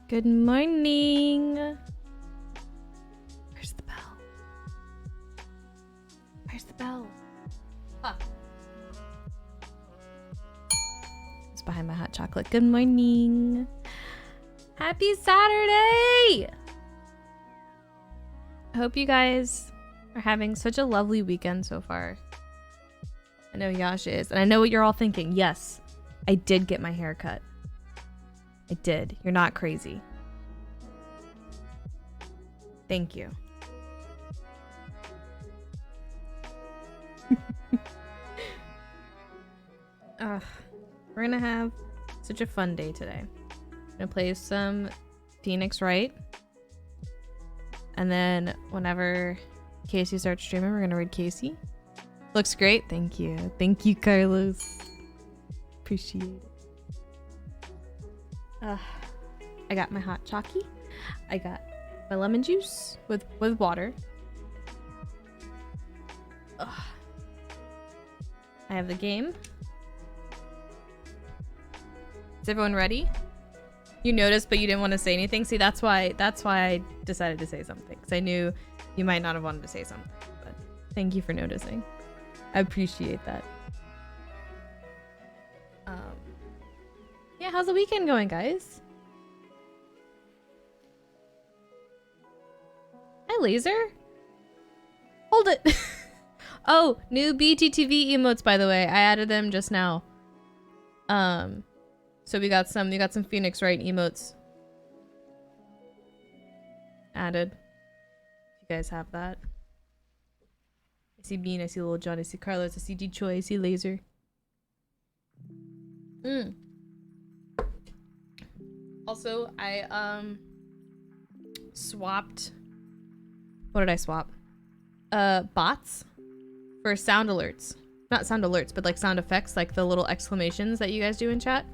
Good morning. Where's the bell? Where's the bell? Huh. It's behind my hot chocolate. Good morning. Happy Saturday! I hope you guys are having such a lovely weekend so far. I know Yash is, and I know what you're all thinking. Yes, I did get my hair cut. I did. You're not crazy. Thank you. We're gonna have such a fun day today. I'm gonna play some Phoenix Wright. And then whenever Casey starts streaming, we're gonna read Casey. Looks great. Thank you. Thank you, Carlos. Appreciate it. I got my hot chalky. I got my lemon juice with water. I have the game. Is everyone ready? You noticed, but you didn't want to say anything. See, that's why I decided to say something, because I knew you might not have wanted to say something. But thank you for noticing. I appreciate that. Yeah, how's the weekend going, guys? Hi, Laser. Hold it. Oh, new BTTV emotes, by the way. I added them just now. So we got some Phoenix Wright emotes added. If you guys have that. I see Bean, I see Little John, I see Carlos, I see D Choi, I see Laser. Also, I swapped. What did I swap? Bots for sound alerts. Not sound alerts, but like sound effects, like the little exclamations that you guys do in chat.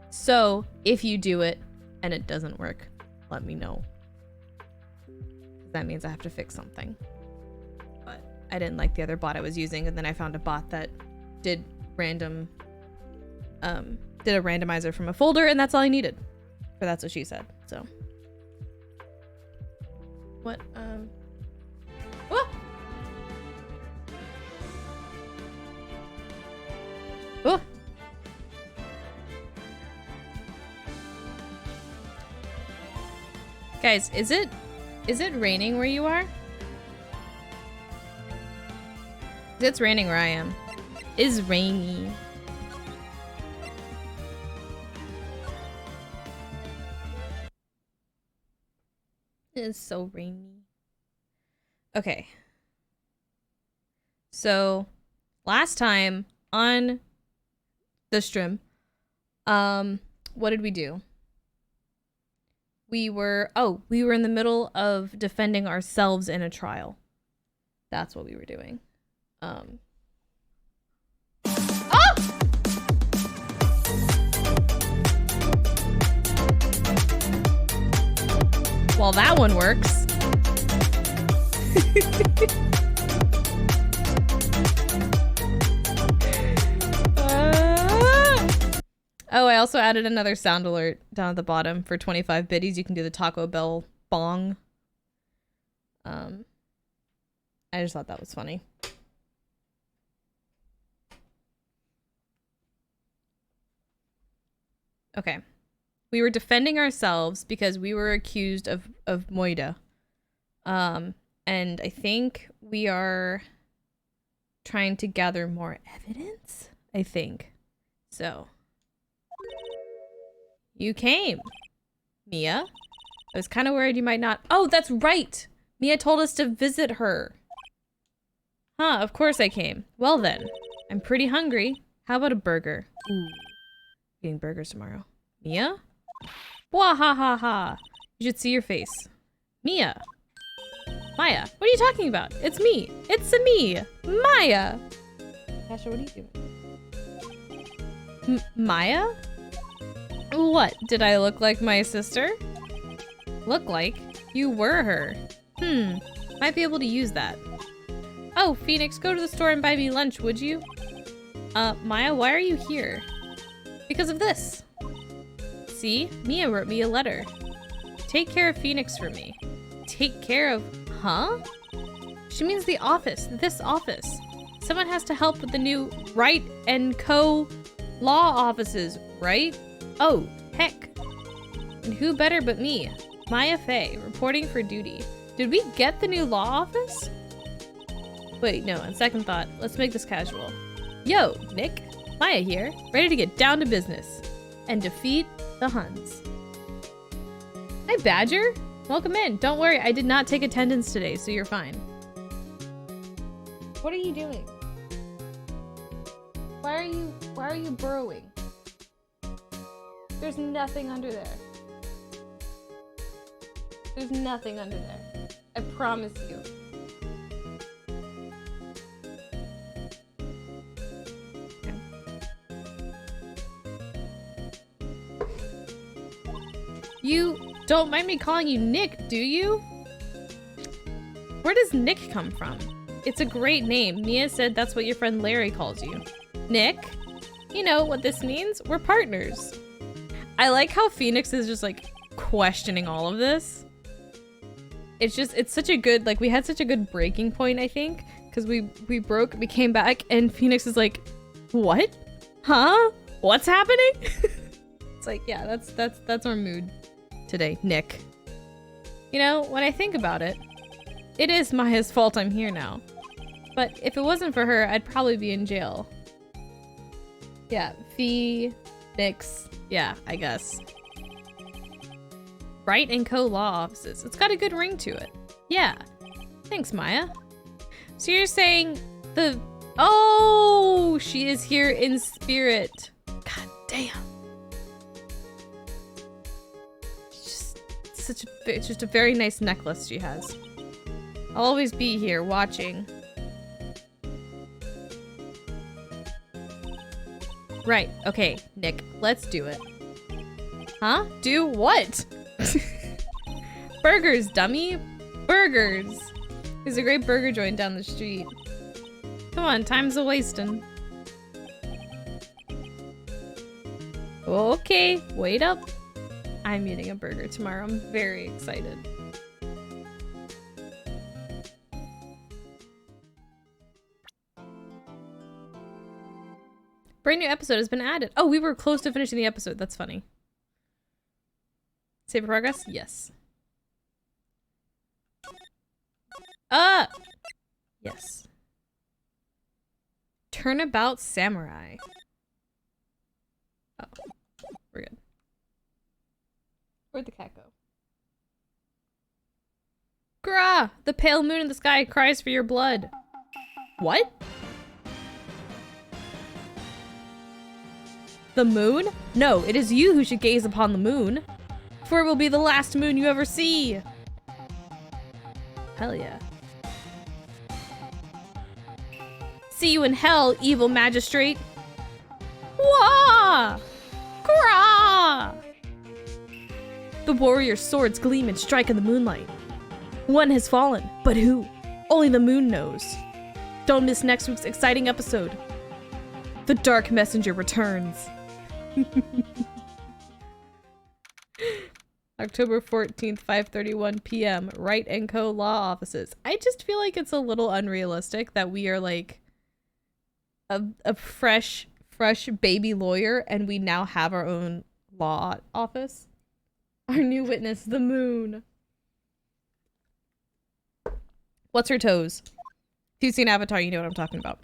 So if you do it and it doesn't work, let me know. That means I have to fix something. But I didn't like the other bot I was using, and then I found a bot that did random did a randomizer from a folder, and that's all I needed. Or that's what she said. So what oh! Oh! Guys, is it raining where you are? It's raining where I am. It's rainy. It is so rainy. Okay. So, last time on the stream, what did we do? We were in the middle of defending ourselves in a trial. That's what we were doing. Oh! Well, that one works. Oh, I also added another sound alert down at the bottom for 25 biddies. You can do the Taco Bell bong. I just thought that was funny. Okay. We were defending ourselves because we were accused of Moida. And I think we are trying to gather more evidence, I think. So, you came, Mia. I was kind of worried you might not. Oh, that's right. Mia told us to visit her. Huh, of course I came. Well then, I'm pretty hungry. How about a burger? Ooh, eating burgers tomorrow. Mia? Wahahaha. You should see your face. Mia. Maya, what are you talking about? It's me. It's me. Maya. Tasha, what are you doing? Maya? What? Did I look like my sister? Look like? You were her. Might be able to use that. Oh, Phoenix, go to the store and buy me lunch, would you? Maya, why are you here? Because of this. See? Mia wrote me a letter. Take care of Phoenix for me. Take care of... Huh? She means the office. This office. Someone has to help with the new Wright & Co. law offices, right? Oh, heck. And who better but me? Maya Fey, reporting for duty. Did we get the new law office? Wait, no, on second thought, let's make this casual. Yo, Nick. Maya here, ready to get down to business. And defeat the Huns. Hi, Badger. Welcome in. Don't worry, I did not take attendance today, so you're fine. What are you doing? Why are you burrowing? There's nothing under there. There's nothing under there. I promise you. You don't mind me calling you Nick, do you? Where does Nick come from? It's a great name. Mia said that's what your friend Larry calls you. Nick? You know what this means? We're partners. I like how Phoenix is just like questioning all of this. It's such a good, like, we had such a good breaking point, I think, because we broke, we came back, and Phoenix is like, what? Huh? What's happening? It's like, yeah, that's our mood today, Nick. You know, when I think about it, it is Maya's fault I'm here now. But if it wasn't for her, I'd probably be in jail. Yeah, Phoenix. Yeah, I guess. Wright and Co. Law Offices. It's got a good ring to it. Yeah. Thanks, Maya. So you're saying the... Oh! She is here in spirit. God damn. It's just a very nice necklace she has. I'll always be here watching. Right, okay, Nick, let's do it. Huh? Do what? Burgers, dummy. Burgers. There's a great burger joint down the street. Come on, time's a-wasting. Okay, wait up. I'm eating a burger tomorrow. I'm very excited. Brand new episode has been added. Oh, we were close to finishing the episode. That's funny. Save progress? Yes. Yes. Turnabout Samurai. Oh, we're good. Where'd the cat go? Grah! The pale moon in the sky cries for your blood. What? The moon? No, it is you who should gaze upon the moon. For it will be the last moon you ever see. Hell yeah. See you in hell, evil magistrate. Wah! Grah! The warrior's swords gleam and strike in the moonlight. One has fallen, but who? Only the moon knows. Don't miss next week's exciting episode. The Dark Messenger returns. October 14th, 5:31 p.m. Wright & Co. Law Offices. I just feel like it's a little unrealistic that we are like a fresh baby lawyer and we now have our own law office. Our new witness, the moon. What's her toes? If you've seen Avatar, you know what I'm talking about.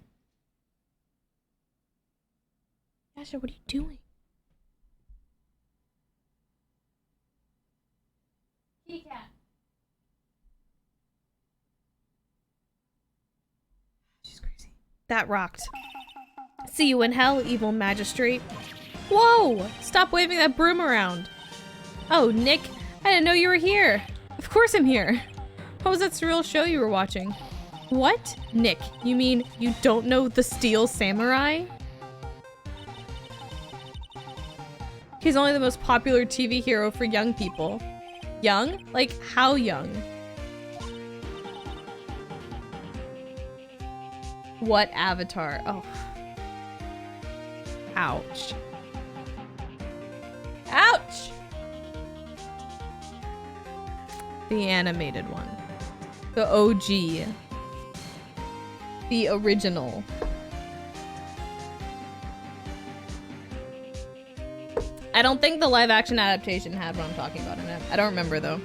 Yasha, what are you doing? Kitty cat. She's crazy. That rocked. See you in hell, evil magistrate. Whoa! Stop waving that broom around. Oh, Nick, I didn't know you were here. Of course I'm here. What was that surreal show you were watching? What? Nick, you mean you don't know the Steel Samurai? He's only the most popular TV hero for young people. Young? Like, how young? What Avatar? Oh. Ouch. Ouch! The animated one. The OG. The original. I don't think the live action adaptation had what I'm talking about in it. I don't remember though.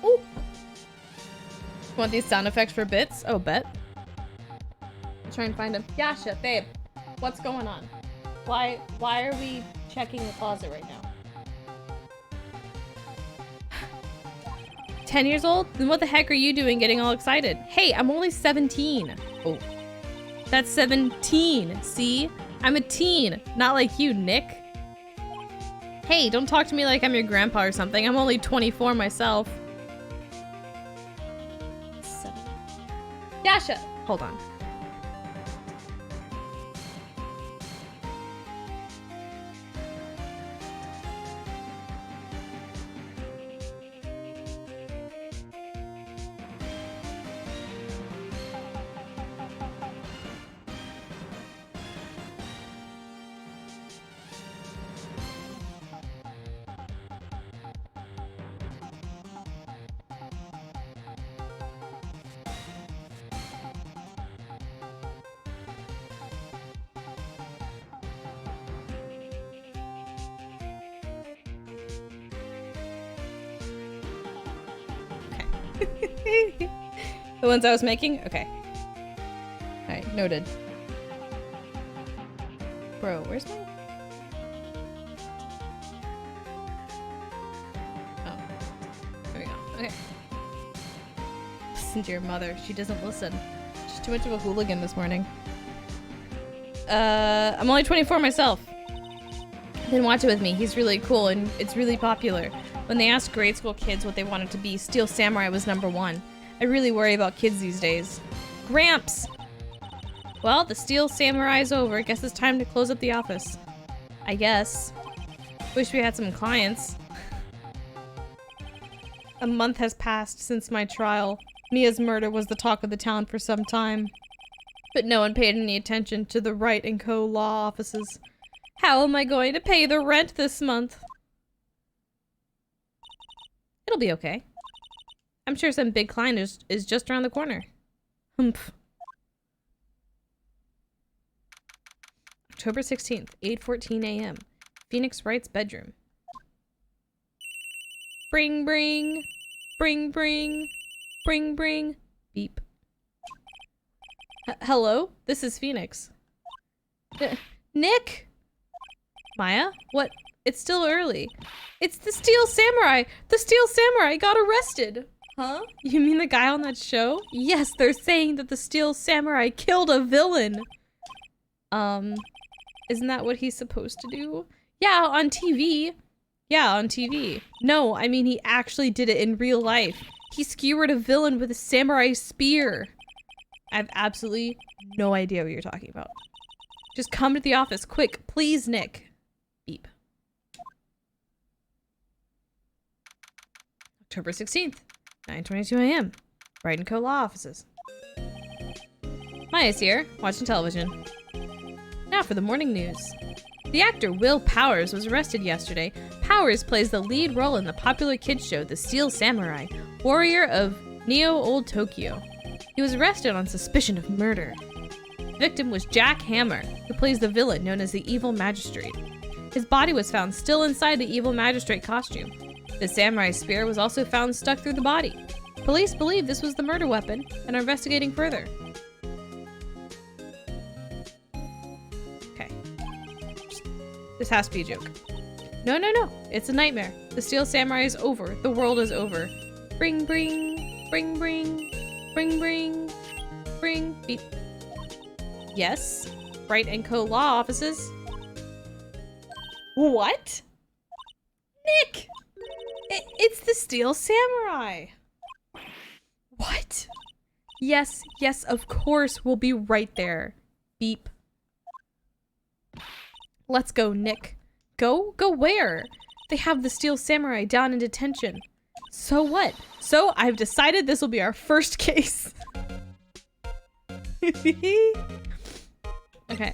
Ooh. Want these sound effects for bits? Oh, bet. Let's try and find them. Yasha, babe, what's going on? Why are we checking the closet right now? 10 years old? Then what the heck are you doing getting all excited? Hey, I'm only 17. Oh. That's 17, see? I'm a teen, not like you, Nick. Hey, don't talk to me like I'm your grandpa or something. I'm only 24 myself. Yasha! Hold on. The ones I was making? Okay. Alright, noted. Bro, where's my... Oh. There we go. Okay. Listen to your mother. She doesn't listen. She's too much of a hooligan this morning. I'm only 24 myself. Then watch it with me. He's really cool and it's really popular. When they asked grade school kids what they wanted to be, Steel Samurai was #1. I really worry about kids these days. Gramps! Well, the Steel Samurai's over. Guess it's time to close up the office. I guess. Wish we had some clients. A month has passed since my trial. Mia's murder was the talk of the town for some time. But no one paid any attention to the Wright & Co. law offices. How am I going to pay the rent this month? It'll be okay. I'm sure some big client is just around the corner. Humph. October 16th, 8:14 a.m. Phoenix Wright's bedroom. Bring, bring. Bring, bring. Bring, bring. Beep. Hello? This is Phoenix. Nick? Maya? What? It's still early. It's the Steel Samurai! The Steel Samurai got arrested! Huh? You mean the guy on that show? Yes, they're saying that the Steel Samurai killed a villain! Isn't that what he's supposed to do? Yeah, on TV. Yeah, on TV. No, I mean he actually did it in real life. He skewered a villain with a samurai spear. I have absolutely no idea what you're talking about. Just come to the office, quick, please, Nick. Beep. October 16th, 9:22 a.m. Wright & Co. law offices. Maya's here, watching television. Now for the morning news. The actor Will Powers was arrested yesterday. Powers plays the lead role in the popular kids show The Steel Samurai, warrior of Neo Old Tokyo. He was arrested on suspicion of murder. The victim was Jack Hammer, who plays the villain known as the Evil Magistrate. His body was found still inside the Evil Magistrate costume. The samurai spear was also found stuck through the body. Police believe this was the murder weapon and are investigating further. Okay. This has to be a joke. No, no, no. It's a nightmare. The Steel Samurai is over. The world is over. Bring, bring. Bring, bring. Bring, bring. Bring. Beep. Yes. Wright & Co. law offices. What? Nick! It's the Steel Samurai! What? Yes, yes, of course, we'll be right there. Beep. Let's go, Nick. Go? Go where? They have the Steel Samurai down in detention. So what? So I've decided this will be our first case. Okay.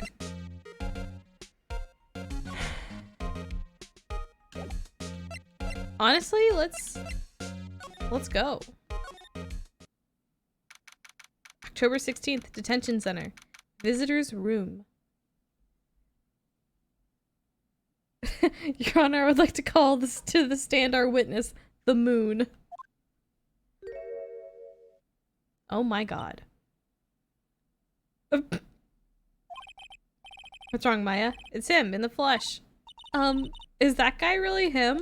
Honestly, let's go. October 16th, Detention Center. Visitor's room. Your Honor, I would like to call this to the stand our witness, the moon. Oh my god. What's wrong, Maya? It's him, in the flesh. Is that guy really him?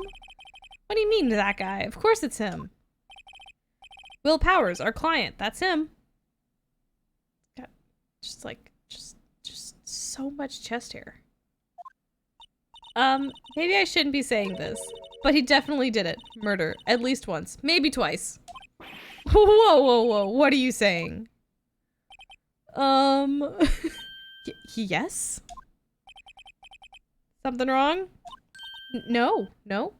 What do you mean, that guy? Of course it's him. Will Powers, our client. That's him. Got just like, just so much chest hair. Maybe I shouldn't be saying this, but he definitely did it. Murder. At least once. Maybe twice. Whoa, whoa, whoa. What are you saying? Yes? Something wrong? No, no.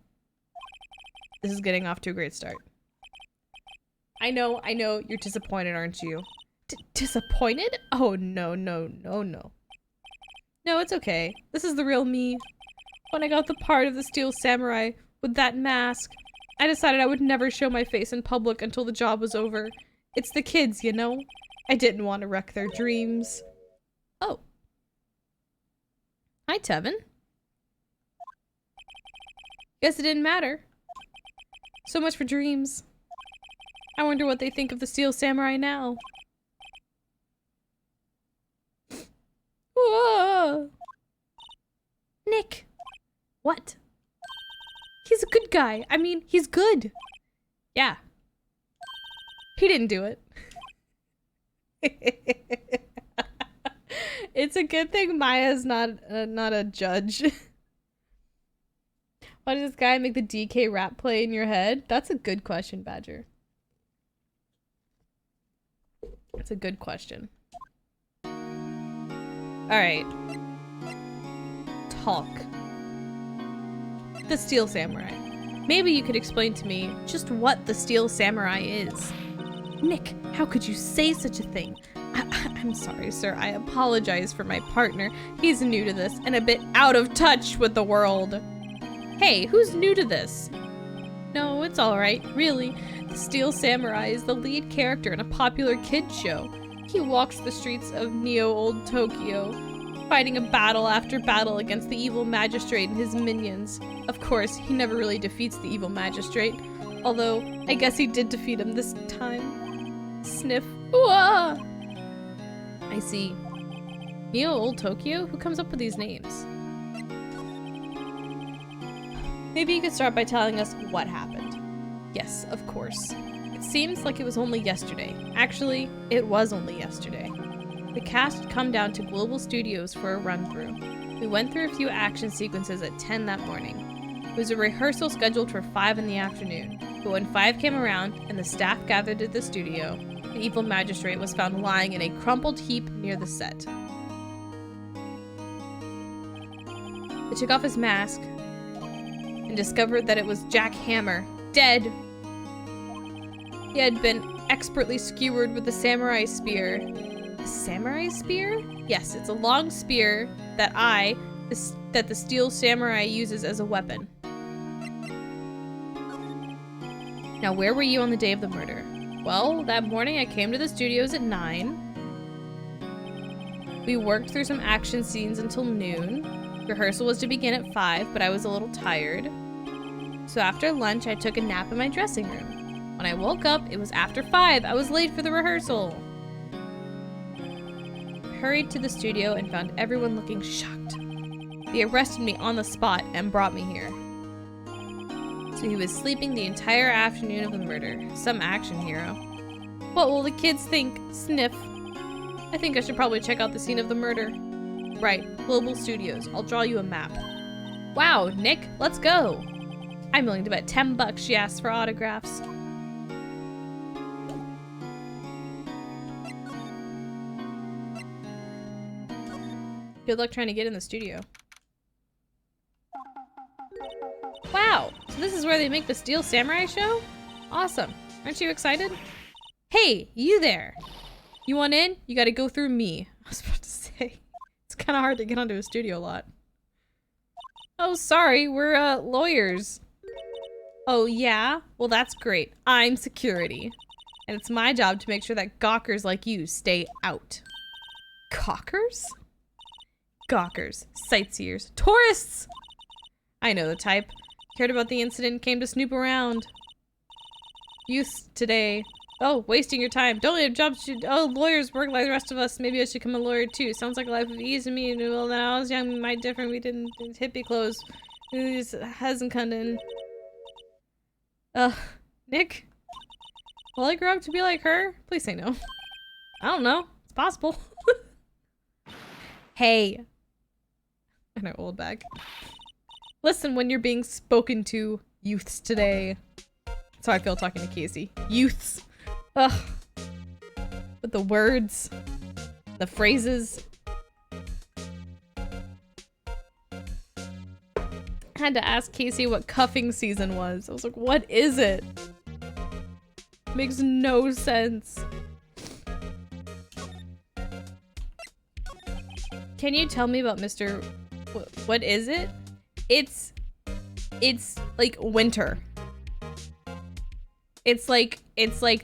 This is getting off to a great start. I know, you're disappointed, aren't you? Disappointed? Oh, no, no, no, no. No, it's okay. This is the real me. When I got the part of the Steel Samurai with that mask, I decided I would never show my face in public until the job was over. It's the kids, you know? I didn't want to wreck their dreams. Oh. Hi, Tevin. Guess it didn't matter. So much for dreams. I wonder what they think of the Steel Samurai now. Whoa. Nick! What? He's a good guy. I mean, he's good. Yeah. He didn't do it. It's a good thing Maya's not a judge. Why does this guy make the DK rap play in your head? That's a good question, Badger. That's a good question. Alright. Talk. The Steel Samurai. Maybe you could explain to me just what the Steel Samurai is. Nick, how could you say such a thing? I'm sorry, sir. I apologize for my partner. He's new to this and a bit out of touch with the world. Hey, who's new to this? No, it's alright, really. The Steel Samurai is the lead character in a popular kids show. He walks the streets of Neo Old Tokyo, fighting a battle after battle against the evil magistrate and his minions. Of course, he never really defeats the evil magistrate, although I guess he did defeat him this time. Sniff. Ooh-ah! I see. Neo Old Tokyo? Who comes up with these names? Maybe you could start by telling us what happened. Yes, of course. It seems like it was only yesterday. Actually, it was only yesterday. The cast had come down to Global Studios for a run-through. We went through a few action sequences at 10 that morning. It was a rehearsal scheduled for 5 in the afternoon, but when 5 came around and the staff gathered at the studio, the evil magistrate was found lying in a crumpled heap near the set. They took off his mask and discovered that it was Jack Hammer, dead. He had been expertly skewered with the samurai spear. The samurai spear? Yes, it's a long spear that the Steel Samurai uses as a weapon. Now, where were you on the day of the murder? Well, that morning I came to the studios at 9. We worked through some action scenes until noon. Rehearsal was to begin at 5, but I was a little tired. So after lunch, I took a nap in my dressing room. When I woke up, it was after 5. I was late for the rehearsal. I hurried to the studio and found everyone looking shocked. They arrested me on the spot and brought me here. So he was sleeping the entire afternoon of the murder. Some action hero. What will the kids think? Sniff. I think I should probably check out the scene of the murder. Right, Global Studios. I'll draw you a map. Wow, Nick, let's go. I'm willing to bet $10 she asks for autographs. Good luck trying to get in the studio. Wow, so this is where they make the Steel Samurai show? Awesome. Aren't you excited? Hey, you there. You want in? You gotta go through me. I was about to say. It's kind of hard to get onto a studio lot. Oh, sorry, we're lawyers. Oh, yeah? Well, that's great. I'm security. And it's my job to make sure that gawkers like you stay out. Gawkers? Gawkers. Sightseers. Tourists! I know the type. Cared about the incident, came to snoop around. Youth today. Oh, wasting your time. Don't have jobs. Oh, lawyers work like the rest of us. Maybe I should become a lawyer too. Sounds like a life of ease to me. Well, when I was young, my different. We didn't hippie clothes. It hasn't come in. Nick? Will I grow up to be like her? Please say no. I don't know. It's possible. Hey. I know, old bag. Listen when you're being spoken to, youths today. That's how I feel talking to Casey. Youths. Ugh. With the words. The phrases. I had to ask Casey what cuffing season was. I was like, what is it? Makes no sense. Can you tell me about Mr. What is it? It's like winter. It's like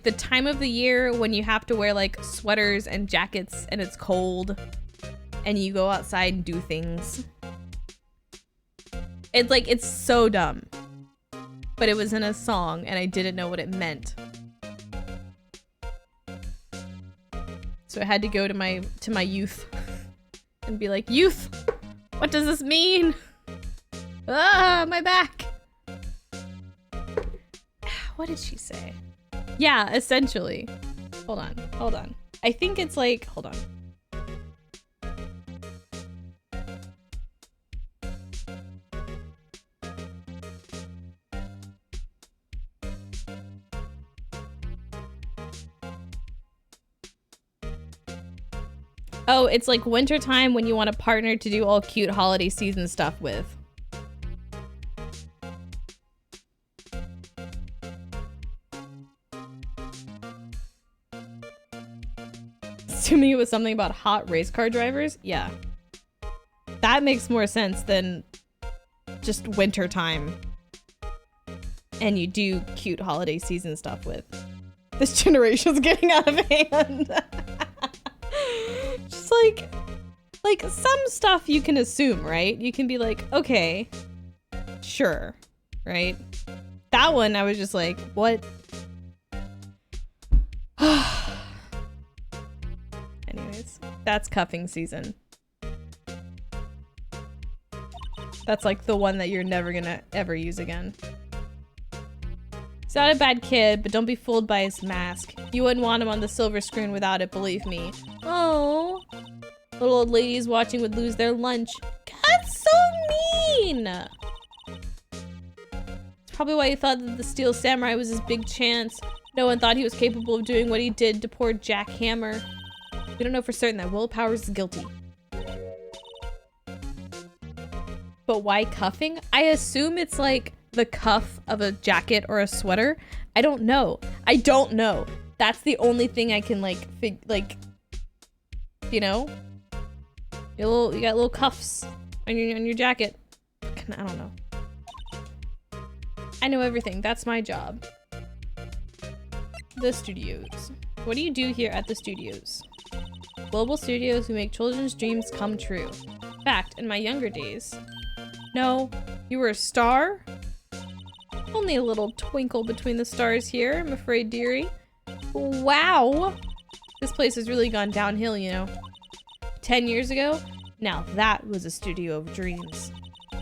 the time of the year when you have to wear like sweaters and jackets and it's cold and you go outside and do things. It's like, it's so dumb. But it was in a song and I didn't know what it meant. So I had to go to my youth and be like, youth, what does this mean? Ah, my back. What did she say? Yeah, essentially. Hold on. I think it's like, hold on. Oh, it's like wintertime when you want a partner to do all cute holiday season stuff with. Assuming it was something about hot race car drivers? Yeah. That makes more sense than just wintertime. And you do cute holiday season stuff with. This generation's getting out of hand. Just like some stuff you can assume, right? You can be like, okay, sure, right? That one, I was just like, what? Anyways, that's cuffing season. That's like the one that you're never gonna ever use again. He's not a bad kid, but don't be fooled by his mask. You wouldn't want him on the silver screen without it, believe me. Oh, little old ladies watching would lose their lunch. That's so mean! It's probably why he thought that the Steel Samurai was his big chance. No one thought he was capable of doing what he did to poor Jack Hammer. We don't know for certain that Will Powers is guilty. But why cuffing? I assume it's like the cuff of a jacket or a sweater. I don't know. That's the only thing I can you know? You got little cuffs on your jacket. I don't know. I know everything. That's my job. The studios. What do you do here at the studios? Global studios who make children's dreams come true. Fact, in my younger days. No, you were a star? Only a little twinkle between the stars here, I'm afraid, dearie. Wow! This place has really gone downhill, you know. 10 years ago? Now that was a studio of dreams.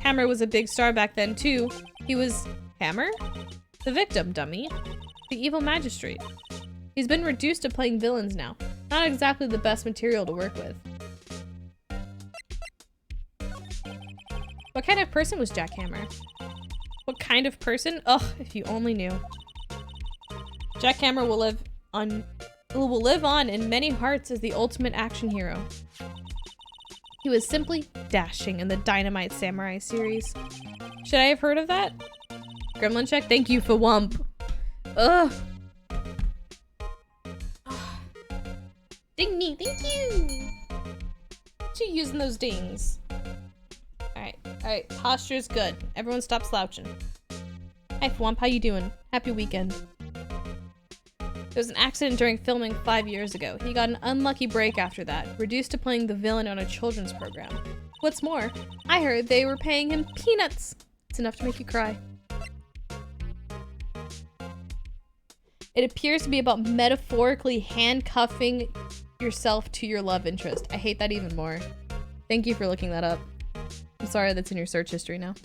Hammer was a big star back then, too. He was... Hammer? The victim, dummy. The evil magistrate. He's been reduced to playing villains now. Not exactly the best material to work with. What kind of person was Jack Hammer? What kind of person? Ugh, if you only knew. Jack Hammer will live on in many hearts as the ultimate action hero. He was simply dashing in the Dynamite Samurai series. Should I have heard of that? Gremlin check? Thank you for Wump. Ugh. Ding me, thank you. What you using those dings? Alright, posture's good. Everyone stop slouching. Hi Fwump, how you doing? Happy weekend. There was an accident during filming 5 years ago. He got an unlucky break after that, reduced to playing the villain on a children's program. What's more, I heard they were paying him peanuts. It's enough to make you cry. It appears to be about metaphorically handcuffing yourself to your love interest. I hate that even more. Thank you for looking that up. I'm sorry that's in your search history now.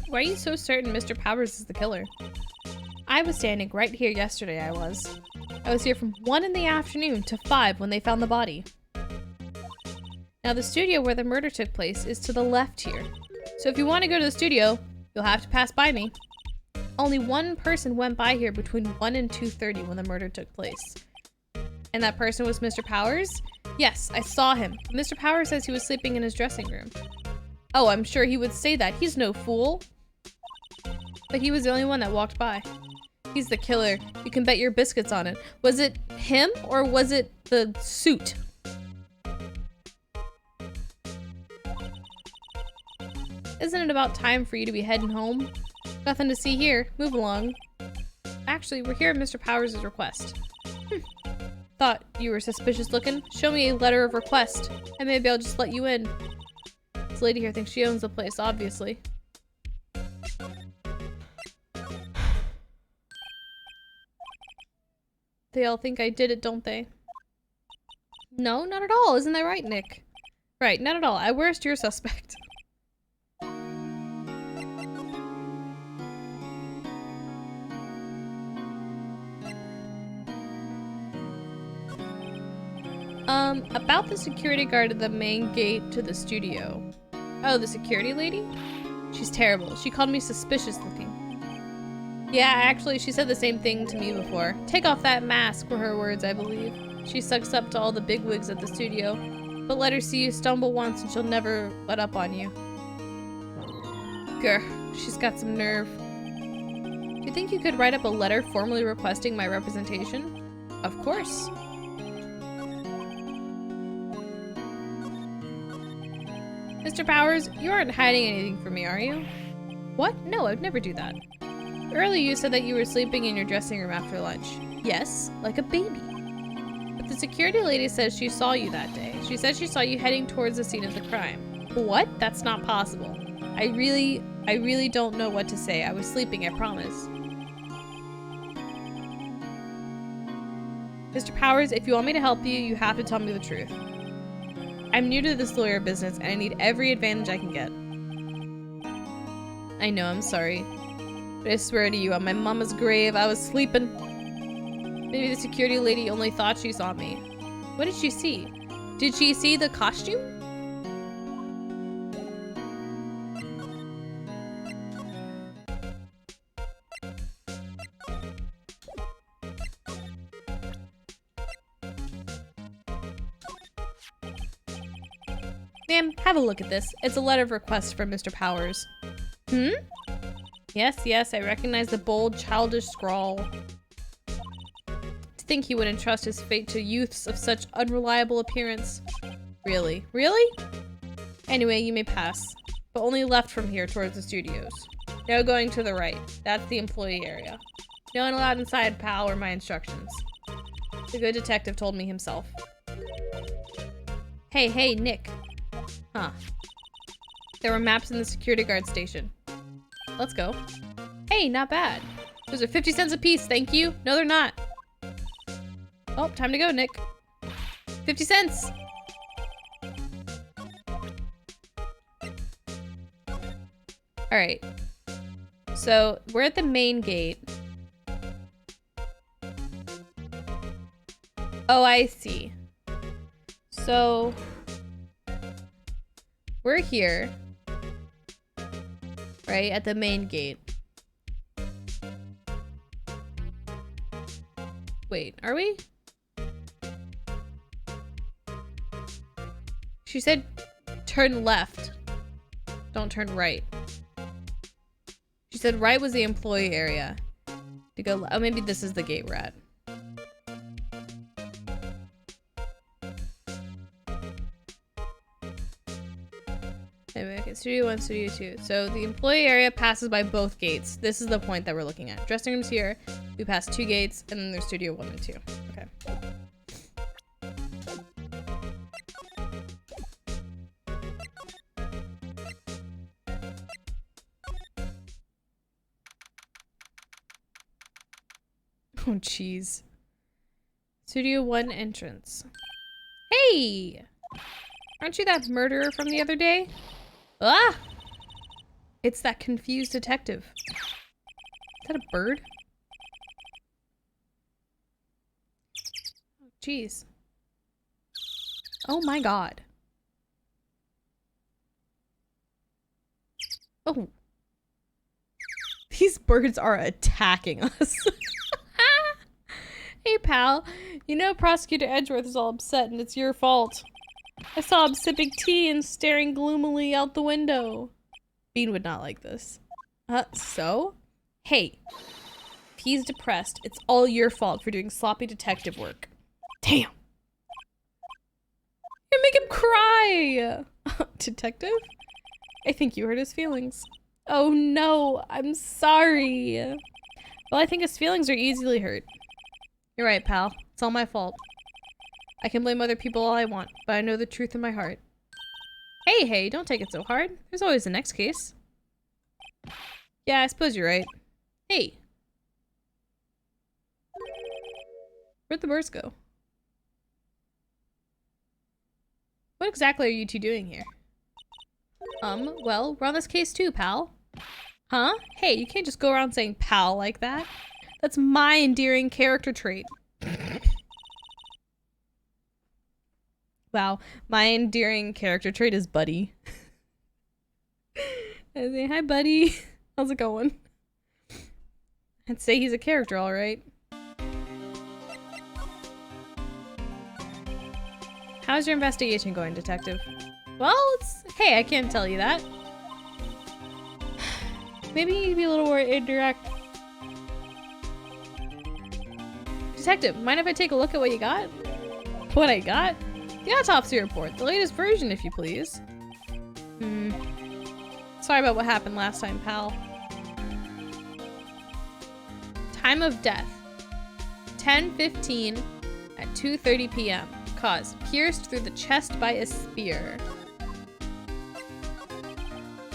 Why are you so certain Mr. Powers is the killer? I was standing right here yesterday, I was. I was here from 1 in the afternoon to 5 when they found the body. Now the studio where the murder took place is to the left here. So if you want to go to the studio, you'll have to pass by me. Only one person went by here between 1 and 2:30 when the murder took place. And that person was Mr. Powers? Yes, I saw him. Mr. Powers says he was sleeping in his dressing room. Oh, I'm sure he would say that. He's no fool. But he was the only one that walked by. He's the killer. You can bet your biscuits on it. Was it him or was it the suit? Isn't it about time for you to be heading home? Nothing to see here. Move along. Actually, we're here at Mr. Powers' request. Thought you were suspicious looking? Show me a letter of request, and maybe I'll just let you in. This lady here thinks she owns the place, obviously. They all think I did it, don't they? No, not at all. Isn't that right, Nick? Right, not at all. At worst, you're a suspect. About the security guard at the main gate to the studio. Oh, the security lady? She's terrible. She called me suspicious looking. Yeah, actually, she said the same thing to me before. Take off that mask, were her words, I believe. She sucks up to all the bigwigs at the studio, but let her see you stumble once and she'll never let up on you. Grr, she's got some nerve. Do you think you could write up a letter formally requesting my representation? Of course. Mr. Powers, you aren't hiding anything from me, are you? What? No, I'd never do that. Earlier you said that you were sleeping in your dressing room after lunch. Yes, like a baby. But the security lady says she saw you that day. She said she saw you heading towards the scene of the crime. What? That's not possible. I really don't know what to say. I was sleeping, I promise. Mr. Powers, if you want me to help you, you have to tell me the truth. I'm new to this lawyer business and I need every advantage I can get. I know, I'm sorry. But I swear to you, on my mama's grave, I was sleeping. Maybe the security lady only thought she saw me. What did she see? Did she see the costume? Ma'am, have a look at this. It's a letter of request from Mr. Powers. Hmm? Yes, I recognize the bold, childish scrawl. To think he would entrust his fate to youths of such unreliable appearance. Really? Really? Anyway, you may pass. But only left from here towards the studios. No going to the right. That's the employee area. No one allowed inside, pal, or my instructions. The good detective told me himself. Hey, Nick. Huh. There were maps in the security guard station. Let's go. Hey, not bad. Those are 50 cents a piece, thank you. No, they're not. Oh, time to go, Nick. 50 cents! Alright. So, we're at the main gate. Oh, I see. So, we're here. Right, at the main gate. Wait, are we? She said turn left. Don't turn right. She said right was the employee area. To go, oh, maybe this is the gate we're at. Anyway, okay, Studio 1, Studio 2. So the employee area passes by both gates. This is the point that we're looking at. Dressing room's here. We pass 2 gates, and then there's Studio 1 and 2. Okay. Oh, jeez. Studio 1 entrance. Hey! Aren't you that murderer from the other day? Ah! It's that confused detective. Is that a bird? Oh, jeez. Oh my god. Oh. These birds are attacking us. Hey, pal. You know Prosecutor Edgeworth is all upset and it's your fault. I saw him sipping tea and staring gloomily out the window. Bean would not like this. So? Hey, if he's depressed, it's all your fault for doing sloppy detective work. Damn. You make him cry! Detective? I think you hurt his feelings. Oh no, I'm sorry. Well, I think his feelings are easily hurt. You're right, pal. It's all my fault. I can blame other people all I want, but I know the truth in my heart. Hey, don't take it so hard. There's always the next case. Yeah, I suppose you're right. Hey. Where'd the birds go? What exactly are you two doing here? Well, we're on this case too, pal. Huh? Hey, you can't just go around saying pal like that. That's my endearing character trait. Wow, my endearing character trait is buddy. I say, hi buddy. How's it going? I'd say he's a character, alright. How's your investigation going, detective? Well, hey, I can't tell you that. Maybe you need to be a little more indirect. Detective, mind if I take a look at what you got? What I got? The autopsy report, the latest version, if you please. Sorry about what happened last time, pal. Time of death. 10:15 at 2:30 p.m. Cause, pierced through the chest by a spear.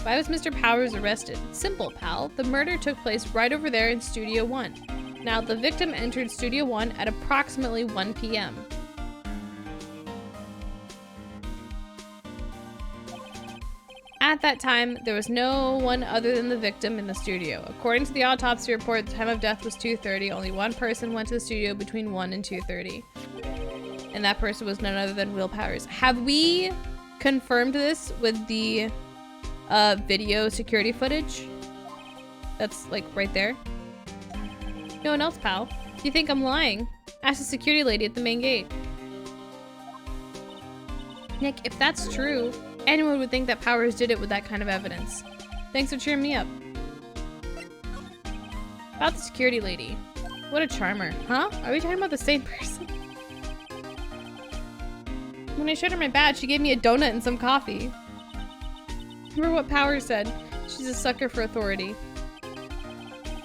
Why was Mr. Powers arrested? Simple, pal. The murder took place right over there in Studio 1. Now, the victim entered Studio 1 at approximately 1 p.m. At that time, there was no one other than the victim in the studio. According to the autopsy report, the time of death was 2:30. Only one person went to the studio between 1 and 2:30. And that person was none other than Will Powers. Have we confirmed this with the video security footage? That's like right there. No one else, pal. Do you think I'm lying? Ask the security lady at the main gate. Nick, if that's true, anyone would think that Powers did it with that kind of evidence. Thanks for cheering me up. About the security lady. What a charmer. Huh? Are we talking about the same person? When I showed her my badge, she gave me a donut and some coffee. Remember what Powers said? She's a sucker for authority.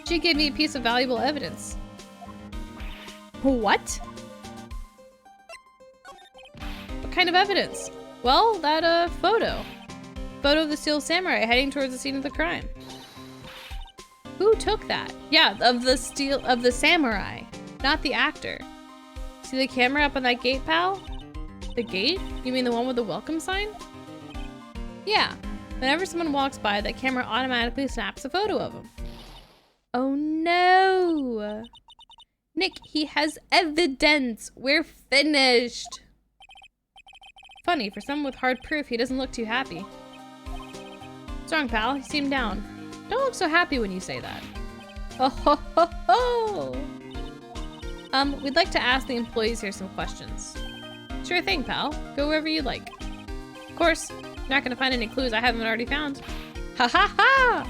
She gave me a piece of valuable evidence. What? What kind of evidence? Well, that, photo. Photo of the Steel Samurai heading towards the scene of the crime. Who took that? Yeah, of the samurai, not the actor. See the camera up on that gate, pal? The gate? You mean the one with the welcome sign? Yeah. Whenever someone walks by, that camera automatically snaps a photo of him. Oh no! Nick, he has evidence! We're finished! Funny, for someone with hard proof, he doesn't look too happy. What's wrong, pal? You seem down. Don't look so happy when you say that. Oh ho ho ho! We'd like to ask the employees here some questions. Sure thing, pal. Go wherever you like. Of course, you're not gonna find any clues I haven't already found. Ha ha ha!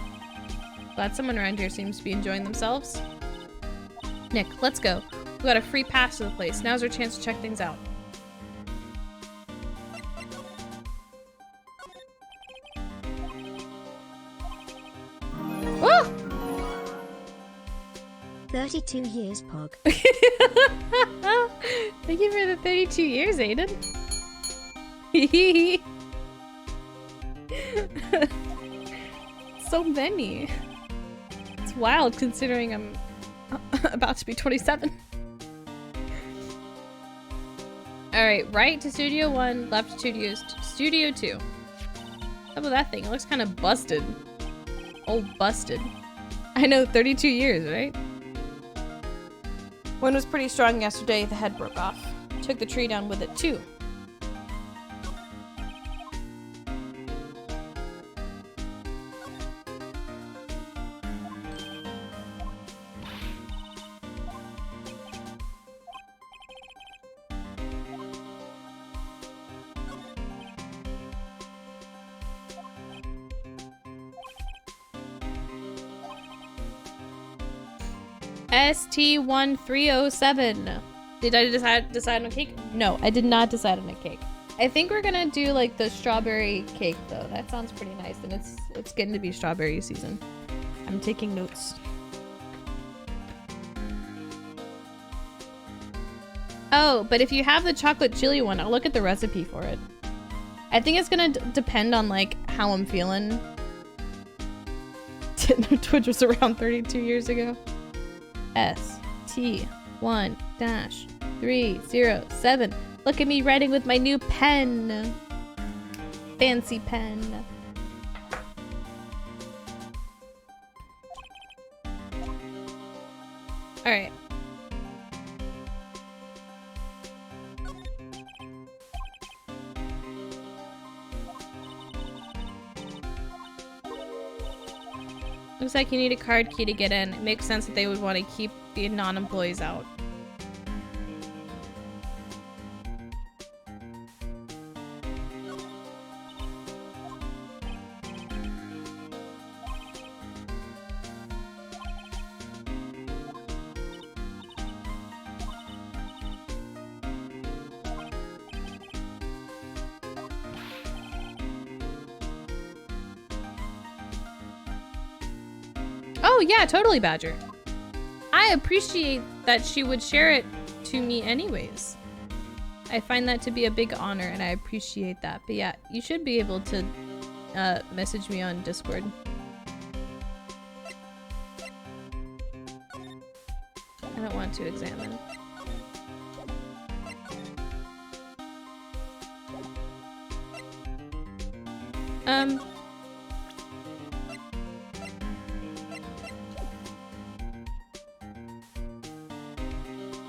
Glad someone around here seems to be enjoying themselves. Nick, let's go. We got a free pass to the place. Now's our chance to check things out. Woo! 32 years, Pog. Thank you for the 32 years, Aiden. So many. It's wild considering I'm about to be 27. Alright, right to Studio 1, left to Studio 2. How about that thing? It looks kind of busted. Old busted. I know, 32 years, right? One was pretty strong yesterday, the head broke off. Took the tree down with it too. ST1307. Did I decide on a cake? No, I did not decide on a cake. I think we're gonna do like the strawberry cake though. That sounds pretty nice, and it's getting to be strawberry season. I'm taking notes. Oh, but if you have the chocolate chili one, I'll look at the recipe for it. I think it's gonna depend on like how I'm feeling. Twitch was around 32 years ago. ST1-307. Look at me writing with my new pen. Fancy pen. All right. Looks like you need a card key to get in. It makes sense that they would want to keep the non-employees out. Oh yeah, totally, Badger. I appreciate that she would share it to me anyways. I find that to be a big honor and I appreciate that. But yeah, you should be able to message me on Discord. I don't want to examine.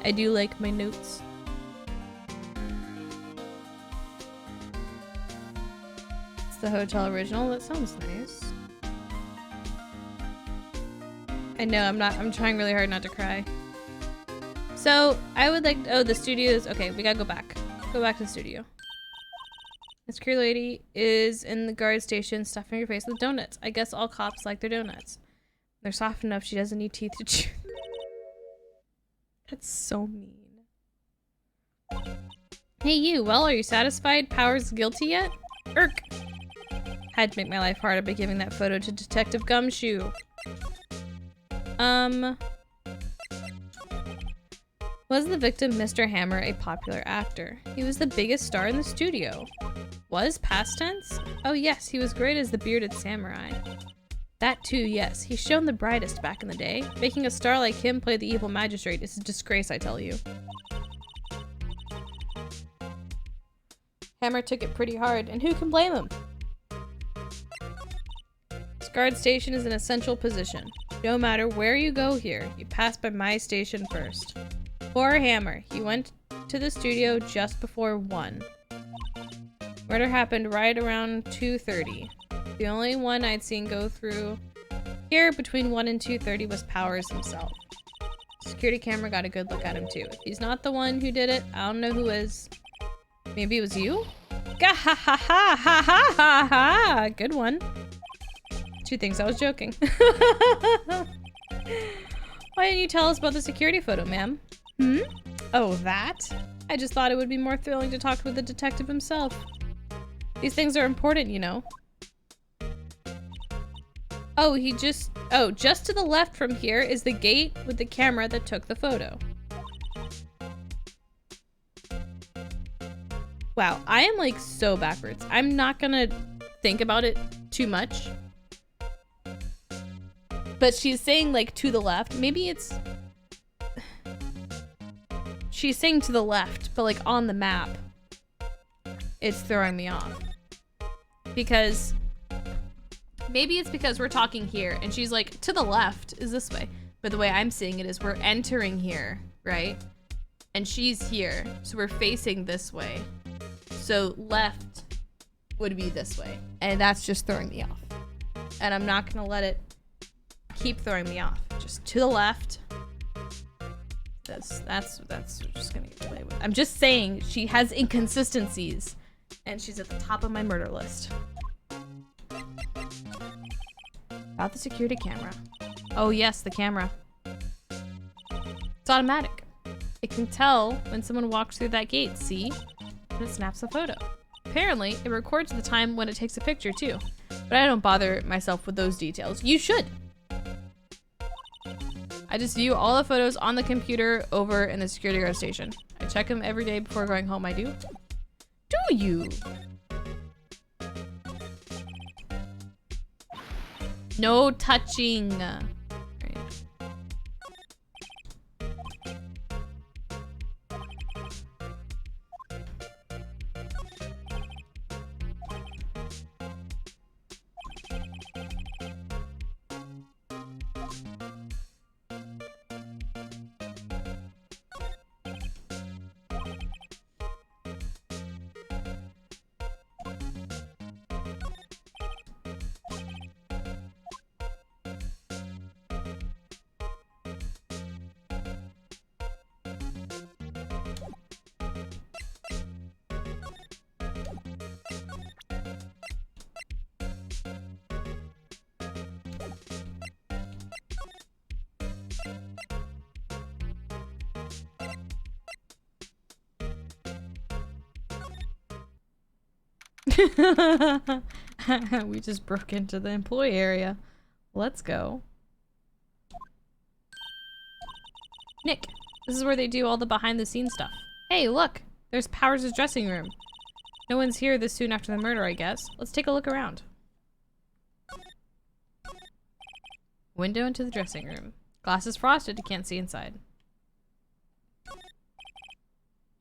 I do like my notes. It's the hotel original. That sounds nice. I know I'm trying really hard not to cry. So I would like, oh, the studio is, okay, we gotta go back. Go back to the studio. The security lady is in the guard station stuffing her face with donuts. I guess all cops like their donuts. They're soft enough she doesn't need teeth to chew. That's so mean. Hey you, well, are you satisfied? Powers guilty yet? Irk! Had to make my life harder by giving that photo to Detective Gumshoe. Was the victim Mr. Hammer a popular actor? He was the biggest star in the studio. Was past tense? Oh yes, he was great as the bearded samurai. That too, yes. He's shown the brightest back in the day. Making a star like him play the evil magistrate is a disgrace, I tell you. Hammer took it pretty hard, and who can blame him? This guard station is an essential position. No matter where you go here, you pass by my station first. Poor Hammer. He went to the studio just before 1. Murder happened right around 2:30. The only one I'd seen go through here between 1 and 2:30 was Powers himself. Security camera got a good look at him too. If he's not the one who did it, I don't know who is. Maybe it was you? Gah ha ha ha ha ha ha ha! Good one. 2 things, I was joking. Why didn't you tell us about the security photo, ma'am? Hmm? Oh, that? I just thought it would be more thrilling to talk with the detective himself. These things are important, you know. Oh, just to the left from here is the gate with the camera that took the photo. Wow, I am like so backwards. I'm not gonna think about it too much. But she's saying like to the left. Maybe it's... She's saying to the left, but like on the map, it's throwing me off. Because... Maybe it's because we're talking here and she's like, to the left is this way. But the way I'm seeing it is we're entering here, right? And she's here, so we're facing this way. So left would be this way. And that's just throwing me off. And I'm not gonna let it keep throwing me off. Just to the left. That's just gonna get played with. I'm just saying she has inconsistencies and she's at the top of my murder list. About the security camera. Oh yes, the camera. It's automatic. It can tell when someone walks through that gate, see? And it snaps a photo. Apparently, it records the time when it takes a picture too. But I don't bother myself with those details. You should! I just view all the photos on the computer over in the security guard station. I check him every day before going home. I do. Do you? No touching. Right. We just broke into the employee area. Let's go. Nick, this is where they do all the behind the scenes stuff. Hey, look! There's Powers' dressing room. No one's here this soon after the murder, I guess. Let's take a look around. Window into the dressing room. Glass is frosted, you can't see inside.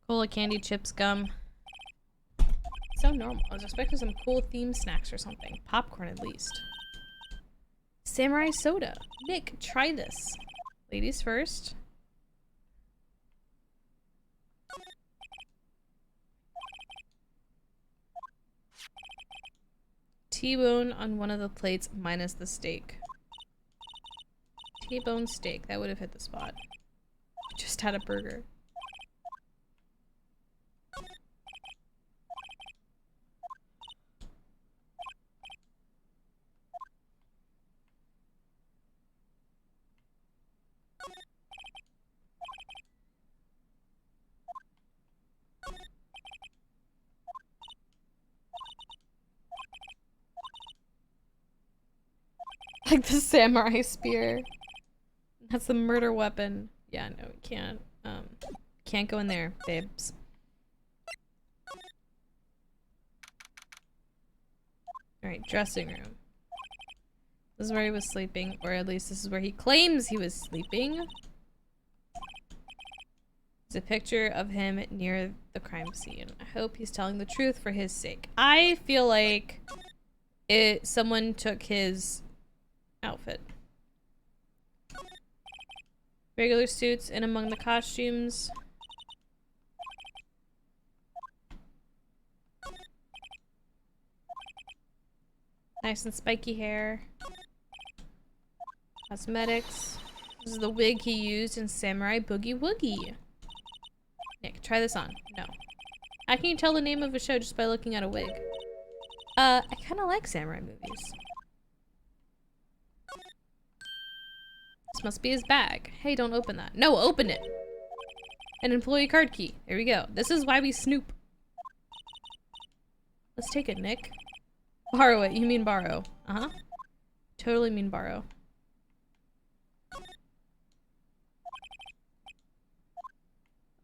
Cola, candy, chips, gum. So normal. I was expecting some cool themed snacks or something. Popcorn at least. Samurai soda. Nick, try this. Ladies first. T-bone on one of the plates minus the steak. T-bone steak. That would have hit the spot. Just had a burger. Like the samurai spear. That's the murder weapon. Yeah, no, we can't. Can't go in there, babes. Alright, dressing room. This is where he was sleeping, or at least this is where he claims he was sleeping. There's a picture of him near the crime scene. I hope he's telling the truth for his sake. I feel like someone took his outfit. Regular suits in among the costumes. Nice and spiky hair. Cosmetics. This is the wig he used in Samurai Boogie Woogie. Nick, try this on. No. How can you tell the name of a show just by looking at a wig? I kind of like samurai movies. This must be his bag. Hey, don't open that. No, open it! An employee card key. There we go. This is why we snoop. Let's take it, Nick. Borrow it. You mean borrow. Uh-huh. Totally mean borrow.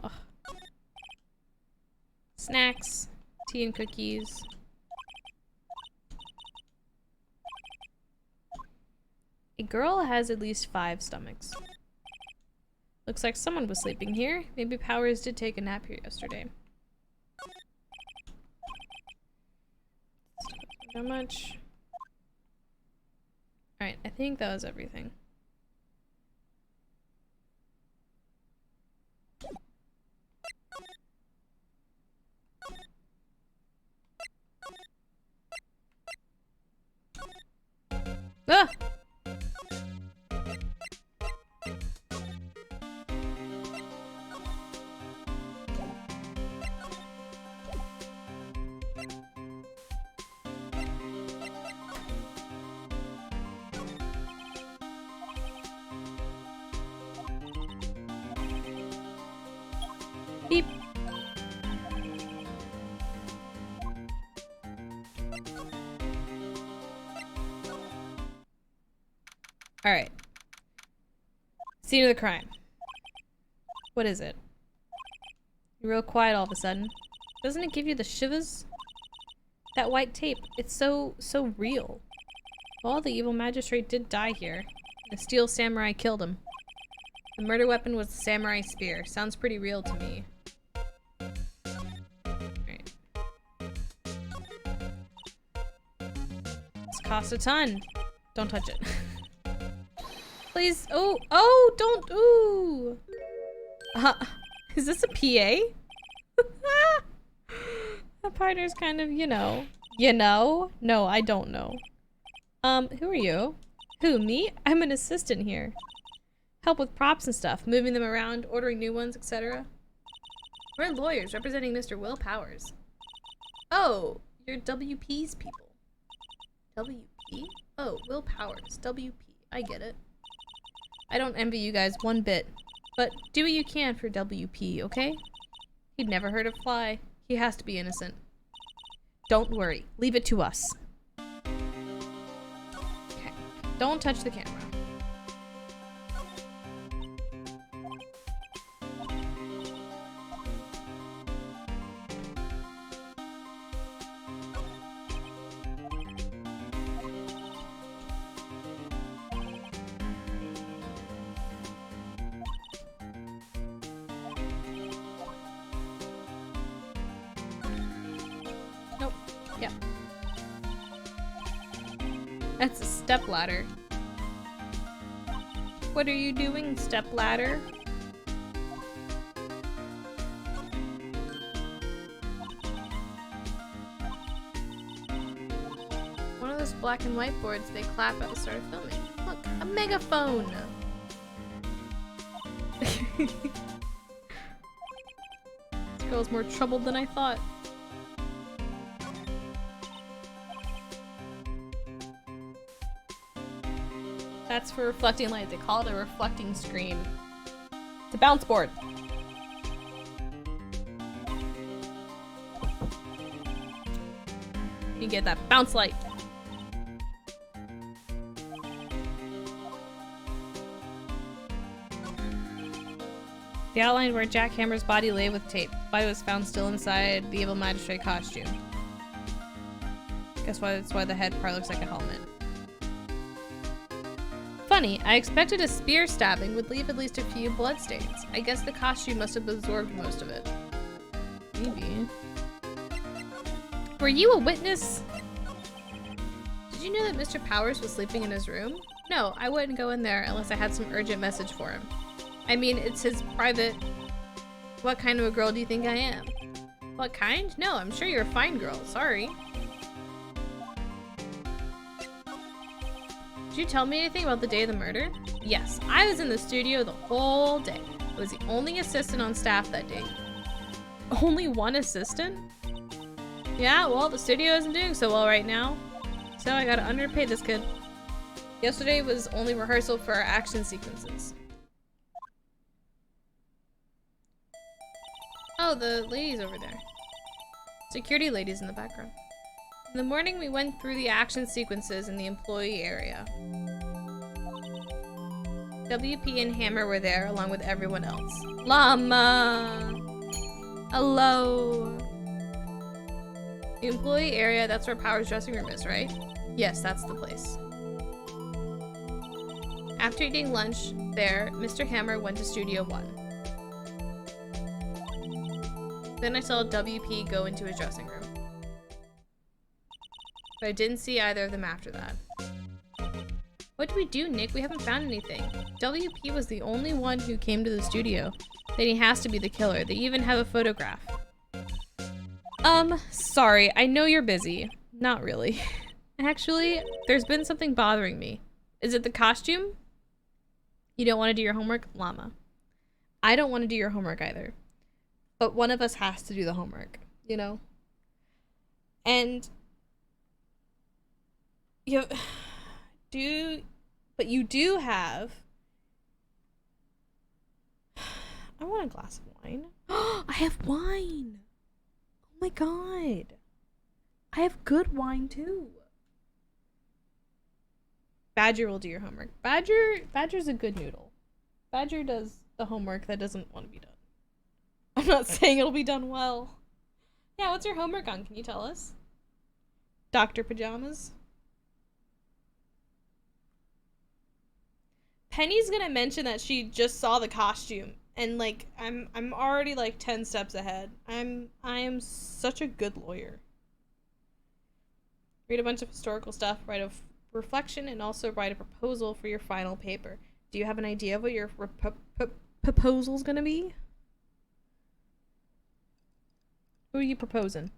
Oh. Snacks. Tea and cookies. A girl has at least 5 stomachs. Looks like someone was sleeping here. Maybe Powers did take a nap here yesterday. Not much. Alright, I think that was everything. Ah! Beep. All right. Scene of the crime. What is it? You're real quiet all of a sudden. Doesn't it give you the shivers? That white tape, it's so real. Well, the evil magistrate did die here. The steel samurai killed him. The murder weapon was the samurai spear. Sounds pretty real to me. Alright. This costs a ton. Don't touch it. Please. Oh, don't. Ooh. Is this a PA? That partner's kind of, you know. No, I don't know. Who are you? Who, me? I'm an assistant here. Help with props and stuff, moving them around, ordering new ones, etc. We're lawyers representing Mr. Will Powers. Oh, you're WP's people. WP? Oh, Will Powers. WP. I get it. I don't envy you guys one bit, but do what you can for WP, okay? He'd never heard of Fly. He has to be innocent. Don't worry. Leave it to us. Okay. Don't touch the camera. Nope. Yeah. That's a stepladder. What are you doing, stepladder? One of those black and white boards they clap at the start of filming. Look, a megaphone! This girl's more troubled than I thought. That's for reflecting light. They call it a reflecting screen. It's a bounce board. You get that bounce light. The outline where Jack Hammer's body lay with tape. The body was found still inside the evil magistrate costume. Guess why? That's why the head part looks like a helmet. Funny, I expected a spear stabbing would leave at least a few bloodstains. I guess the costume must have absorbed most of it. Maybe. Were you a witness? Did you know that Mr. Powers was sleeping in his room? No, I wouldn't go in there unless I had some urgent message for him. I mean, it's his private... What kind of a girl do you think I am? What kind? No, I'm sure you're a fine girl. Sorry. Did you tell me anything about the day of the murder? Yes, I was in the studio the whole day. I was the only assistant on staff that day. Only one assistant? Yeah, well, the studio isn't doing so well right now. So I gotta underpay this kid. Yesterday was only rehearsal for our action sequences. Oh, the lady's over there. Security lady's in the background. In the morning, we went through the action sequences in the employee area. WP and Hammer were there along with everyone else. Llama! Hello! The employee area, that's where Power's dressing room is, right? Yes, that's the place. After eating lunch there, Mr. Hammer went to Studio 1. Then I saw WP go into his dressing room. But I didn't see either of them after that. What do we do, Nick? We haven't found anything. WP was the only one who came to the studio. Then he has to be the killer. They even have a photograph. Sorry. I know you're busy. Not really. Actually, there's been something bothering me. Is it the costume? You don't want to do your homework? Llama. I don't want to do your homework either. But one of us has to do the homework, you know? And you do have... I want a glass of wine. I have wine! Oh my god. I have good wine too. Badger will do your homework. Badger's a good noodle. Badger does the homework that doesn't want to be done. I'm not saying it'll be done well. Yeah, what's your homework on? Can you tell us? Dr. Pajamas? Penny's gonna mention that she just saw the costume, and like I'm already like 10 steps ahead. I am such a good lawyer. Read a bunch of historical stuff, write a reflection, and also write a proposal for your final paper. Do you have an idea of what your proposal's gonna be? Who are you proposing?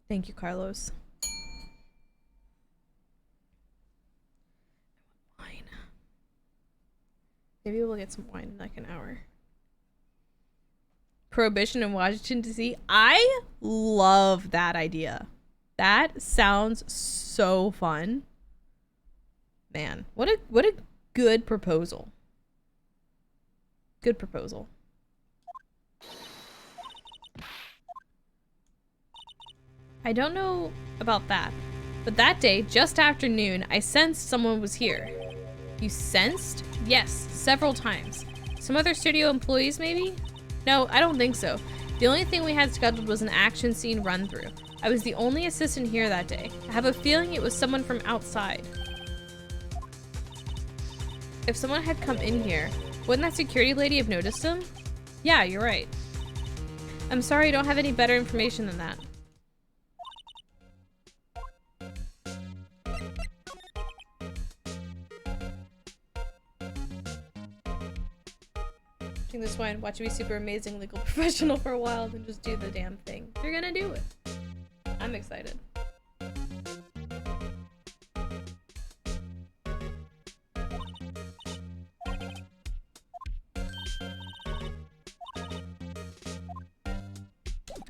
Thank you, Carlos. Wine. Maybe we'll get some wine in like an hour. Prohibition in Washington, D.C. I love that idea. That sounds so fun. Man, what a good proposal. Good proposal. I don't know about that, but that day, just after noon, I sensed someone was here. You sensed? Yes, several times. Some other studio employees, maybe? No, I don't think so. The only thing we had scheduled was an action scene run-through. I was the only assistant here that day. I have a feeling it was someone from outside. If someone had come in here, wouldn't that security lady have noticed him? Yeah, you're right. I'm sorry I don't have any better information than that. Drink this wine, watch you be super amazing legal professional for a while, then just do the damn thing. You're gonna do it. I'm excited.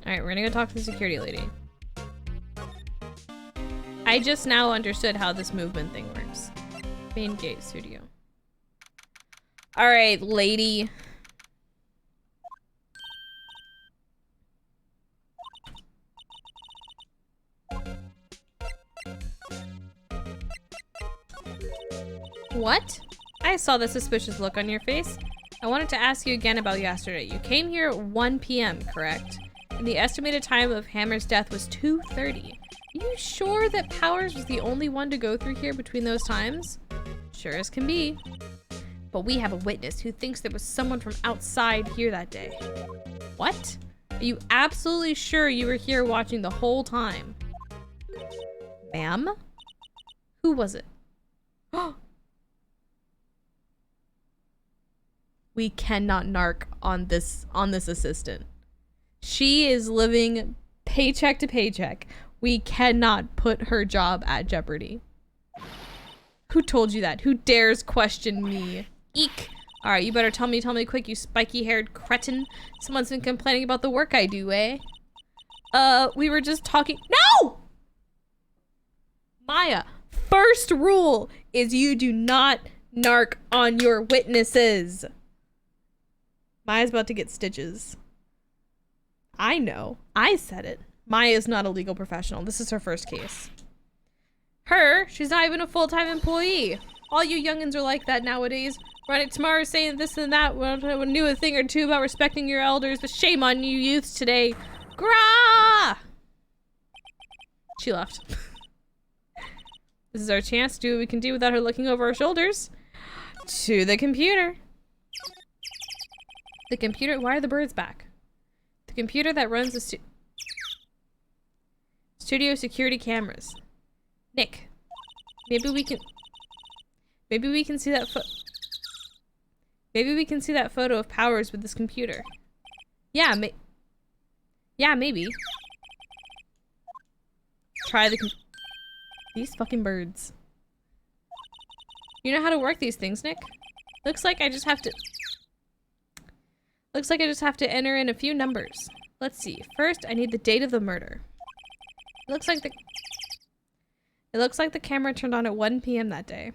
Alright, we're gonna go talk to the security lady. I just now understood how this movement thing works. Main gate studio. Alright, lady. What? I saw the suspicious look on your face. I wanted to ask you again about yesterday. You came here at 1 p.m., correct? And the estimated time of Hammer's death was 2:30. Are you sure that Powers was the only one to go through here between those times? Sure as can be. But we have a witness who thinks there was someone from outside here that day. What? Are you absolutely sure you were here watching the whole time? Ma'am? Who was it? We cannot narc on this assistant. She is living paycheck to paycheck. We cannot put her job at jeopardy. Who told you that? Who dares question me? Eek. All right, you better tell me quick, you spiky-haired cretin. Someone's been complaining about the work I do, eh? We were just talking. No! Maya, first rule is you do not narc on your witnesses. Maya's about to get stitches. I know. I said it. Maya is not a legal professional. This is her first case. She's not even a full-time employee. All you youngins are like that nowadays. Running tomorrow saying this and that. We knew a thing or two about respecting your elders, but shame on you youths today. Grah! She left. This is our chance to do what we can do without her looking over our shoulders. To the computer. The computer? Why are the birds back? The computer that runs the studio security cameras. Nick, maybe we can see that photo of Powers with this computer. Yeah, maybe. Try these fucking birds. You know how to work these things, Nick? Looks like I just have to enter in a few numbers. Let's see. First, I need the date of the murder. It looks like the camera turned on at 1 p.m. that day.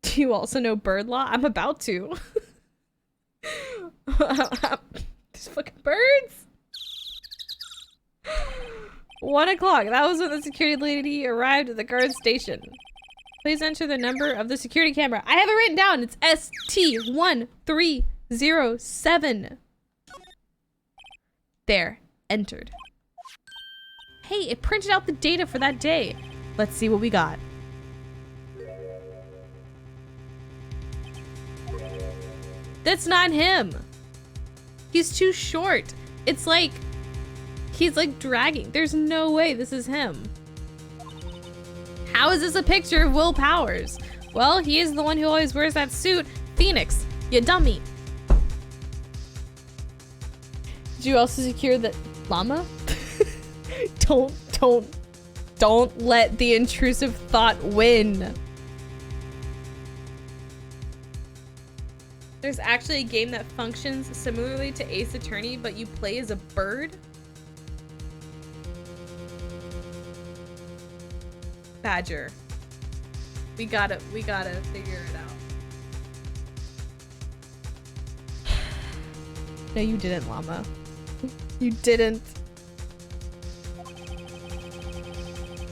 Do you also know bird law? I'm about to. These fucking birds. 1 o'clock. That was when the security lady arrived at the guard station. Please enter the number of the security camera. I have it written down. It's ST1307. There. Entered. Hey, it printed out the data for that day. Let's see what we got. That's not him. He's too short. It's like, he's like dragging. There's no way this is him. How is this a picture of Will Powers? Well, he is the one who always wears that suit. Phoenix, you dummy. Did you also secure the llama? Don't let the intrusive thought win. There's actually a game that functions similarly to Ace Attorney, but you play as a bird. Badger. We gotta figure it out. No, you didn't, llama. You didn't.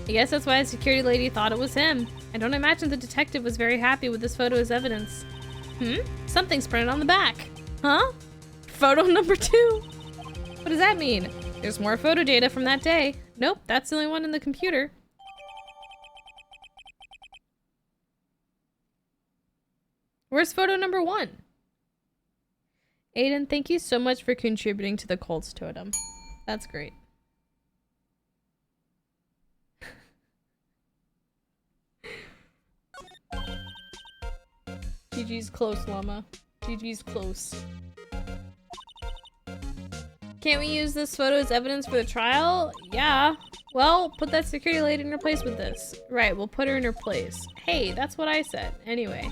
I guess that's why the security lady thought it was him. I don't imagine the detective was very happy with this photo as evidence. Something's printed on the back. Huh? Photo number 2. What does that mean? There's more photo data from that day. Nope, that's the only one in the computer. Where's photo number 1? Aiden, thank you so much for contributing to the Colts totem. That's great. GG's close, llama. GG's close. Can't we use this photo as evidence for the trial? Yeah. Well, put that security lady in her place with this. Right, we'll put her in her place. Hey, that's what I said. Anyway,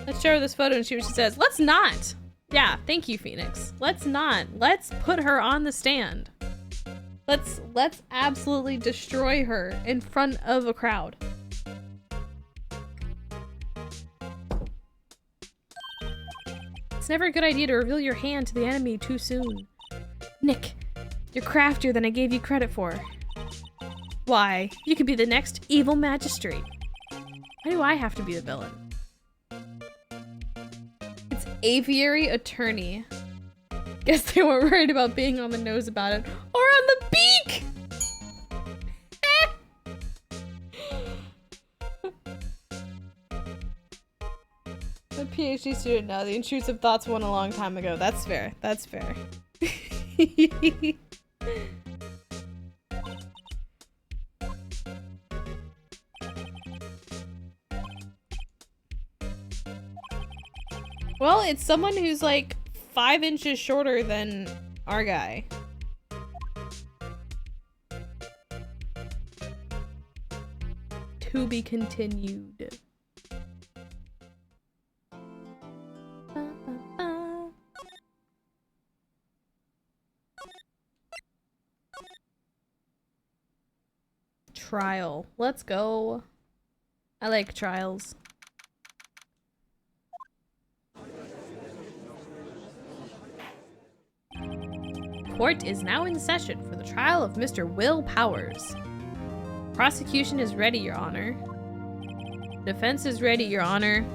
let's show her this photo and see what she says. Let's not! Yeah, thank you, Phoenix. Let's not. Let's put her on the stand. Let's absolutely destroy her in front of a crowd. It's never a good idea to reveal your hand to the enemy too soon. Nick, you're craftier than I gave you credit for. Why? You could be the next evil magistrate. Why do I have to be the villain? It's aviary attorney. Guess they weren't worried about being on the nose about it. Or on the beak! A PhD student now. The intrusive thoughts won a long time ago. That's fair. That's fair. Well, it's someone who's like 5 inches shorter than our guy. To be continued. Trial. Let's go. I like trials. Court is now in session for the trial of Mr. Will Powers. Prosecution is ready, Your Honor. Defense is ready, Your Honor.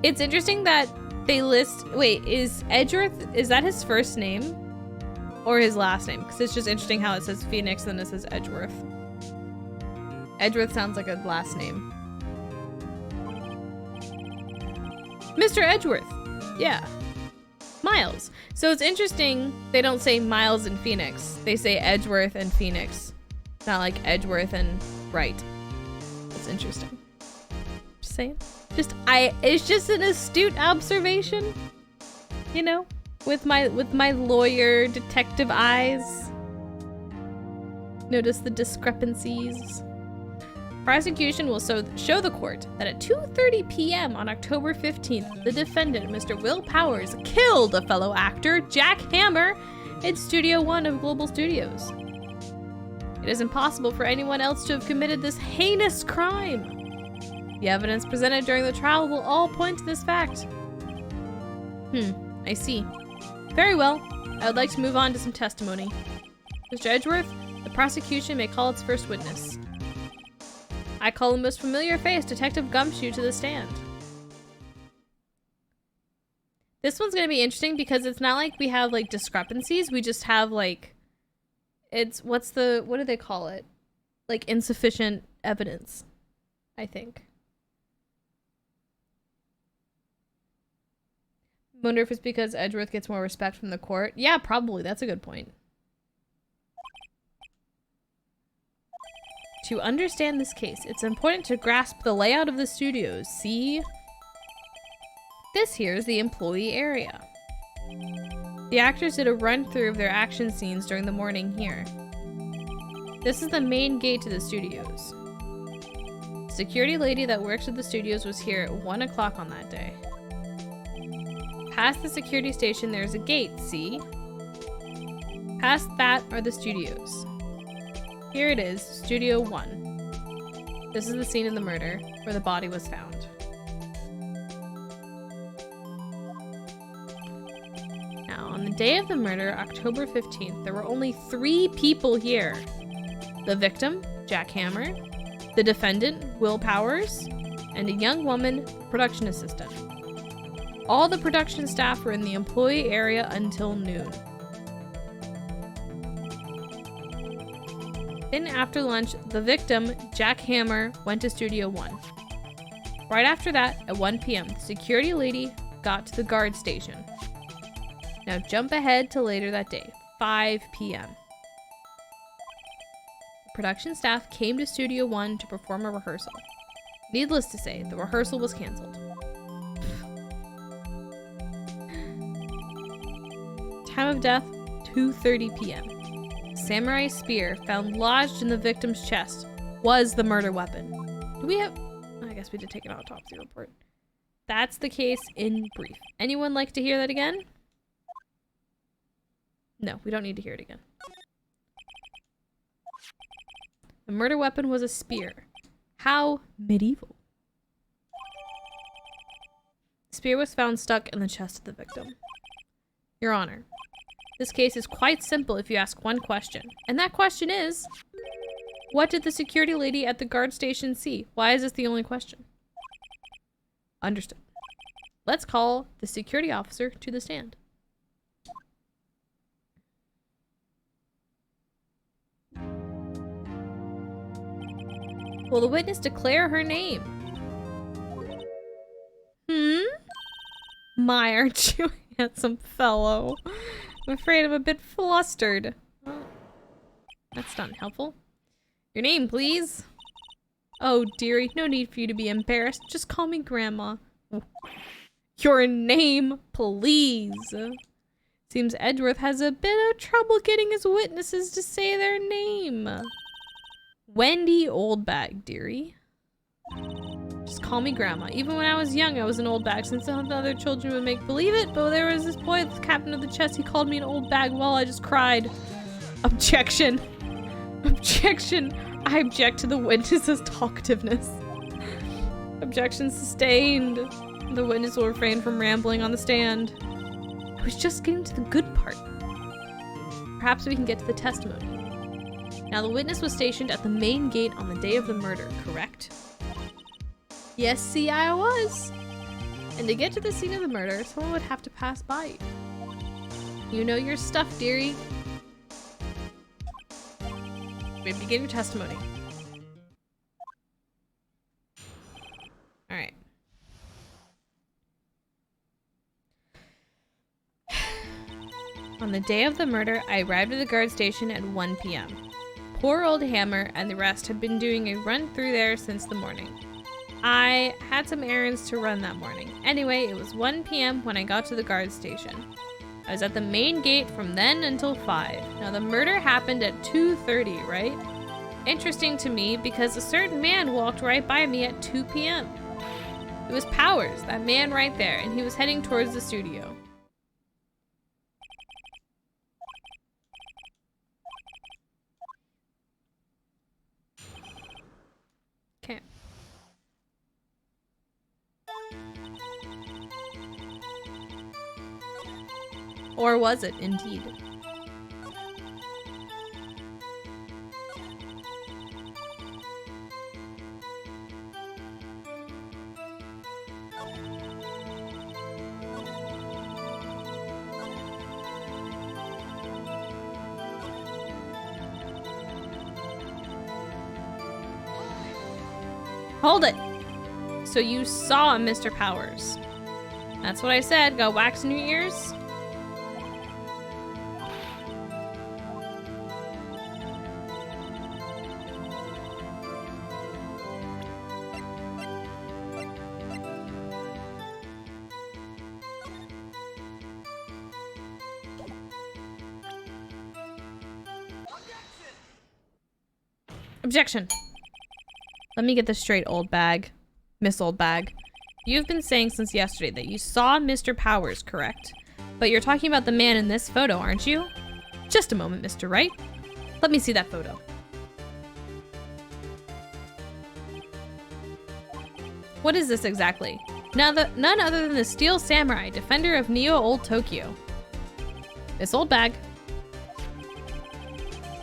It's interesting that they list... Wait, is Edgeworth... Is that his first name? Or his last name? Because it's just interesting how it says Phoenix and then it says Edgeworth. Edgeworth sounds like a last name. Mr. Edgeworth! Yeah. Miles. So it's interesting they don't say Miles and Phoenix. They say Edgeworth and Phoenix. Not like Edgeworth and Wright. That's interesting. Just saying. It's just an astute observation. You know? With my lawyer detective eyes. Notice the discrepancies. Prosecution will show the court that at 2:30 p.m. on October 15th, the defendant, Mr. Will Powers, killed a fellow actor, Jack Hammer, in Studio One of Global Studios. It is impossible for anyone else to have committed this heinous crime. The evidence presented during the trial will all point to this fact. I see. Very well. I would like to move on to some testimony. Mr. Edgeworth, the prosecution may call its first witness. I call the most familiar face, Detective Gumshoe, to the stand. This one's gonna be interesting because it's not like we have like discrepancies. We just have like, what do they call it? Like insufficient evidence, I think. Wonder if it's because Edgeworth gets more respect from the court. Yeah, probably. That's a good point. To understand this case, it's important to grasp the layout of the studios. See? This here is the employee area. The actors did a run-through of their action scenes during the morning here. This is the main gate to the studios. The security lady that works at the studios was here at 1 o'clock on that day. Past the security station, there's a gate, see? Past that are the studios. Here it is, Studio 1. This is the scene of the murder, where the body was found. Now, on the day of the murder, October 15th, there were only 3 people here. The victim, Jack Hammer, the defendant, Will Powers, and a young woman, production assistant. All the production staff were in the employee area until noon. Then after lunch, the victim, Jack Hammer, went to Studio 1. Right after that, at 1 p.m., the security lady got to the guard station. Now jump ahead to later that day, 5 p.m. The production staff came to Studio 1 to perform a rehearsal. Needless to say, the rehearsal was canceled. Time of death, 2:30 p.m. Samurai spear found lodged in the victim's chest was the murder weapon. Do we have... I guess we did take an autopsy report. That's the case in brief. Anyone like to hear that again? No, we don't need to hear it again. The murder weapon was a spear. How medieval. The spear was found stuck in the chest of the victim. Your Honor, this case is quite simple if you ask one question. And that question is, what did the security lady at the guard station see? Why is this the only question? Understood. Let's call the security officer to the stand. Will the witness declare her name? My, aren't you a handsome fellow? I'm afraid I'm a bit flustered. Well, that's not helpful. Your name, please. Oh, dearie, no need for you to be embarrassed. Just call me Grandma. Your name, please. Seems Edgeworth has a bit of trouble getting his witnesses to say their name. Wendy Oldbag, dearie. Just call me Grandma. Even when I was young, I was an old bag. Since some of the other children would make believe it, but there was this boy, the captain of the chest, he called me an old bag. Well, I just cried. Objection. Objection. I object to the witness's talkativeness. Objection sustained. The witness will refrain from rambling on the stand. I was just getting to the good part. Perhaps we can get to the testimony. Now, the witness was stationed at the main gate on the day of the murder, correct? Yes, see, I was. And to get to the scene of the murder, someone would have to pass by you. You know your stuff, dearie. We begin your testimony. Alright. On the day of the murder, I arrived at the guard station at 1 p.m. Poor old Hammer and the rest had been doing a run through there since the morning. I had some errands to run that morning. Anyway, it was 1 p.m. when I got to the guard station. I was at the main gate from then until 5. Now the murder happened at 2:30, right? Interesting to me because a certain man walked right by me at 2 p.m. It was Powers, that man right there, and he was heading towards the studio. Okay. Or was it indeed? Hold it. So you saw Mr. Powers. That's what I said. Got wax in your ears? Objection. Let me get this straight, old bag. Miss Old Bag. You've been saying since yesterday that you saw Mr. Powers, correct? But you're talking about the man in this photo, aren't you? Just a moment, Mr. Wright. Let me see that photo. What is this exactly? None other than the Steel Samurai, defender of Neo Old Tokyo. Miss Old Bag.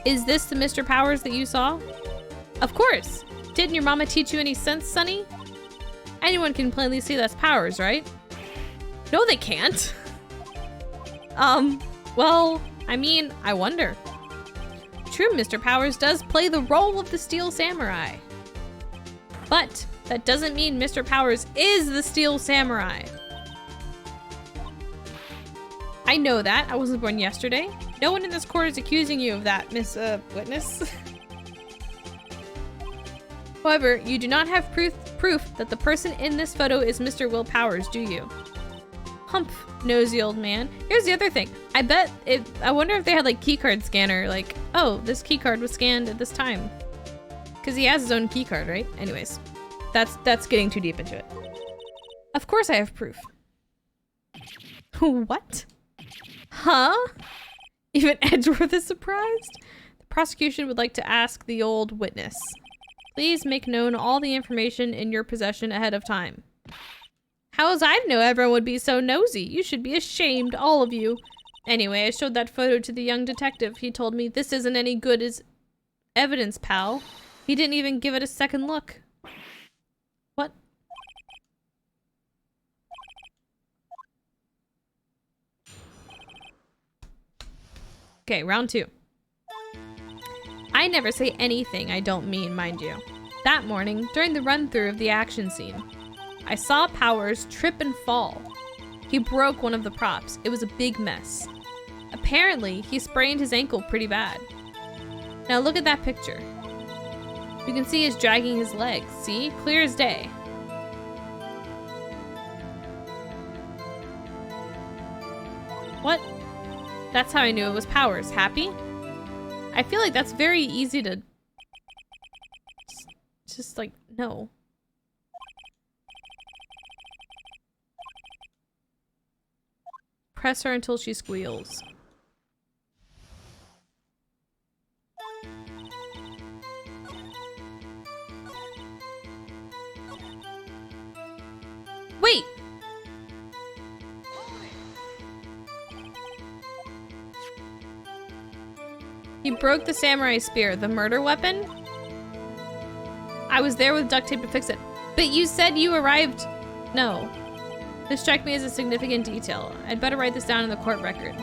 Is this the Mr. Powers that you saw? Of course! Didn't your mama teach you any sense, Sonny? Anyone can plainly see that's Powers, right? No, they can't. Well, I mean, I wonder. True, Mr. Powers does play the role of the Steel Samurai. But that doesn't mean Mr. Powers is the Steel Samurai. I know that. I wasn't born yesterday. No one in this court is accusing you of that, Miss Witness. However, you do not have proof that the person in this photo is Mr. Will Powers, do you? Humph, nosy old man. Here's the other thing. I wonder if they had like keycard scanner, like, oh, this keycard was scanned at this time. Because he has his own keycard, right? Anyways, that's getting too deep into it. Of course I have proof. What? Huh? Even Edgeworth is surprised? The prosecution would like to ask the old witness. Please make known all the information in your possession ahead of time. How was I to know everyone would be so nosy? You should be ashamed, all of you. Anyway, I showed that photo to the young detective. He told me this isn't any good as evidence, pal. He didn't even give it a second look. What? Okay, round 2. I never say anything I don't mean, mind you. That morning, during the run-through of the action scene, I saw Powers trip and fall. He broke one of the props. It was a big mess. Apparently, he sprained his ankle pretty bad. Now look at that picture. You can see he's dragging his legs. See? Clear as day. What? That's how I knew it was Powers. Happy? I feel like that's very easy to just like, no. Press her until she squeals. Wait! He broke the samurai spear, the murder weapon? I was there with duct tape to fix it. But you said you arrived... No. This struck me as a significant detail. I'd better write this down in the court record.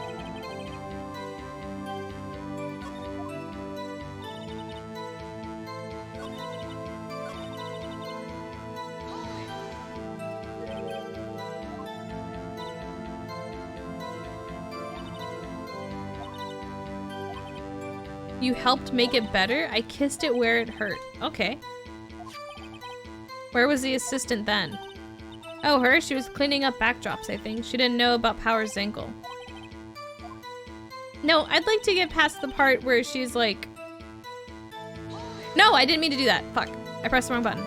You helped make it better? I kissed it where it hurt. Okay. Where was the assistant then? Oh, her? She was cleaning up backdrops, I think. She didn't know about Powers' ankle. No, I'd like to get past the part where she's like... No, I didn't mean to do that. Fuck. I pressed the wrong button.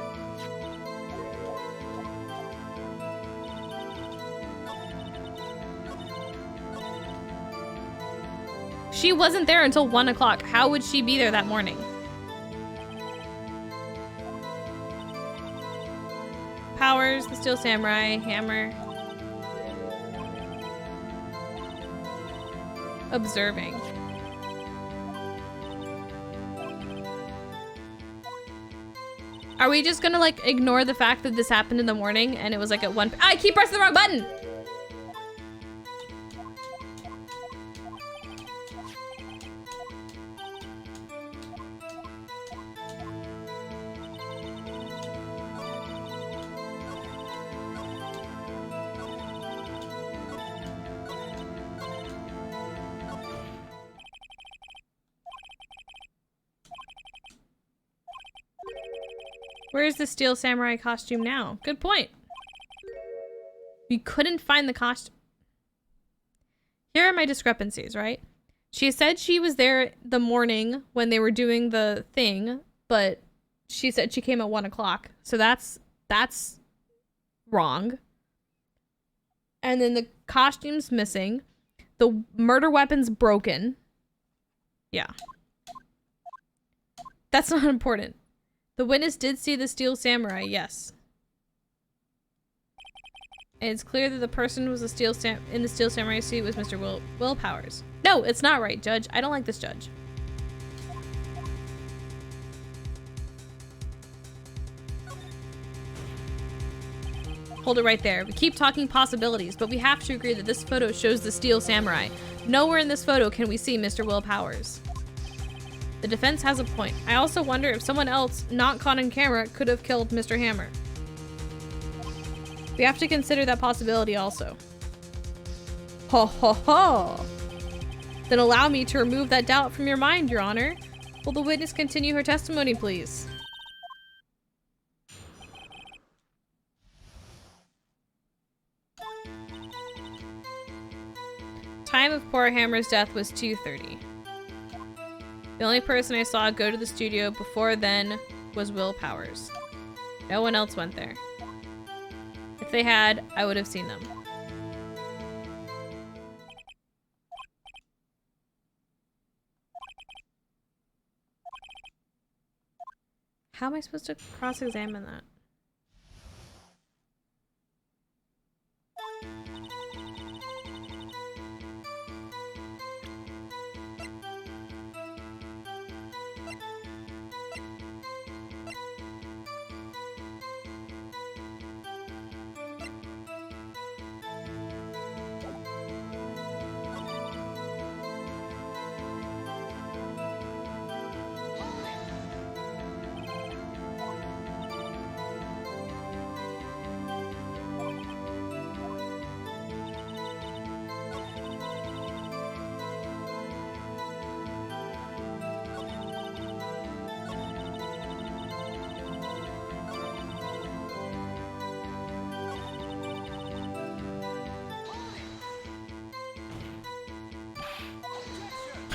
She wasn't there until 1 o'clock. How would she be there that morning? Powers, the Steel Samurai, hammer. Observing. Are we just gonna like ignore the fact that this happened in the morning and it was like at 1 I keep pressing the wrong button! Where's the steel samurai costume now? Good point. We couldn't find the costume. Here are my discrepancies, right? She said she was there the morning when they were doing the thing, but she said she came at 1 o'clock. So that's wrong. And then the costume's missing. The murder weapon's broken. Yeah. That's not important. The witness did see the steel samurai, yes. And it's clear that the person was in the steel samurai suit was Mr. Will Powers. No, it's not right, Judge. I don't like this judge. Hold it right there. We keep talking possibilities, but we have to agree that this photo shows the steel samurai. Nowhere in this photo can we see Mr. Will Powers. The defense has a point. I also wonder if someone else, not caught on camera, could have killed Mr. Hammer. We have to consider that possibility also. Ho ho ho! Then allow me to remove that doubt from your mind, Your Honor. Will the witness continue her testimony, please? Time of poor Hammer's death was 2:30. The only person I saw go to the studio before then was Will Powers. No one else went there. If they had, I would have seen them. How am I supposed to cross-examine that?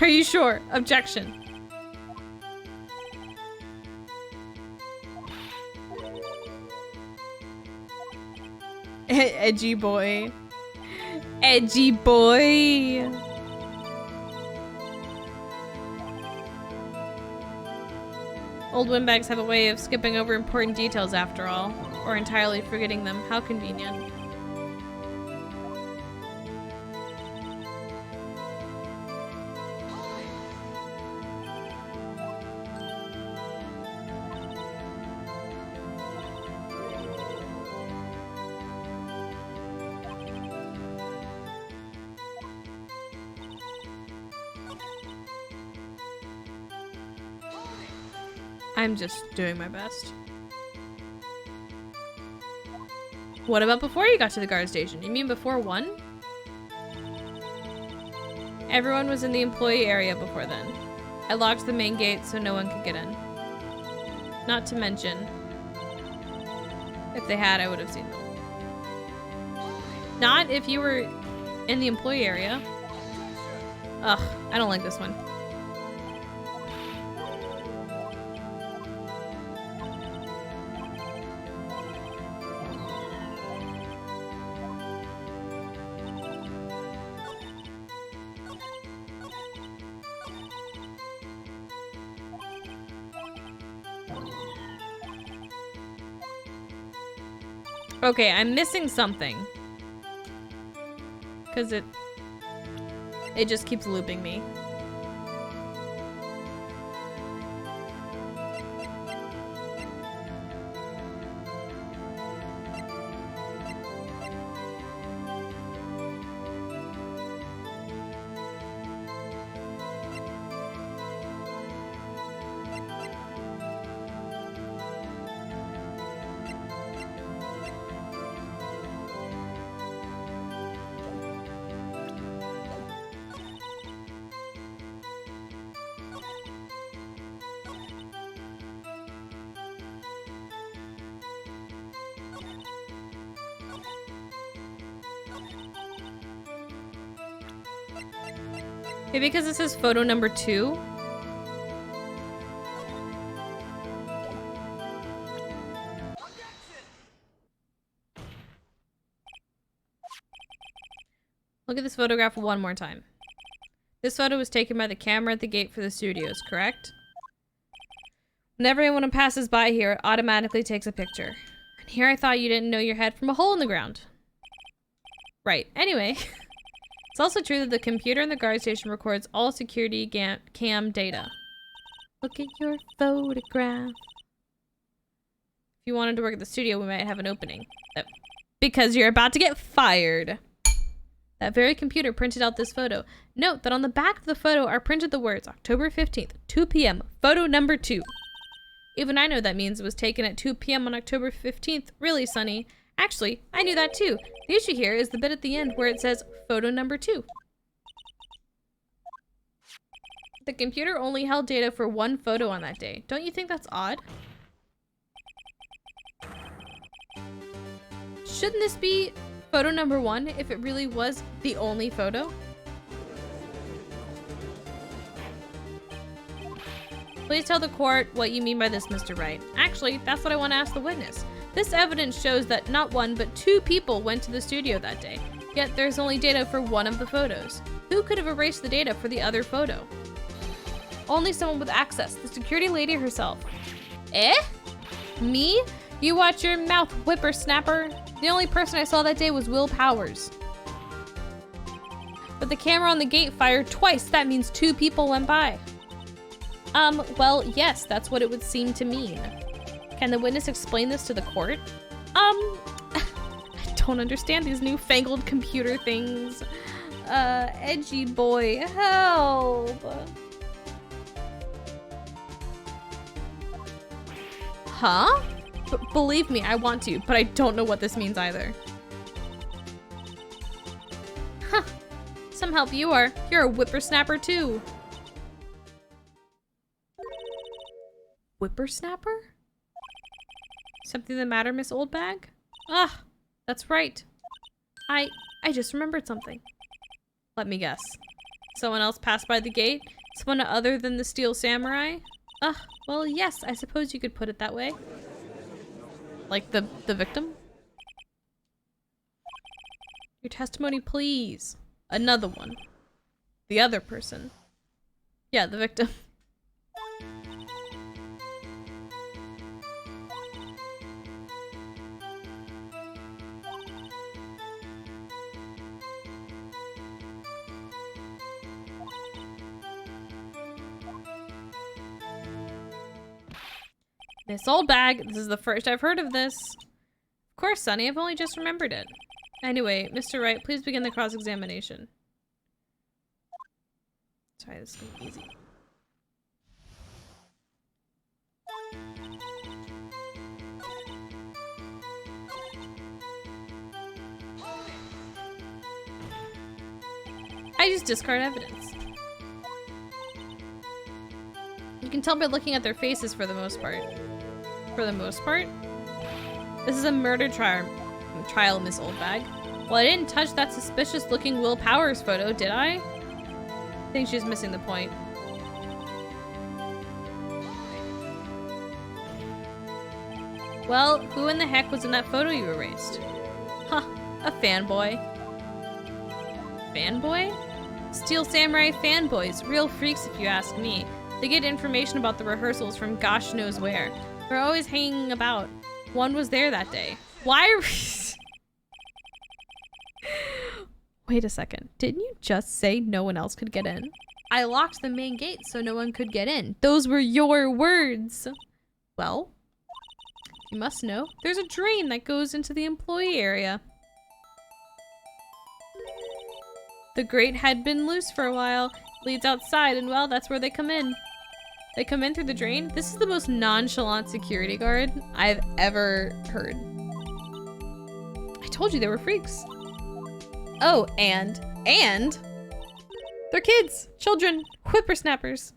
Are you sure? Objection. Edgy boy. Edgy boy. Old windbags have a way of skipping over important details after all, or entirely forgetting them. How convenient. I'm just doing my best. What about before you got to the guard station? You mean before 1? Everyone was in the employee area before then. I locked the main gate so no one could get in. Not to mention, if they had, I would have seen them. Not if you were in the employee area. Ugh, I don't like this one. Okay, I'm missing something. Because it just keeps looping me. Maybe because it says photo number 2. Look at this photograph one more time. This photo was taken by the camera at the gate for the studios, correct? Whenever anyone passes by here, it automatically takes a picture. And here I thought you didn't know your head from a hole in the ground. Right. Anyway, it's also true that the computer in the guard station records all security cam data. Look at your photograph. If you wanted to work at the studio, we might have an opening. Because you're about to get fired. That very computer printed out this photo. Note that on the back of the photo are printed the words October 15th, 2 p.m., photo number 2. Even I know that means it was taken at 2 p.m. on October 15th. Really, Sonny? Actually, I knew that too. The issue here is the bit at the end where it says photo number 2. The computer only held data for one photo on that day. Don't you think that's odd? Shouldn't this be photo number 1 if it really was the only photo? Please tell the court what you mean by this, Mr. Wright. Actually, that's what I want to ask the witness. This evidence shows that not 1, but 2 people went to the studio that day. Yet there's only data for one of the photos. Who could have erased the data for the other photo? Only someone with access, the security lady herself. Eh? Me? You watch your mouth, whippersnapper. The only person I saw that day was Will Powers. But the camera on the gate fired twice. That means 2 people went by. Well, yes, that's what it would seem to mean. Can the witness explain this to the court? I don't understand these newfangled computer things. Edgy boy, help. Huh? Believe me, I want to, but I don't know what this means either. Huh. Some help you are. You're a whippersnapper too. Whippersnapper? Something the matter, Miss Oldbag? Ah, that's right. I just remembered something. Let me guess. Someone else passed by the gate? Someone other than the Steel Samurai? Well, yes, I suppose you could put it that way. Like the victim? Your testimony, please. Another one. The other person. Yeah, the victim. Miss Oldbag, this is the first I've heard of this. Of course, Sonny, I've only just remembered it. Anyway, Mr. Wright, please begin the cross-examination. Sorry, this is gonna be easy. I just discard evidence. You can tell by looking at their faces for the most part. For the most part? This is a murder trial, Miss Oldbag. Well, I didn't touch that suspicious-looking Will Powers photo, did I? I think she's missing the point. Well, who in the heck was in that photo you erased? Huh, a fanboy. Fanboy? Steel Samurai fanboys, real freaks if you ask me. They get information about the rehearsals from gosh knows where. They're always hanging about. One was there that day. Why are Wait a second. Didn't you just say no one else could get in? I locked the main gate so no one could get in. Those were your words. Well, you must know. There's a drain that goes into the employee area. The grate had been loose for a while. Leads outside, and well, that's where they come in. They come in through the drain. This is the most nonchalant security guard I've ever heard. I told you they were freaks. Oh, and they're kids, children, whippersnappers.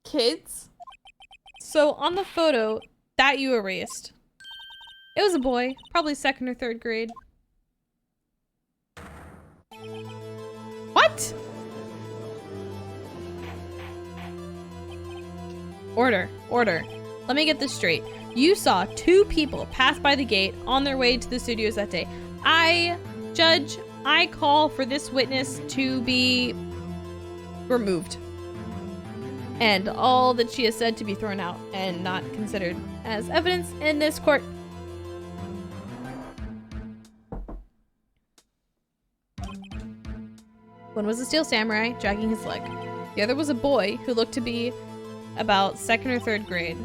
Kids? So on the photo that you erased, it was a boy, probably 2nd or 3rd grade. What? Order. Let me get this straight. You saw 2 people pass by the gate on their way to the studios that day. Judge, I call for this witness to be removed. And all that she has said to be thrown out and not considered as evidence in this court. One was a steel samurai dragging his leg. The other was a boy who looked to be about 2nd or 3rd grade.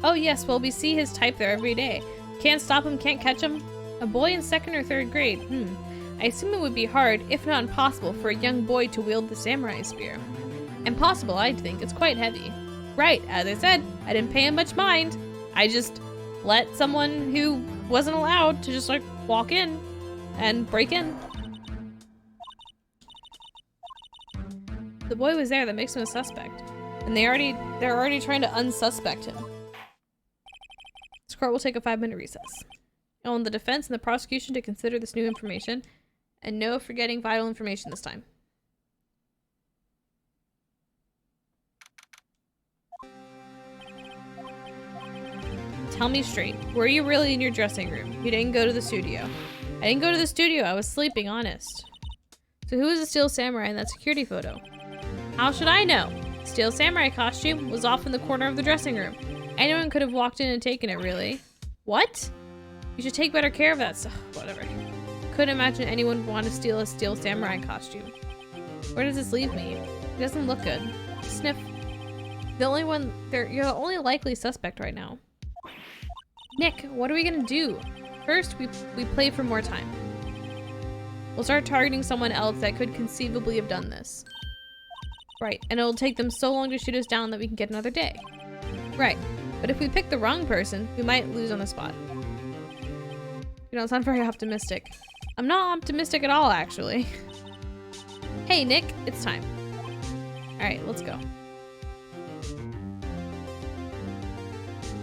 Oh yes, well we see his type there every day. Can't stop him, can't catch him. A boy in 2nd or 3rd grade. I assume it would be hard, if not impossible, for a young boy to wield the samurai spear. Impossible, I'd think. It's quite heavy. Right, as I said, I didn't pay him much mind. I just let someone who wasn't allowed to just like walk in and break in. The boy was there, that makes him a suspect. And they're already trying to unsuspect him. This court will take a 5-minute recess. I want the defense and the prosecution to consider this new information, and no forgetting vital information this time. Tell me straight, were you really in your dressing room? You didn't go to the studio. I didn't go to the studio, I was sleeping, honest. So who is the steel samurai in that security photo? How should I know? Steel samurai costume was off in the corner of the dressing room. Anyone could have walked in and taken it, really. What? You should take better care of that stuff. Whatever. Couldn't imagine anyone would want to steal a steel samurai costume. Where does this leave me? It doesn't look good. Sniff. You're the only likely suspect right now. Nick, what are we gonna do? First, we play for more time. We'll start targeting someone else that could conceivably have done this. Right, and it'll take them so long to shoot us down that we can get another day. Right, but if we pick the wrong person, we might lose on the spot. You don't sound very optimistic. I'm not optimistic at all, actually. Hey, Nick, it's time. Alright, let's go.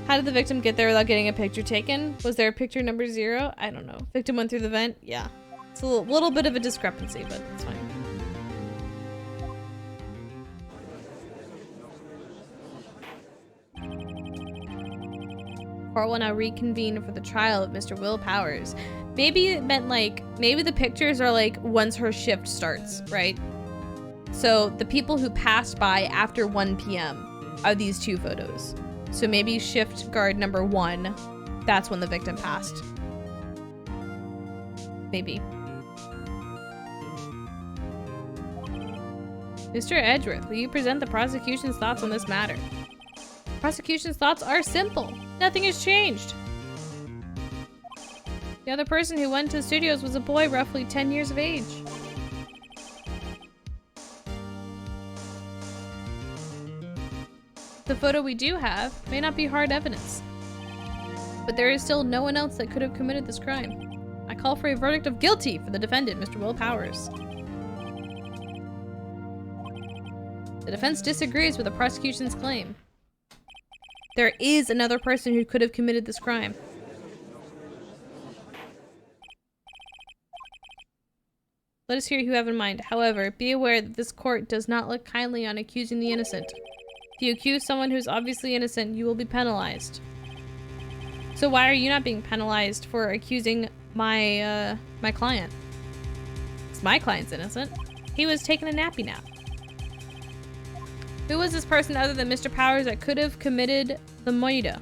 How did the victim get there without getting a picture taken? Was there a picture number 0? I don't know. Victim went through the vent? Yeah. It's a little bit of a discrepancy, but it's fine. Court will now reconvene for the trial of Mr. Will Powers. Maybe it meant like, maybe the pictures are like once her shift starts, right? So the people who passed by after 1 p.m. are these 2 photos. So maybe shift guard number 1, that's when the victim passed. Maybe. Mr. Edgeworth, will you present the prosecution's thoughts on this matter? Prosecution's thoughts are simple. Nothing has changed. The other person who went to the studios was a boy roughly 10 years of age. The photo we do have may not be hard evidence, but there is still no one else that could have committed this crime. I call for a verdict of guilty for the defendant, Mr. Will Powers. The defense disagrees with the prosecution's claim. There is another person who could have committed this crime. Let us hear who you have in mind. However, be aware that this court does not look kindly on accusing the innocent. If you accuse someone who's obviously innocent, you will be penalized. So why are you not being penalized for accusing my client? It's my client's innocent. He was taking a nappy nap. Who was this person other than Mr. Powers that could have committed the murder?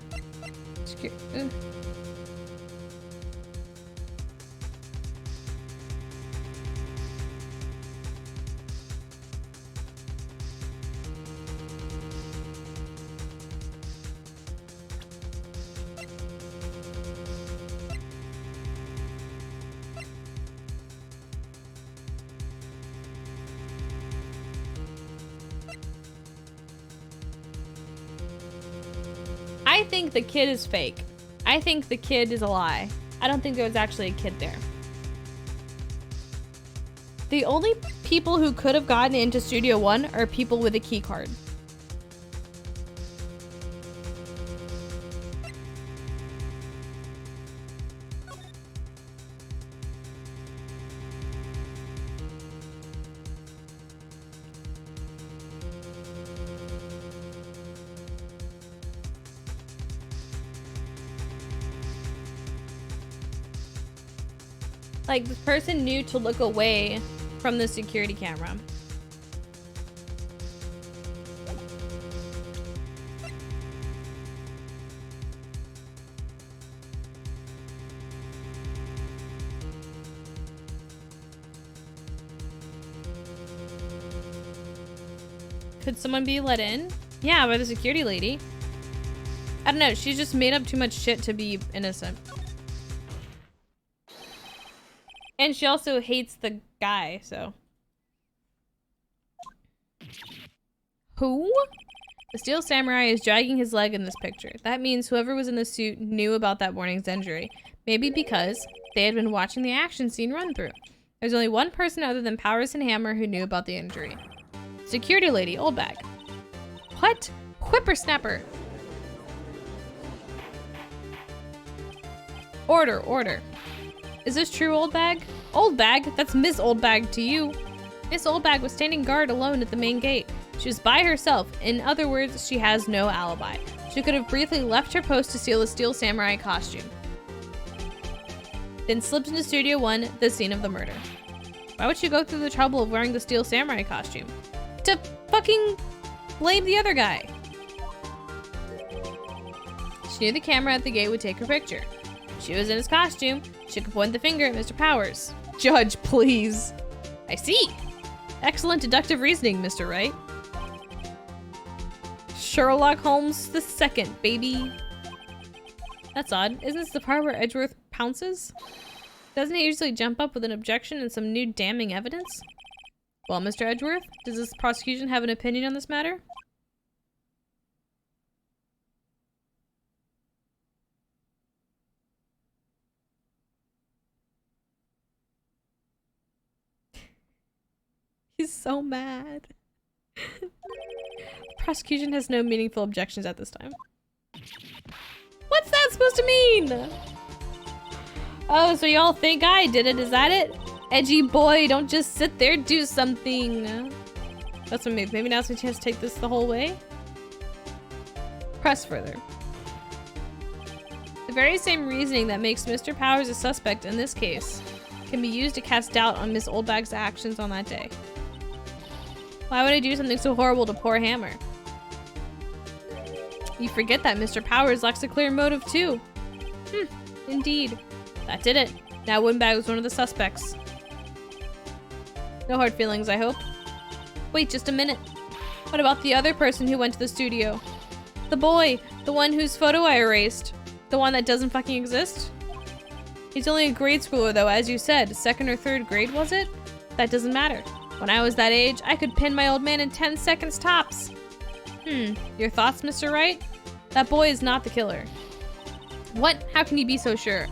I think the kid is fake. I think the kid is a lie. I don't think there was actually a kid there. The only people who could have gotten into Studio One are people with a key card. Like, this person knew to look away from the security camera. Could someone be let in? Yeah, by the security lady. I don't know. She's just made up too much shit to be innocent. And she also hates the guy, so. Who? The Steel Samurai is dragging his leg in this picture. That means whoever was in the suit knew about that morning's injury. Maybe because they had been watching the action scene run through. There's only one person other than Powers and Hammer who knew about the injury. Security lady, Old Bag. What? Whippersnapper. Order, order. Is this true, Old Bag? Old Bag? That's Miss Old Bag to you. Miss Old Bag was standing guard alone at the main gate. She was by herself. In other words, she has no alibi. She could have briefly left her post to steal a Steel Samurai costume. Then slipped into Studio 1, the scene of the murder. Why would she go through the trouble of wearing the Steel Samurai costume? To fucking blame the other guy. She knew the camera at the gate would take her picture. She was in his costume. She could point the finger at Mr. Powers. Judge, please. I see. Excellent deductive reasoning, Mr. Wright. Sherlock Holmes the second, baby. That's odd. Isn't this the part where Edgeworth pounces? Doesn't he usually jump up with an objection and some new damning evidence? Well, Mr. Edgeworth, does this prosecution have an opinion on this matter? He's so mad. Prosecution has no meaningful objections at this time. What's that supposed to mean? Oh, so y'all think I did it, is that it? Edgy boy, don't just sit there, do something. That's what maybe now's my chance to take this the whole way. Press further. The very same reasoning that makes Mr. Powers a suspect in this case can be used to cast doubt on Miss Oldbag's actions on that day. Why would I do something so horrible to poor Hammer? You forget that Mr. Powers lacks a clear motive too. Indeed. That did it. Now Windbag was one of the suspects. No hard feelings, I hope. Wait just a minute. What about the other person who went to the studio? The boy, the one whose photo I erased. The one that doesn't fucking exist? He's only a grade schooler though, as you said. 2nd or 3rd grade, was it? That doesn't matter. When I was that age, I could pin my old man in 10 seconds tops. Your thoughts, Mr. Wright? That boy is not the killer. What? How can you be so sure?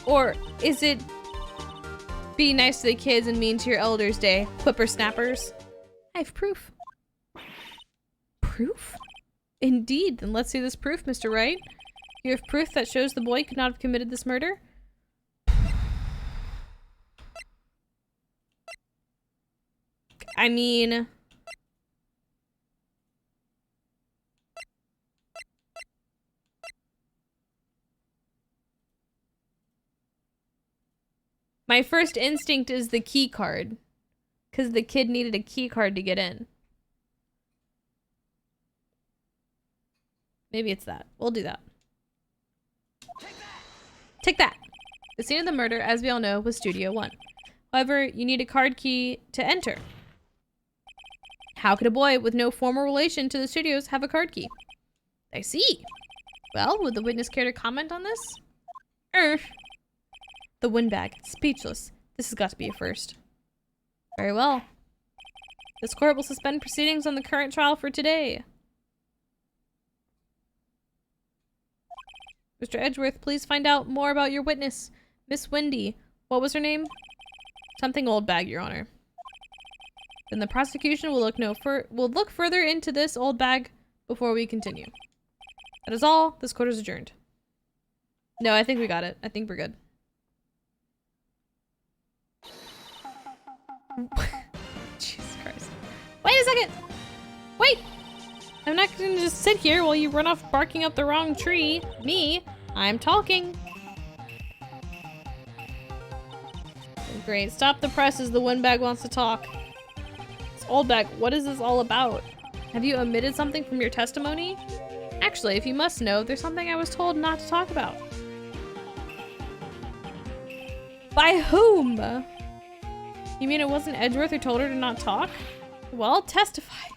Or is it be nice to the kids and mean to your elders day, whippersnappers? I have proof. Proof? Indeed, then let's see this proof, Mr. Wright. You have proof that shows the boy could not have committed this murder? I mean... my first instinct is the key card. Because the kid needed a key card to get in. Maybe it's that. We'll do that. Take that! The scene of the murder, as we all know, was Studio 1. However, you need a card key to enter. How could a boy with no formal relation to the studios have a card key? I see. Well, would the witness care to comment on this? The Windbag, speechless. This has got to be a first. Very well. This court will suspend proceedings on the current trial for today. Mr. Edgeworth, please find out more about your witness, Miss Wendy. What was her name? Something Old Bag, Your Honor. Then the prosecution will look further into this, Old Bag, before we continue. That is all. This court is adjourned. No, I think we got it. I think we're good. Jesus Christ. Wait a second! Wait! I'm not gonna just sit here while you run off barking up the wrong tree. Me, I'm talking. Great. Stop the presses. The windbag wants to talk. It's Oldbag. What is this all about? Have you omitted something from your testimony? Actually, if you must know, there's something I was told not to talk about. By whom? You mean it wasn't Edgeworth who told her to not talk? Well, testify.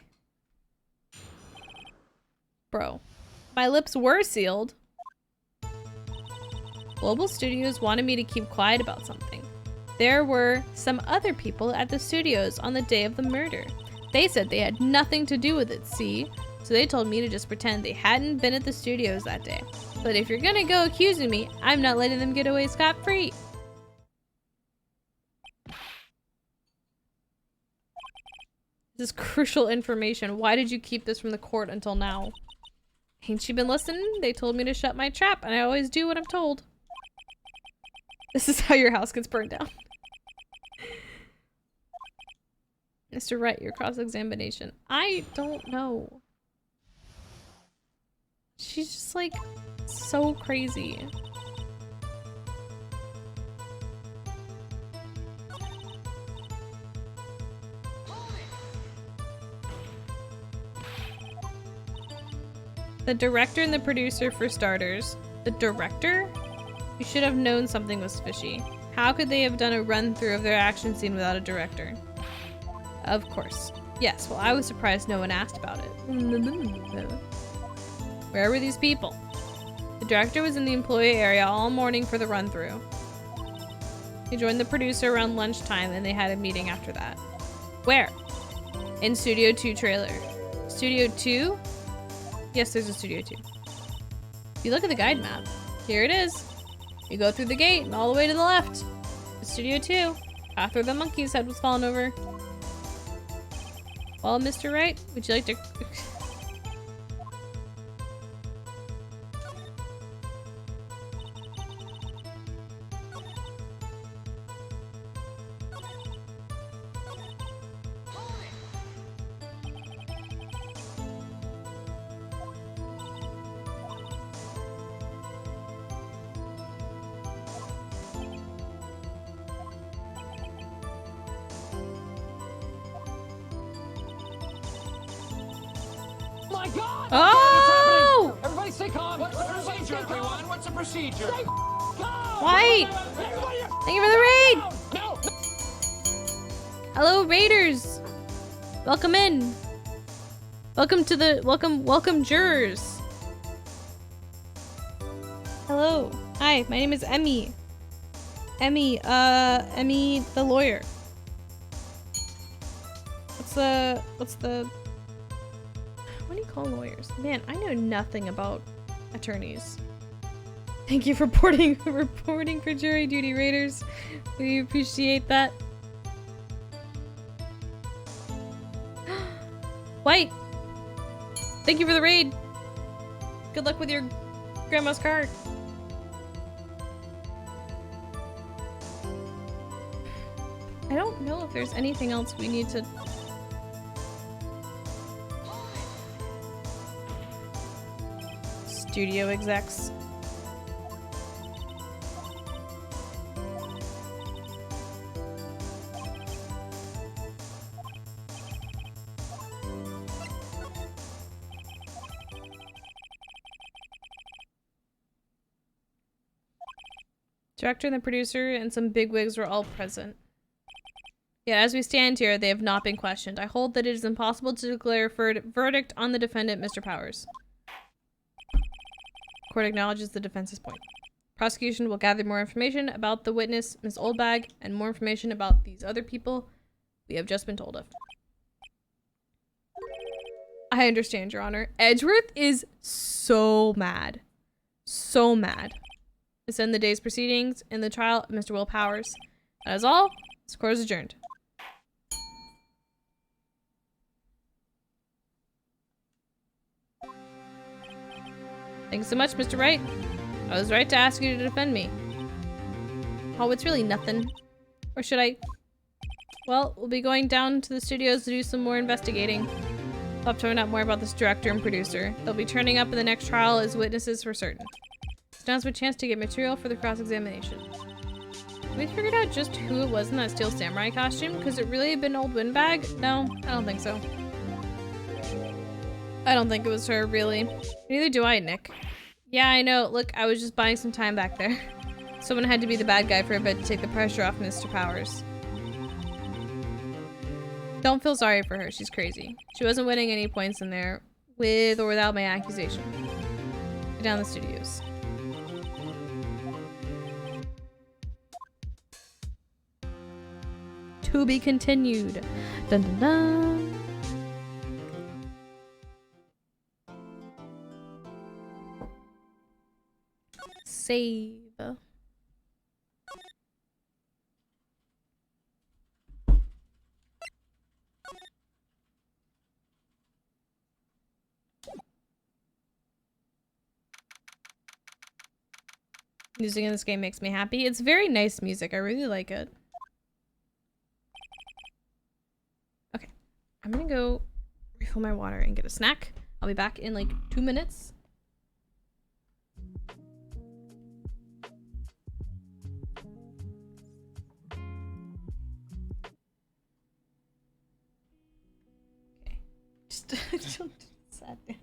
Bro, my lips were sealed. Global Studios wanted me to keep quiet about something. There were some other people at the studios on the day of the murder. They said they had nothing to do with it, see? So they told me to just pretend they hadn't been at the studios that day. But if you're gonna go accusing me, I'm not letting them get away scot-free. This is crucial information. Why did you keep this from the court until now? Ain't you been listening? They told me to shut my trap, and I always do what I'm told. This is how your house gets burned down. Mr. Wright, your cross-examination. I don't know. She's just like so crazy. The director and the producer for starters. The director? You should have known something was fishy. How could they have done a run-through of their action scene without a director? Of course. Yes, well, I was surprised no one asked about it. Where were these people? The director was in the employee area all morning for the run-through. He joined the producer around lunchtime and they had a meeting after that. Where? In Studio 2 trailer. Studio 2? Yes, there's a Studio 2. If you look at the guide map, here it is. You go through the gate and all the way to the left. It's Studio 2. After the monkey's head was fallen over. Well, Mr. Wright, would you like to... My God! Oh! Everybody stay calm! What's the procedure, everyone? What's the procedure? Stay calm! White! Thank you for the raid! No! Hello, raiders! Welcome in. Welcome to the... Welcome jurors. Hello. Hi, my name is Emmy. Emmy the lawyer. What's the... What do you call lawyers? Man, I know nothing about attorneys. Thank you for reporting for jury duty, raiders. We appreciate that. White! Thank you for the raid. Good luck with your grandma's car. I don't know if there's anything else we need to... Studio execs. Director and the producer and some bigwigs were all present. Yet as we stand here, they have not been questioned. I hold that it is impossible to declare a verdict on the defendant, Mr. Powers. Court acknowledges the defense's point. Prosecution will gather more information about the witness, Ms. Oldbag, and more information about these other people we have just been told of. I understand, Your Honor. Edgeworth is so mad. So mad. This ends the day's proceedings in the trial of Mr. Will Powers. That is all. This court is adjourned. Thanks so much, Mr. Wright. I was right to ask you to defend me. Oh, it's really nothing. Or should I... Well, we'll be going down to the studios to do some more investigating. I'll have to find out more about this director and producer. They'll be turning up in the next trial as witnesses for certain. So now's my chance to get material for the cross-examination. We figured out just who it was in that Steel Samurai costume? Because it really had been Old Windbag? No, I don't think so. I don't think it was her, really. Neither do I, Nick. Yeah, I know. Look, I was just buying some time back there. Someone had to be the bad guy for a bit to take the pressure off Mr. Powers. Don't feel sorry for her. She's crazy. She wasn't winning any points in there, with or without my accusation. Get down the studios. To be continued. Dun dun dun. Save. Music in this game makes me happy. It's very nice music. I really like it. Okay. I'm gonna go refill my water and get a snack. I'll be back in like 2 minutes. Okay. Just don't do the sad dance.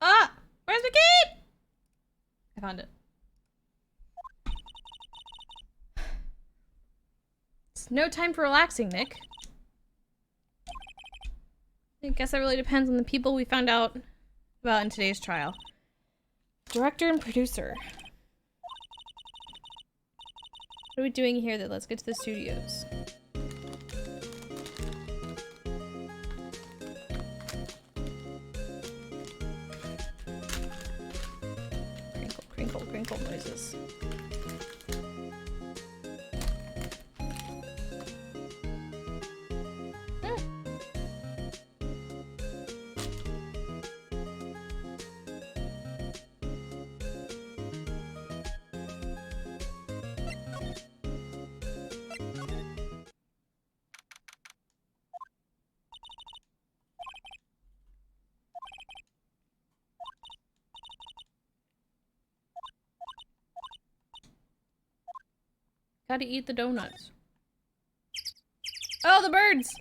Ah! Where's the key? I found it. It's no time for relaxing, Nick. I guess that really depends on the people we found out about in today's trial. Director and producer. What are we doing here then? Let's get to the studios. Crinkle, crinkle, crinkle noises. Gotta eat the donuts. Oh, the birds!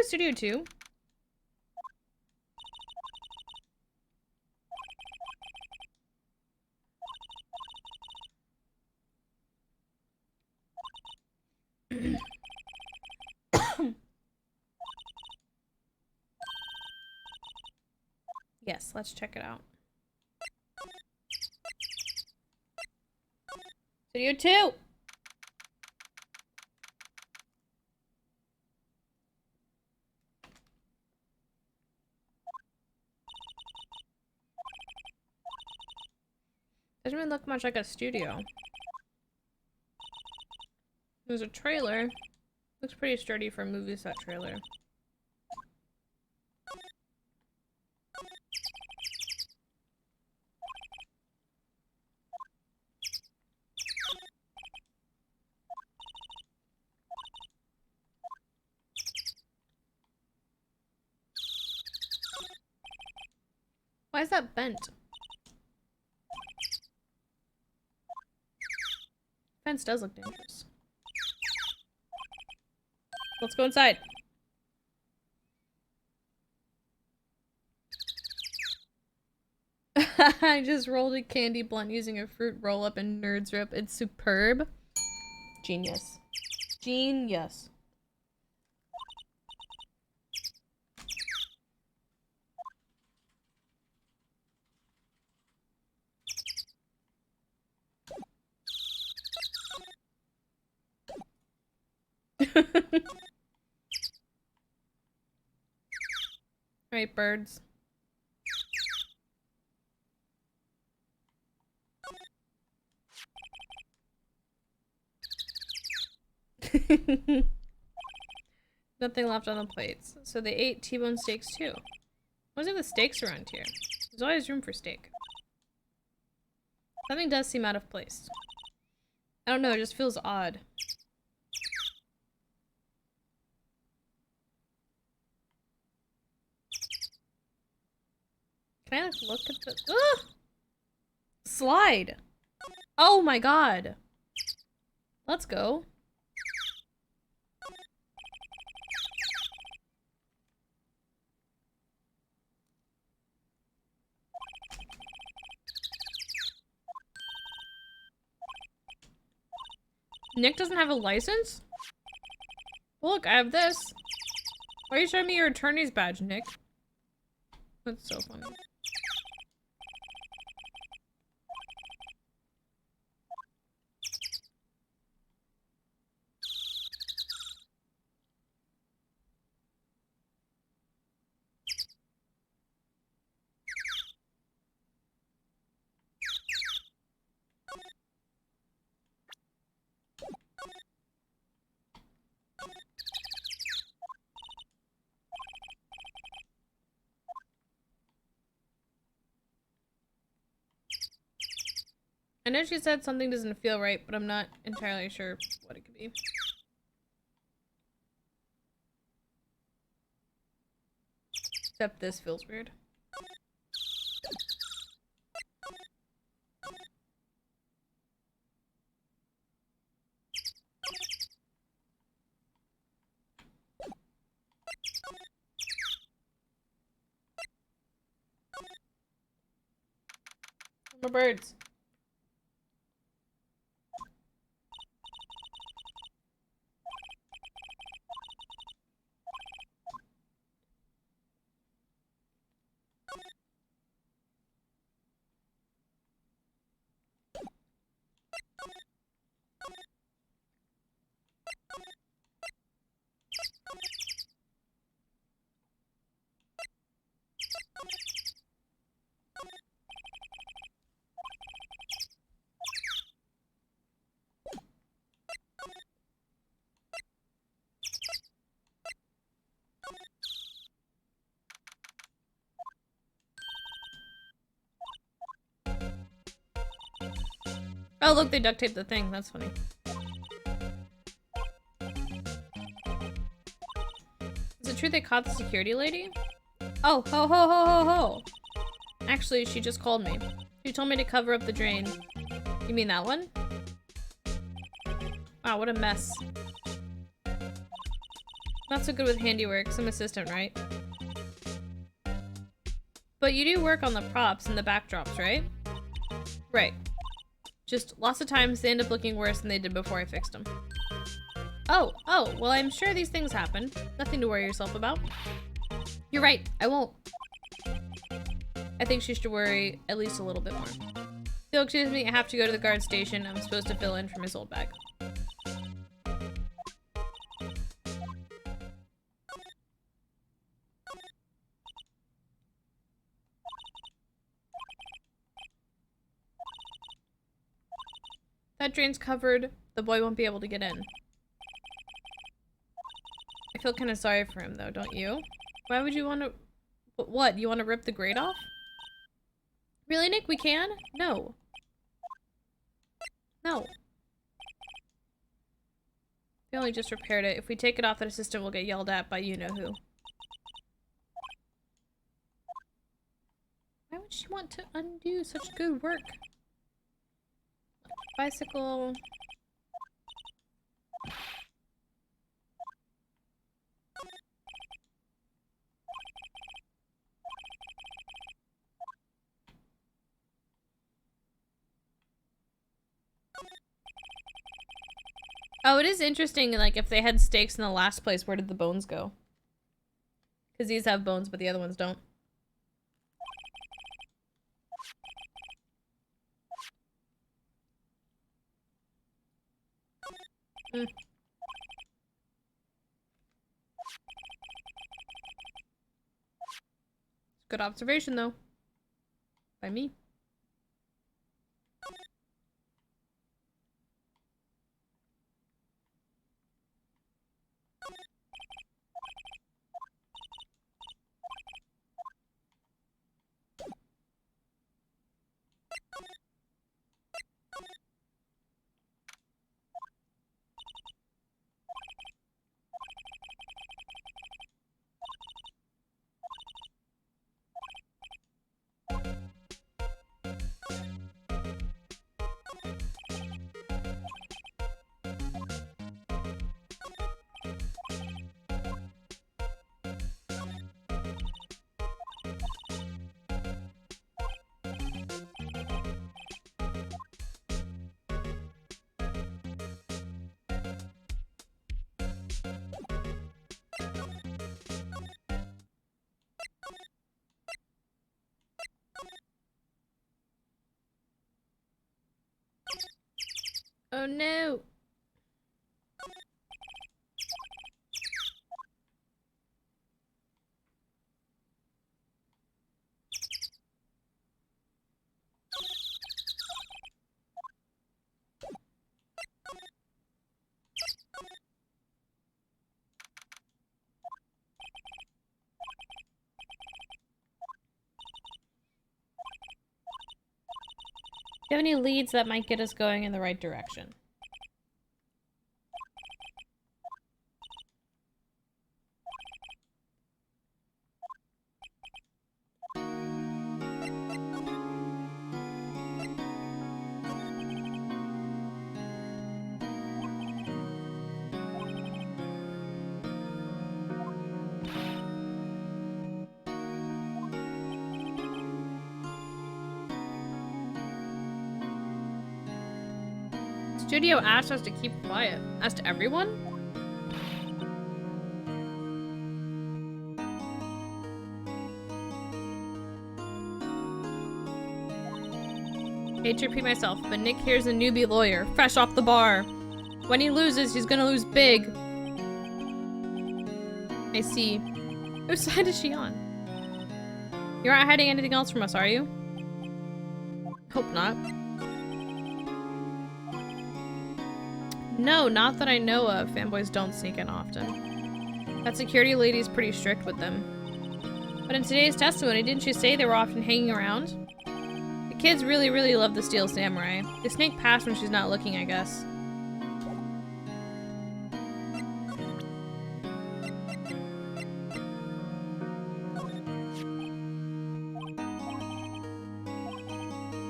Studio 2? Yes, let's check it out. Studio 2! Doesn't even look much like a studio. There's a trailer. Looks pretty sturdy for a movie set trailer. Why is that bent? Fence does look dangerous. Let's go inside. I just rolled a candy blunt using a fruit roll-up in Nerds Rip. It's superb. Genius. Genius. Alright, birds. Nothing left on the plates. So they ate T-bone steaks too. What's with the steaks around here? There's always room for steak. Something does seem out of place. I don't know, it just feels odd. Can I like look at the ugh! Slide? Oh my god. Let's go. Nick doesn't have a license? Look, I have this. Why are you showing me your attorney's badge, Nick? That's so funny. I know she said something doesn't feel right, but I'm not entirely sure what it could be. Except this feels weird. More birds. Oh, look, they duct taped the thing. That's funny. Is it true they caught the security lady? Oh, ho ho ho ho ho! Actually, she just called me. She told me to cover up the drain. You mean that one? Wow, what a mess. Not so good with handiwork. Some assistant, right? But you do work on the props and the backdrops, right? Right. Just lots of times they end up looking worse than they did before I fixed them. Oh, well I'm sure these things happen. Nothing to worry yourself about. You're right, I won't. I think she should worry at least a little bit more. If you'll excuse me, I have to go to the guard station. I'm supposed to fill in for Miss Oldbag. That drain's covered. The boy won't be able to get in. I feel kind of sorry for him though, don't you? Why would you want to... What? You want to rip the grate off? Really, Nick? We can? No. No. We only just repaired it. If we take it off, that assistant will get yelled at by you-know-who. Why would she want to undo such good work? Bicycle... Oh, it is interesting, like, if they had stakes in the last place, where did the bones go? Because these have bones, but the other ones don't. Mm. Good observation, though. By me. Oh no! Do you have any leads that might get us going in the right direction? Studio asked us to keep quiet. Asked everyone? Hate to repeat myself, but Nick here's a newbie lawyer, fresh off the bar. When he loses, he's gonna lose big. I see. Whose side is she on? You're not hiding anything else from us, are you? Hope not. No, not that I know of. Fanboys don't sneak in often. That security lady's pretty strict with them. But in today's testimony, didn't you say they were often hanging around? The kids really, really love the Steel Samurai. They sneak past when she's not looking, I guess.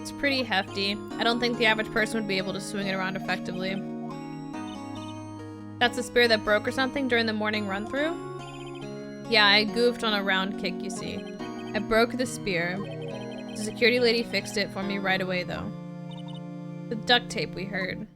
It's pretty hefty. I don't think the average person would be able to swing it around effectively. That's a spear that broke or something during the morning run-through? Yeah, I goofed on a round kick, you see. I broke the spear. The security lady fixed it for me right away, though. The duct tape we heard.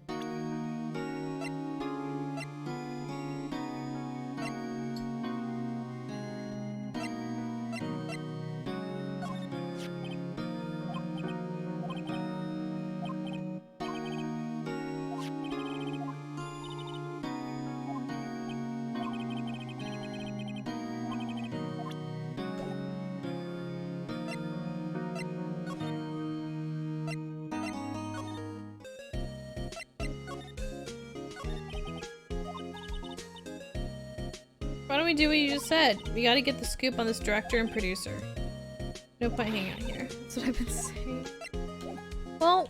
Why don't we do what you just said? We gotta get the scoop on this director and producer. No point hanging out here. That's what I've been saying. Well,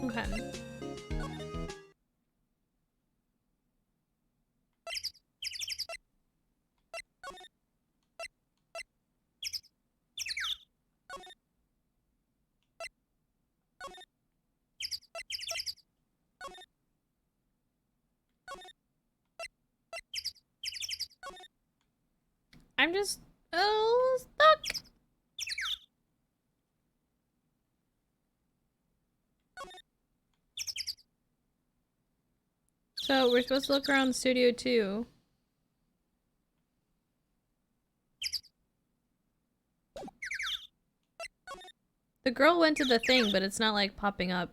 okay. I'm just stuck. So we're supposed to look around Studio 2. The girl went to the thing, but it's not like popping up.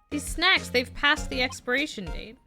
These snacks, they've passed the expiration date.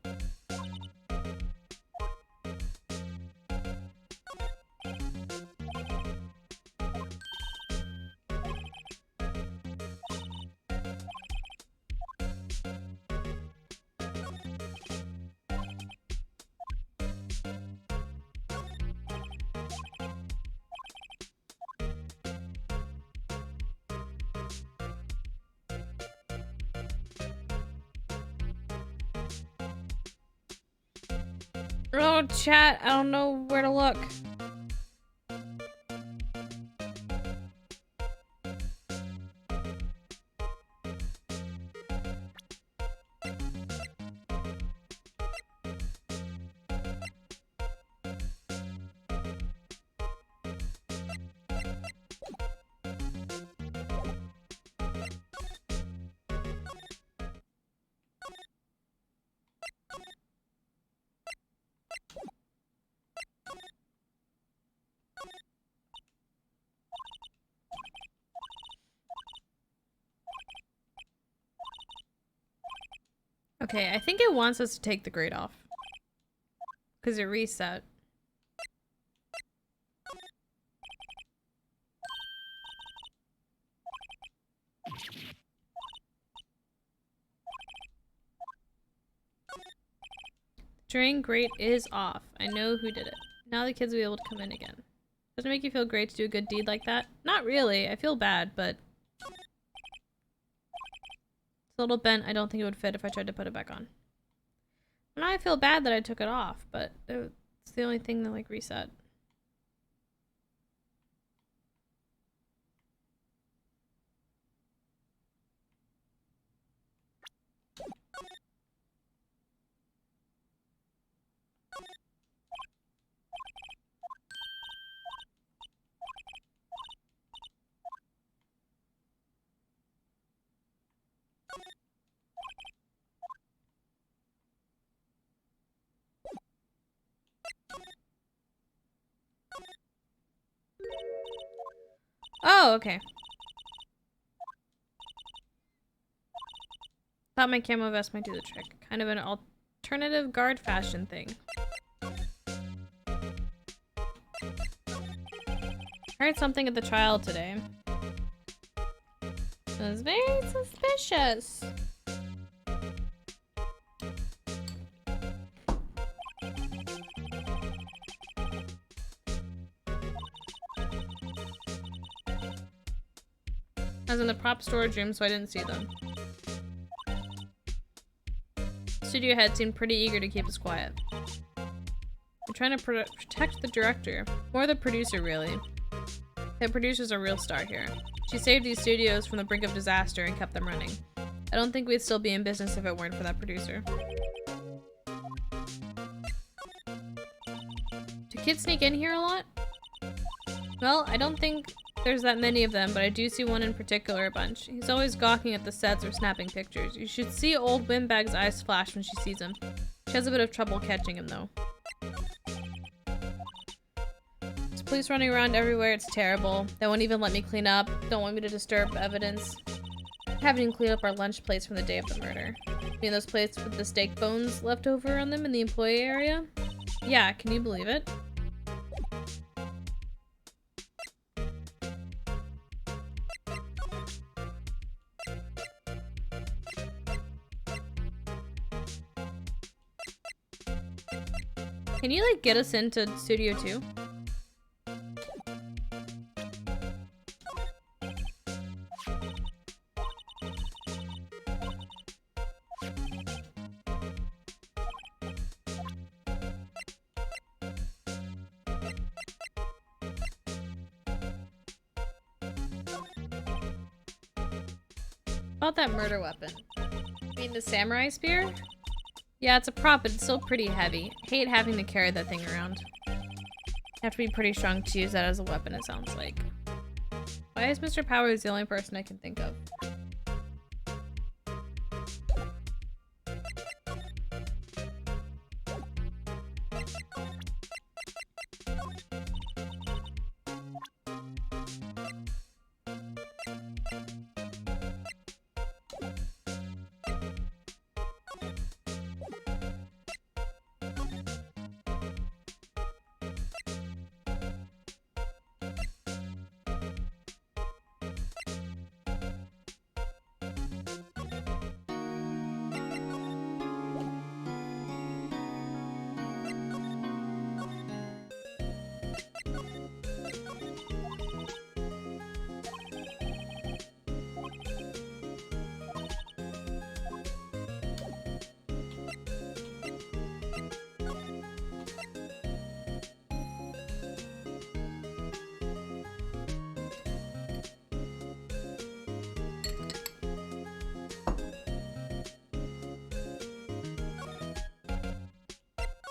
Oh, chat, I don't know where to look. Okay, I think it wants us to take the grate off. Because it reset. Drain grate is off. I know who did it. Now the kids will be able to come in again. Doesn't it make you feel great to do a good deed like that? Not really. I feel bad, but... It's a little bent. I don't think it would fit if I tried to put it back on. Now I feel bad that I took it off, but it's the only thing that, like, reset. Oh, okay. Thought my camo vest might do the trick. Kind of an alternative guard fashion thing. Heard something at the trial today. It was very suspicious. I was in the prop storage room, so I didn't see them. Studio head seemed pretty eager to keep us quiet. We're trying to protect the director. More the producer, really. The producer's a real star here. She saved these studios from the brink of disaster and kept them running. I don't think we'd still be in business if it weren't for that producer. Do kids sneak in here a lot? Well, I don't think there's that many of them, but I do see one in particular a bunch. He's always gawking at the sets or snapping pictures. You should see old Windbag's eyes flash when she sees him. She has a bit of trouble catching him, though. There's police running around everywhere, it's terrible. They won't even let me clean up, don't want me to disturb evidence. Haven't even cleaned up our lunch plates from the day of the murder. You mean those plates with the steak bones left over on them in the employee area? Yeah, can you believe it? Can you, like, get us into Studio 2? About that murder weapon. You mean the samurai spear? Yeah, it's a prop, but it's still pretty heavy. Hate having to carry that thing around. Have to be pretty strong to use that as a weapon, it sounds like. Why is Mr. Powers the only person I can think of?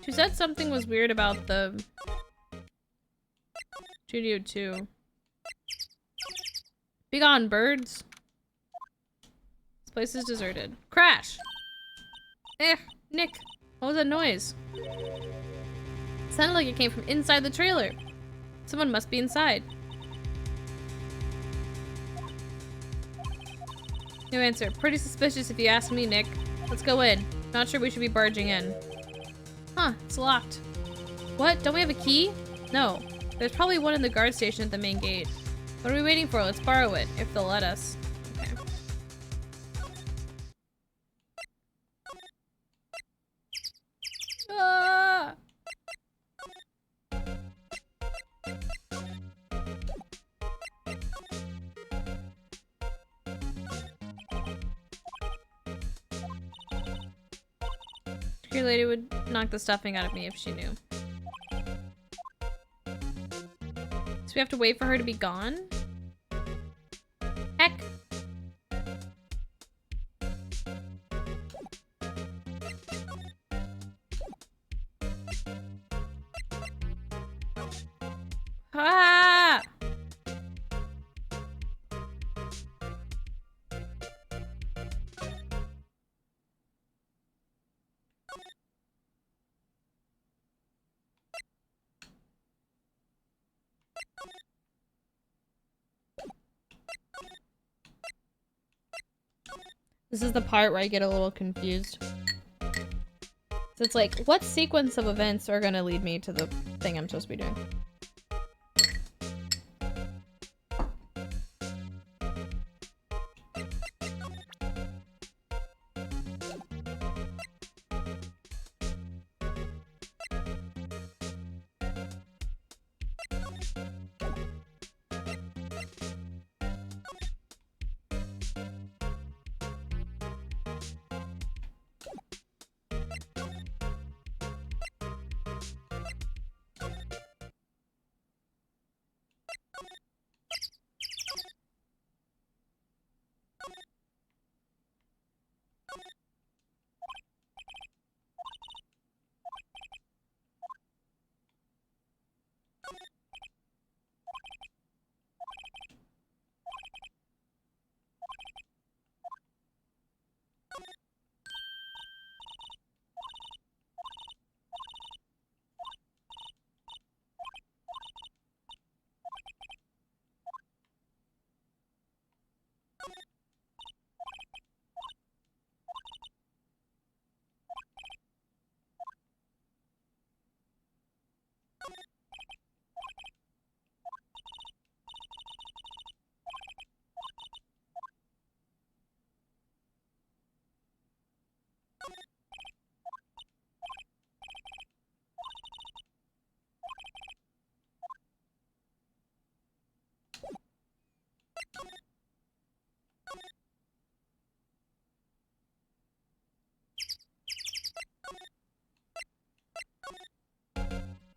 She said something was weird about the Studio 2. Be gone, birds. This place is deserted. Crash! Nick, what was that noise? It sounded like it came from inside the trailer. Someone must be inside. No answer. Pretty suspicious if you ask me, Nick. Let's go in. Not sure we should be barging in. Huh, it's locked. What? Don't we have a key? No. There's probably one in the guard station at the main gate. What are we waiting for? Let's borrow it, if they'll let us. Okay. Ah! Your lady would knock the stuffing out of me if she knew. So we have to wait for her to be gone? Heck. Ah! This is the part where I get a little confused. So it's like, what sequence of events are gonna lead me to the thing I'm supposed to be doing?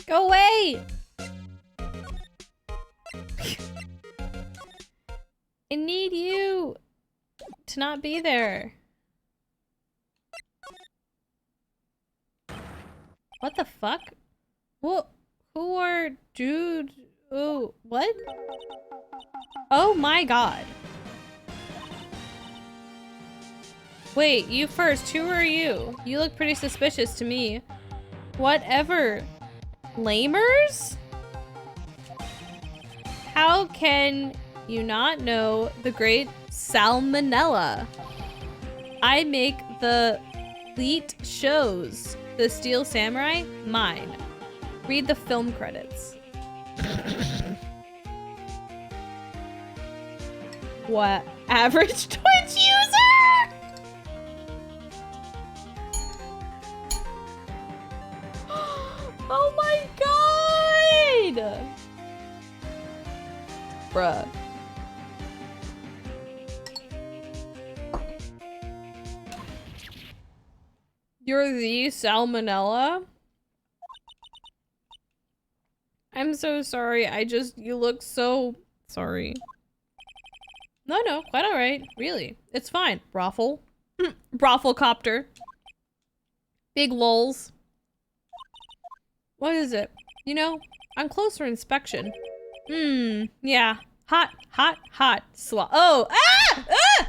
Go away! I need you to not be there. What the fuck? What? Who are dude? Oh, what? Oh my god. Wait, you first. Who are you? You look pretty suspicious to me. Whatever. Lamers? How can you not know the great Salmonella? I make the elite shows. The Steel Samurai? Mine. Read the film credits. What? Average Twitch user? Oh my god! Bruh. You're the Salmonella? I'm so sorry. You look so sorry. No, quite alright. Really. It's fine. Brothel. Brothelcopter. Big lols. What is it? You know, on closer inspection. Yeah. Hot. Oh! Ah! Ah!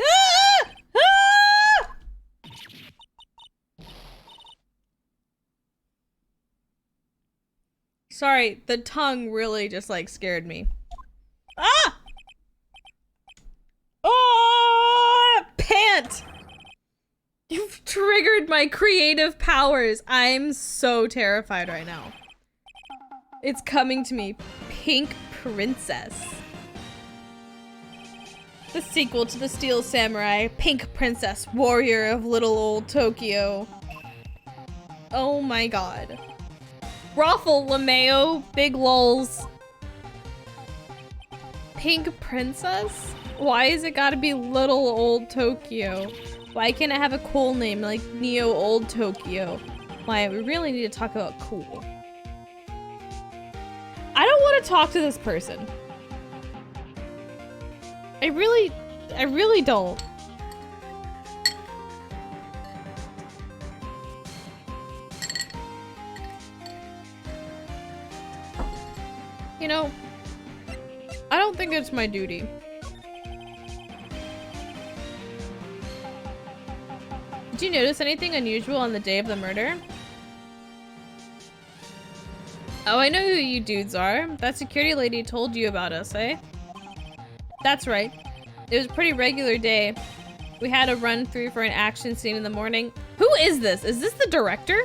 Ah! Ah! Sorry, the tongue really just like scared me. Ah! Oh! Pant! You've triggered my creative powers. I'm so terrified right now. It's coming to me. Pink Princess. The sequel to the Steel Samurai. Pink Princess, warrior of little old Tokyo. Oh my god. Brothel LeMayo, big lols. Pink Princess? Why is it gotta be little old Tokyo? Why can't it have a cool name like Neo Old Tokyo? Why, we really need to talk about cool. I don't want to talk to this person. I really don't. You know, I don't think it's my duty. Did you notice anything unusual on the day of the murder? Oh, I know who you dudes are. That security lady told you about us, eh? That's right. It was a pretty regular day. We had a run through for an action scene in the morning. Who is this? Is this the director?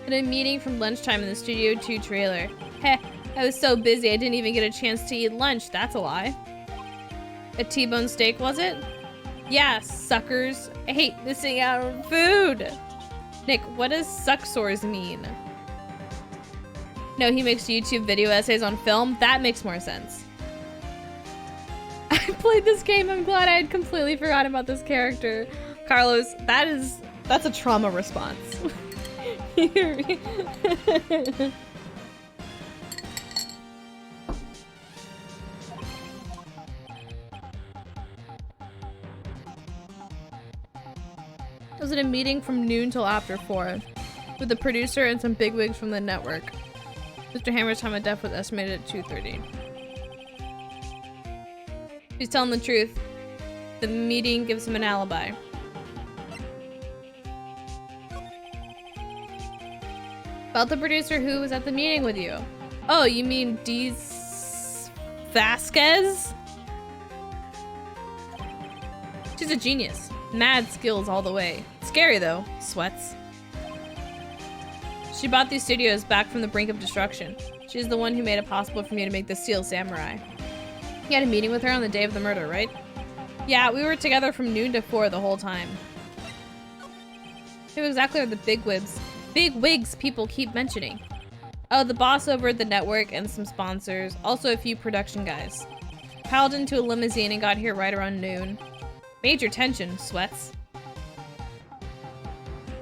At a meeting from lunchtime in the Studio 2 trailer. Heh, I was so busy I didn't even get a chance to eat lunch. That's a lie. A T-bone steak, was it? Yeah, suckers. I hate missing out on food. Nick, what does sucksores mean? No, he makes YouTube video essays on film. That makes more sense. I played this game. I'm glad I had completely forgotten about this character. Carlos, that's a trauma response. I was in a meeting from noon till after 4 with the producer and some bigwigs from the network. Mr. Hammer's time of death was estimated at 2:30. He's telling the truth. The meeting gives him an alibi. About the producer who was at the meeting with you. Oh, you mean Deez Vasquez? She's a genius. Mad skills all the way. Scary though. Sweats. She bought these studios back from the brink of destruction. She's the one who made it possible for me to make the Steel Samurai. You had a meeting with her on the day of the murder, right? Yeah, we were together from noon to 4 the whole time. Who exactly are the bigwigs people keep mentioning? Oh, the boss over at the network and some sponsors. Also a few production guys. Piled into a limousine and got here right around noon. Major tension, Sweats.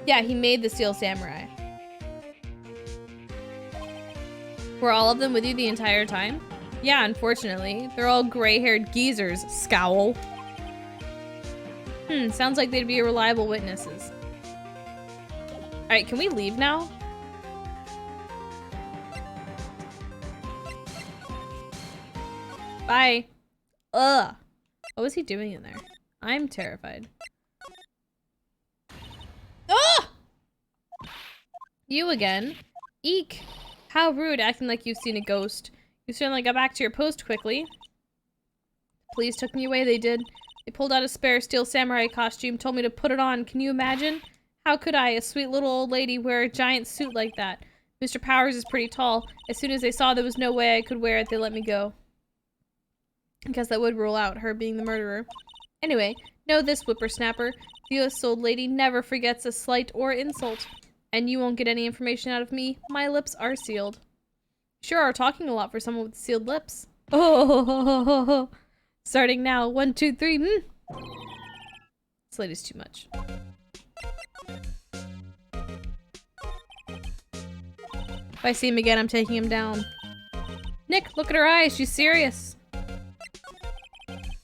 Yeah, he made the Steel Samurai. Were all of them with you the entire time? Yeah, unfortunately. They're all gray-haired geezers. Scowl. Sounds like they'd be reliable witnesses. Alright, can we leave now? Bye. Ugh. What was he doing in there? I'm terrified. Ah! You again? Eek. How rude, acting like you've seen a ghost. You certainly got back to your post quickly. Police took me away, they did. They pulled out a spare Steel Samurai costume, told me to put it on. Can you imagine? How could I, a sweet little old lady, wear a giant suit like that? Mr. Powers is pretty tall. As soon as they saw there was no way I could wear it, they let me go. I guess that would rule out her being the murderer. Anyway, know this, whippersnapper. The US old lady never forgets a slight or insult. And you won't get any information out of me. My lips are sealed. Sure are talking a lot for someone with sealed lips. Oh, starting now. 1, 2, 3. This lady's too much. If I see him again, I'm taking him down. Nick, look at her eyes. She's serious.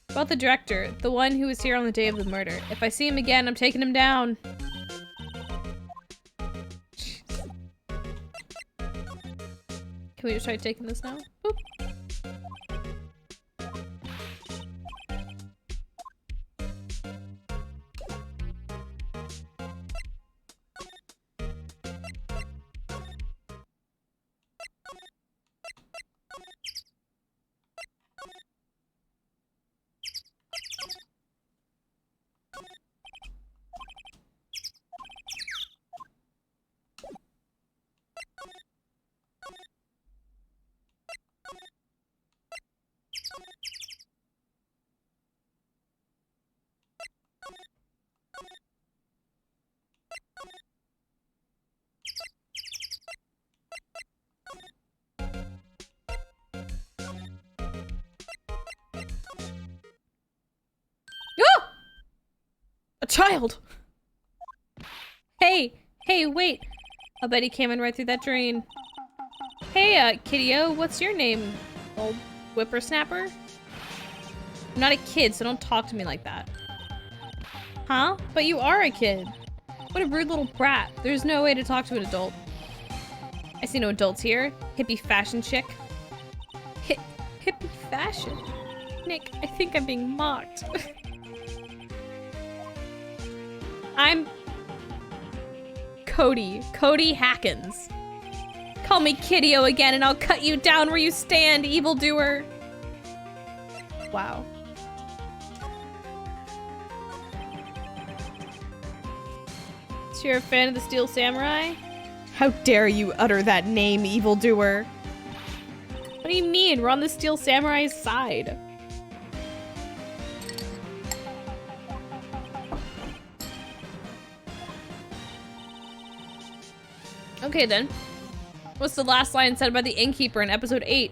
About the director, the one who was here on the day of the murder. If I see him again, I'm taking him down. Can we just try taking this now? Boop. A child! Hey, wait. I'll bet he came in right through that drain. Hey, Kiddio, what's your name, old whippersnapper? I'm not a kid, so don't talk to me like that. Huh? But you are a kid. What a rude little brat. There's no way to talk to an adult. I see no adults here. Hippie fashion chick. Hippie fashion? Nick, I think I'm being mocked. I'm Cody Hackins. Call me Kiddio again and I'll cut you down where you stand, evildoer. Wow. So you're a fan of the Steel Samurai? How dare you utter that name, evildoer? What do you mean? We're on the Steel Samurai's side. Okay then. What's the last line said by the innkeeper in episode 8?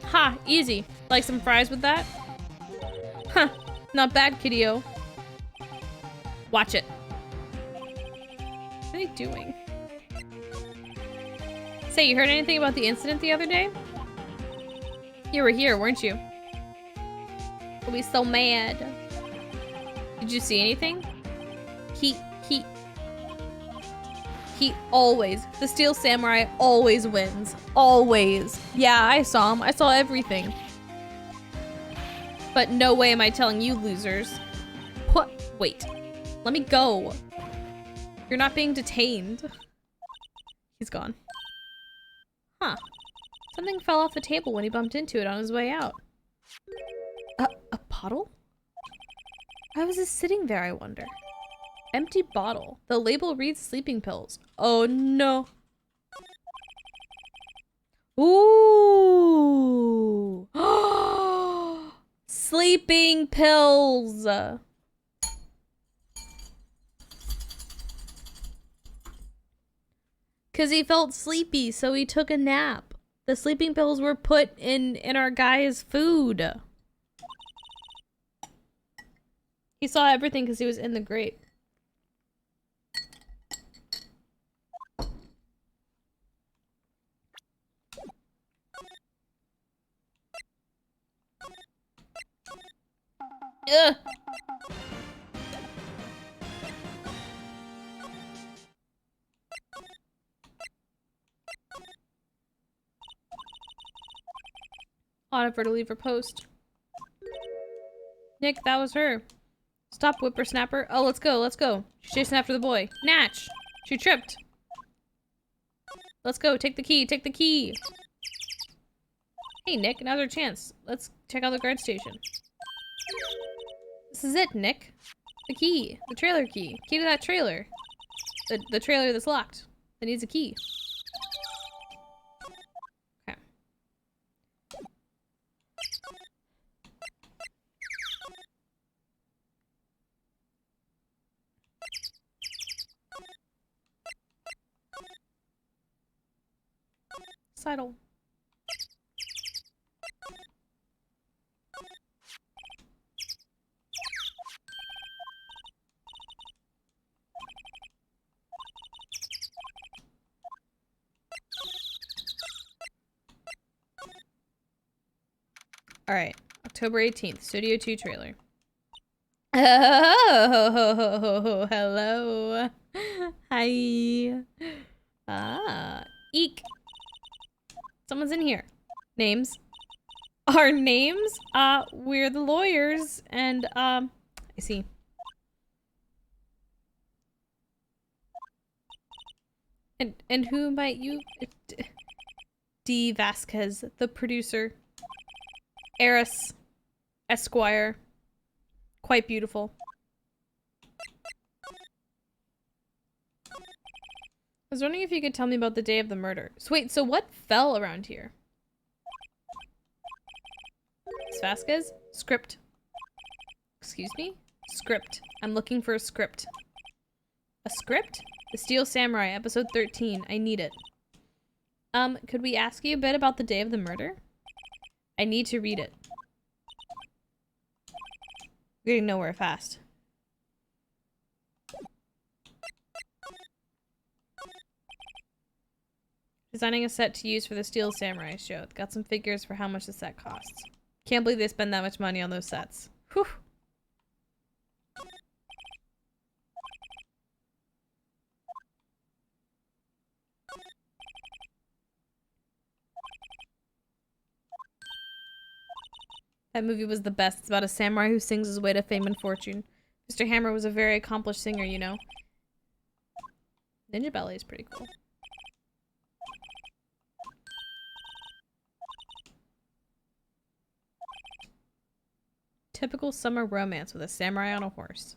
Ha, easy. Like some fries with that? Huh, not bad, kiddio. Watch it. What are they doing? Say, you heard anything about the incident the other day? You were here, weren't you? I'll be so mad. Did you see anything? He always, the Steel Samurai always wins. Always. Yeah, I saw him. I saw everything. But no way am I telling you losers. What? Wait. Let me go. You're not being detained. He's gone. Huh. Something fell off the table when he bumped into it on his way out. A bottle? Why was it sitting there, I wonder? Empty bottle. The label reads sleeping pills. Oh no. Ooh. Sleeping pills. Cause he felt sleepy, so he took a nap. The sleeping pills were put in our guy's food. He saw everything because he was in the grate. Ugh. Odd for to leave her post. Nick, that was her. Stop, whippersnapper. Oh, let's go, let's go. She's chasing after the boy. Natch! She tripped. Let's go, take the key, take the key. Hey, Nick, now's our chance. Let's check out the guard station. This is it, Nick. The key. The trailer key. Key to that trailer. The trailer that's locked. That needs a key. Okay. Sidle. All right, October 18th, Studio 2 trailer. Oh, hello. Hi. Ah, eek. Someone's in here. Names. Our names? We're the lawyers, and, I see. And who might you... D. Vasquez, the producer. Eris, Esquire, quite beautiful. I was wondering if you could tell me about the day of the murder. So wait, so what fell around here? Miss Vasquez? Script. Excuse me? Script. I'm looking for a script. A script? The Steel Samurai, episode 13. I need it. Could we ask you a bit about the day of the murder? I need to read it. We're getting nowhere fast. Designing a set to use for the Steel Samurai show. Got some figures for how much the set costs. Can't believe they spend that much money on those sets. Whew. That movie was the best. It's about a samurai who sings his way to fame and fortune. Mr. Hammer was a very accomplished singer, you know. Ninja Ballet is pretty cool. typical summer romance with a samurai on a horse.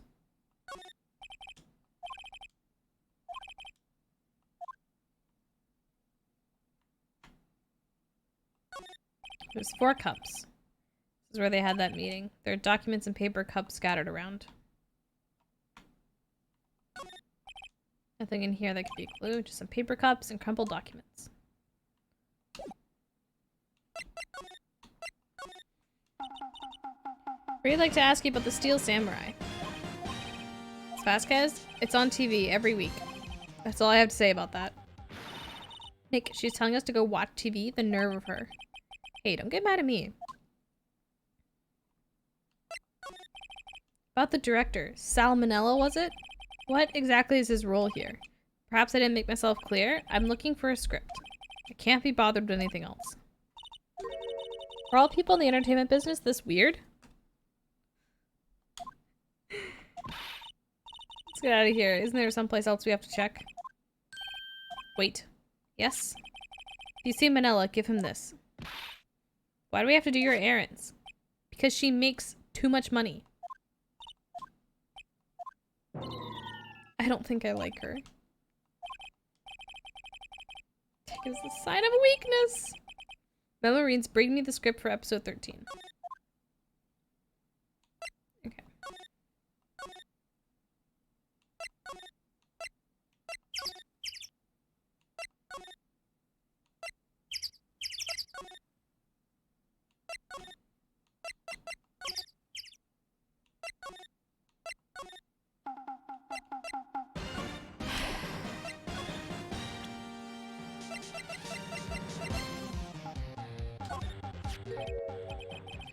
There's 4 cups. This is where they had that meeting. There are documents and paper cups scattered around. Nothing in here that could be a clue. Just some paper cups and crumpled documents. I'd like to ask you about the Steel Samurai. It's Vasquez? It's on TV every week. That's all I have to say about that. Nick, she's telling us to go watch TV? The nerve of her. Hey, don't get mad at me. About the director. Salmonella, was it? What exactly is his role here? Perhaps I didn't make myself clear. I'm looking for a script. I can't be bothered with anything else. Are all people in the entertainment business this weird? Let's get out of here. Isn't there someplace else we have to check? Wait. Yes? If you see Manila, give him this. Why do we have to do your errands? Because she makes too much money. I don't think I like her. Is the sign of weakness. Memo reads, bring me the script for episode 13. Okay.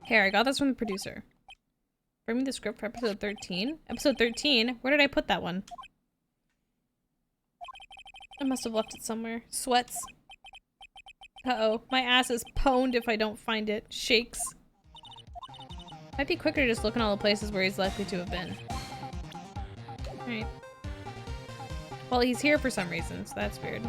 Here, I got this from the producer. Bring me the script for episode 13. Episode 13? Where did I put that one? I must have left it somewhere. Sweats. Uh-oh. My ass is pwned if I don't find it. Shakes. Might be quicker to just look in all the places where he's likely to have been. Alright. Well, he's here for some reason, so that's weird.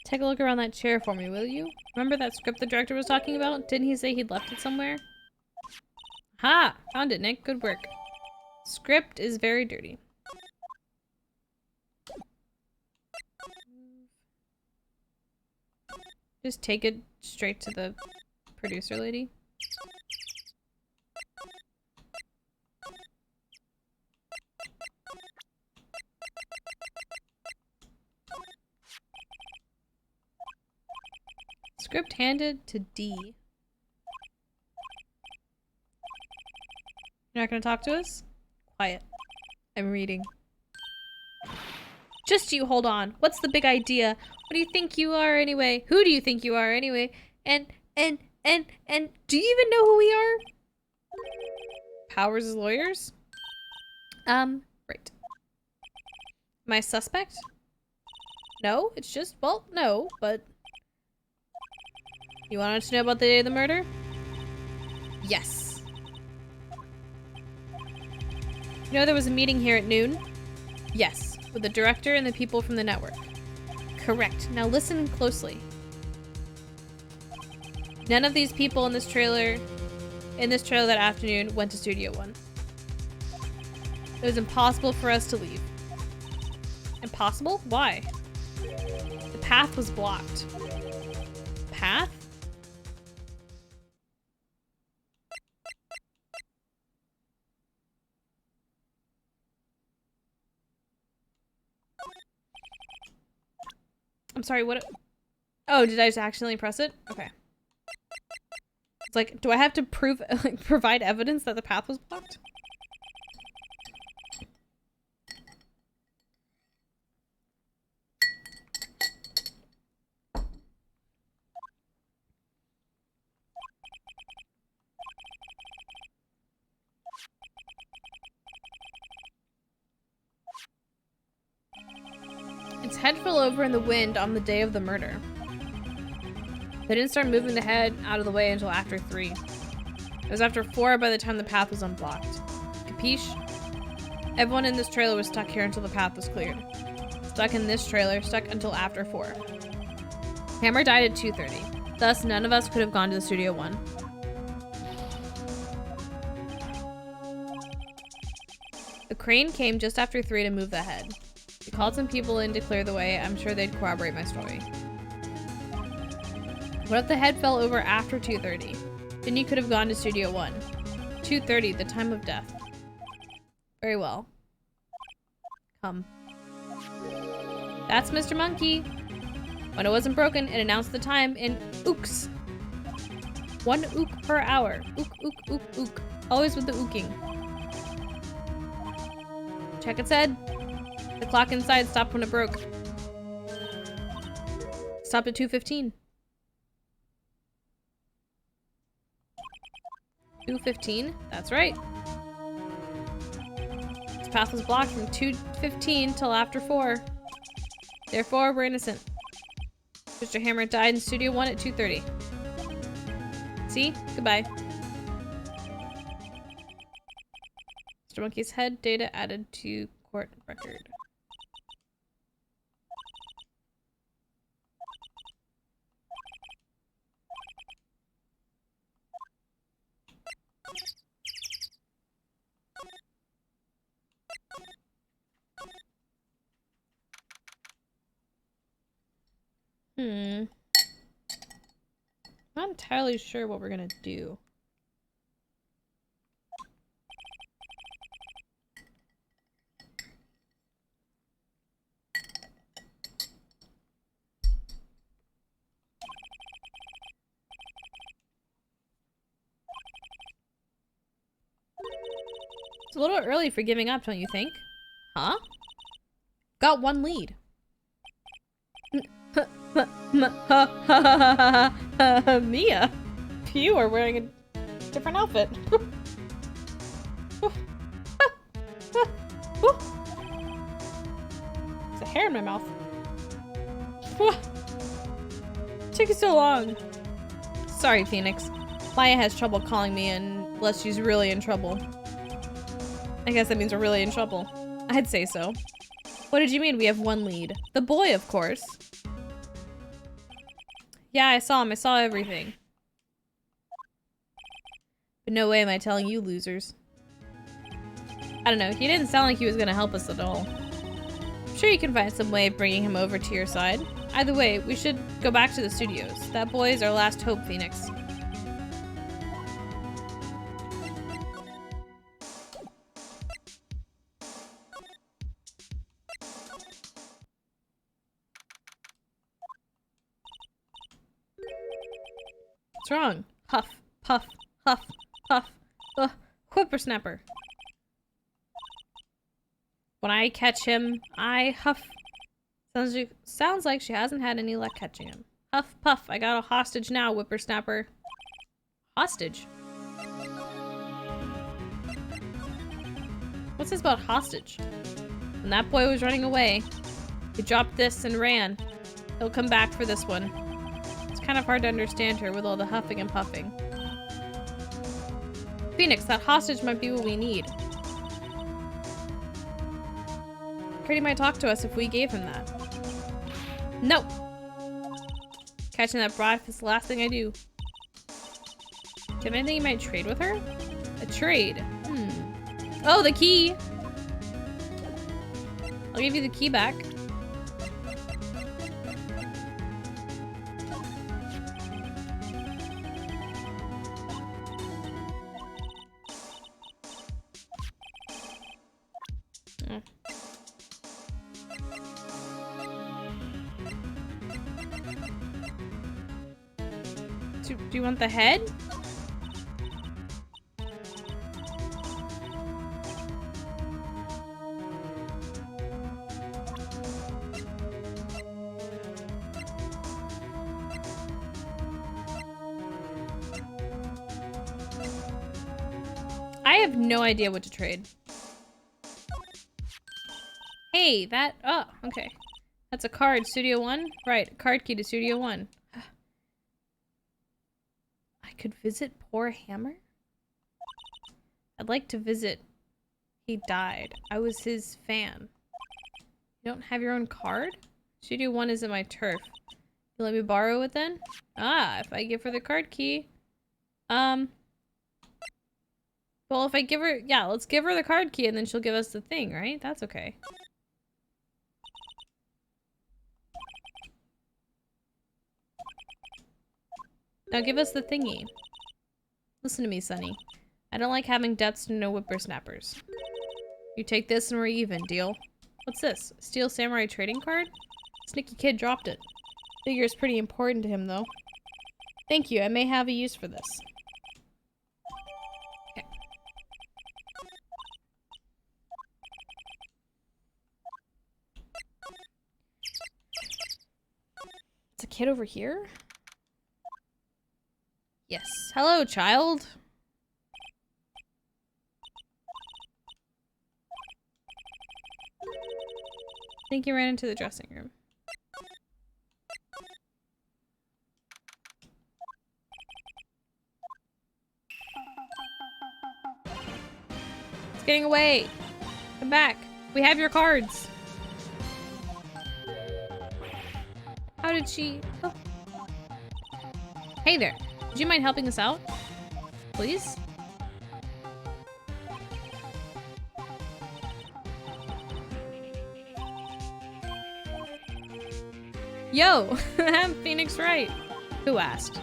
Take a look around that chair for me, will you? Remember that script the director was talking about? Didn't he say he'd left it somewhere? Ha! Found it, Nick. Good work. Script is very dirty. Just take it straight to the producer lady. Script handed to D. You're not gonna talk to us? Quiet. I'm reading. Just you hold on. What's the big idea? What do you think you are anyway? Who do you think you are anyway? And do you even know who we are? Powers' lawyers? Right. My suspect? No, it's just, well, no, but... You wanted to know about the day of the murder? Yes. You know there was a meeting here at noon? Yes, with the director and the people from the network. Correct. Now listen closely. None of these people in this trailer that afternoon went to Studio One. It was impossible for us to leave. Impossible? Why? The path was blocked. Path? I'm sorry, what? Oh, did I just accidentally press it? Okay. It's like, do I have to prove, like, provide evidence that the path was blocked? Its head fell over in the wind on the day of the murder. They didn't start moving the head out of the way until after 3. It was after 4 by the time the path was unblocked. Capiche? Everyone in this trailer was stuck here until the path was cleared. Stuck in this trailer, stuck until after 4. Hammer died at 2:30. Thus, none of us could have gone to the Studio 1. The crane came just after 3 to move the head. We called some people in to clear the way. I'm sure they'd corroborate my story. What if the head fell over after 2:30? Then you could have gone to Studio 1. 2:30, the time of death. Very well. Come. That's Mr. Monkey. When it wasn't broken, it announced the time in ooks. 1 ook per hour. Ook, ook, ook, ook. Always with the ooking. Check its head. The clock inside stopped when it broke. Stopped at 2:15. 2:15? That's right. This path was blocked from 2:15 till after 4. Therefore, we're innocent. Mr. Hammer died in Studio 1 at 2:30. See? Goodbye. Mr. Monkey's head data added to court record. Not entirely sure what we're gonna do. It's a little early for giving up, don't you think? Huh? Got 1 lead. Mia, you are wearing a different outfit. There's a hair in my mouth. Took you so long. Sorry, Phoenix. Maya has trouble calling me unless she's really in trouble. I guess that means we're really in trouble. I'd say so. What did you mean we have 1 lead? The boy, of course. Yeah, I saw him. I saw everything. But no way am I telling you losers. I don't know. He didn't sound like he was gonna help us at all. I'm sure you can find some way of bringing him over to your side. Either way, we should go back to the studios. That boy is our last hope, Phoenix. What's wrong? Huff, puff, huff, puff. Ugh, whippersnapper. When I catch him, I huff. Sounds like she hasn't had any luck catching him. Huff, puff, I got a hostage now, whippersnapper. Hostage? What's this about hostage? When that boy was running away, he dropped this and ran. He'll come back for this one. It's kind of hard to understand her with all the huffing and puffing. Phoenix, that hostage might be what we need. Pretty might talk to us if we gave him that. No! Catching that broad is the last thing I do. Do you have anything you might trade with her? A trade? Oh, the key! I'll give you the key back. Oh. Do you want the head? I have no idea what to trade. Hey, that... Oh, okay. That's a card. Studio 1? Right. Card key to Studio 1. I could visit poor Hammer? I'd like to visit. He died. I was his fan. You don't have your own card? Studio 1 isn't my turf. You let me borrow it then? Ah, if I give her the card key. Well, if I give her... Yeah, let's give her the card key and then she'll give us the thing, right? That's okay. Now give us the thingy. Listen to me, Sonny. I don't like having debts to no whippersnappers. You take this and we're even, deal? What's this? Steel Samurai trading card? Sneaky kid dropped it. Figure's pretty important to him, though. Thank you, I may have a use for this. Okay. It's a kid over here? Yes. Hello, child. I think you ran into the dressing room. It's getting away. Come back. We have your cards. How did she... Oh. Hey there. Would you mind helping us out? Please? Yo! I'm Phoenix Wright. Who asked?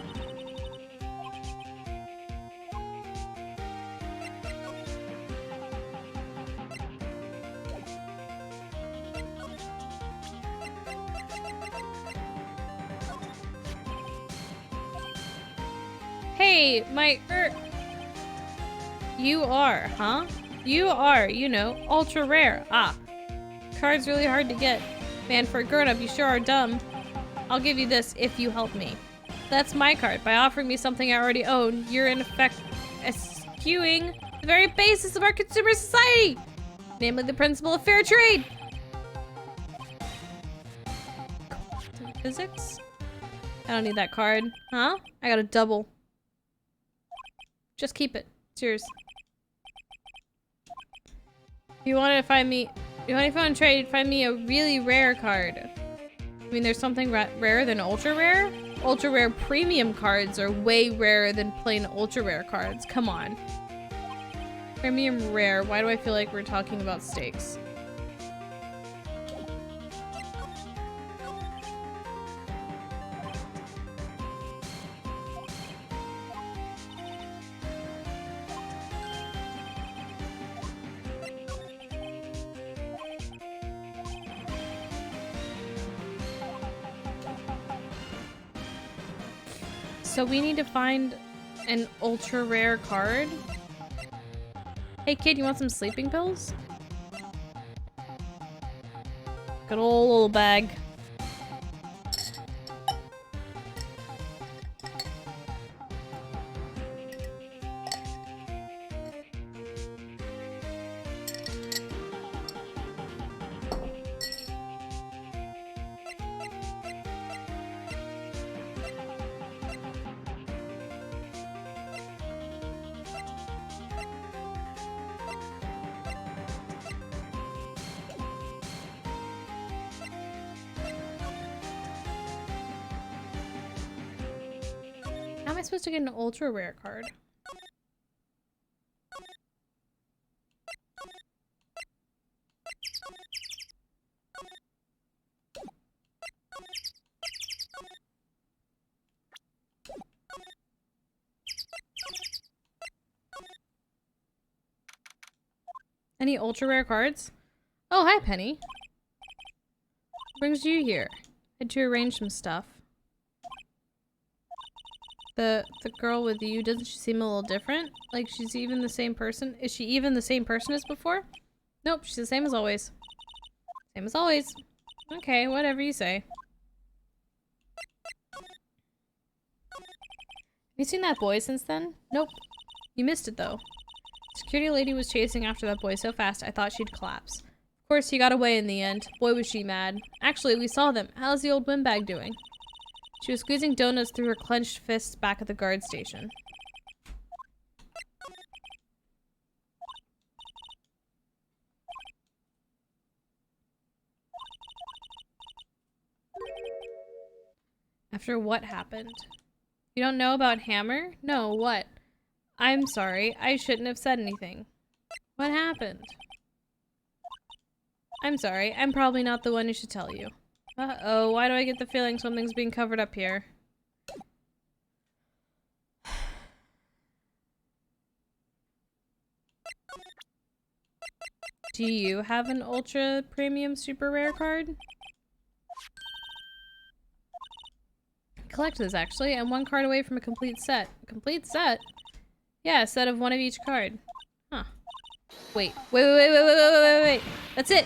Hey, my You are, huh? You are, you know, ultra rare. Ah. Card's really hard to get. Man, for a grown-up, you sure are dumb. I'll give you this if you help me. That's my card. By offering me something I already own, you're in effect eschewing the very basis of our consumer society, namely the principle of fair trade. Physics? I don't need that card. Huh? I got a double. Just keep it. It's yours. If you want to trade, find me a really rare card. I mean, there's something rarer than ultra rare? Ultra rare premium cards are way rarer than plain ultra rare cards. Come on. Premium rare. Why do I feel like we're talking about stakes? So we need to find an ultra rare card. Hey kid, you want some sleeping pills? Good old little bag. How am I supposed to get an ultra rare card? Any ultra rare cards? Oh, hi Penny. What brings you here? Had to arrange some stuff. The girl with you, doesn't she seem a little different? Like she's even the same person? Is she even the same person as before? Nope, she's the same as always. Same as always. Okay, whatever you say. Have you seen that boy since then? Nope. You missed it though. Security lady was chasing after that boy so fast I thought she'd collapse. Of Of course, he got away in the end. Boy, was she mad. Actually, we saw them. How's the old windbag doing? She was squeezing donuts through her clenched fists back at the guard station. After what happened? You don't know about Hammer? No, what? I'm sorry. I shouldn't have said anything. What happened? I'm sorry. I'm probably not the one who should tell you. Uh-oh, why do I get the feeling something's being covered up here? Do you have an ultra premium super rare card? Collect this, actually. I'm one card away from a complete set. A complete set? Yeah, a set of one of each card. Huh. Wait. Wait. That's it.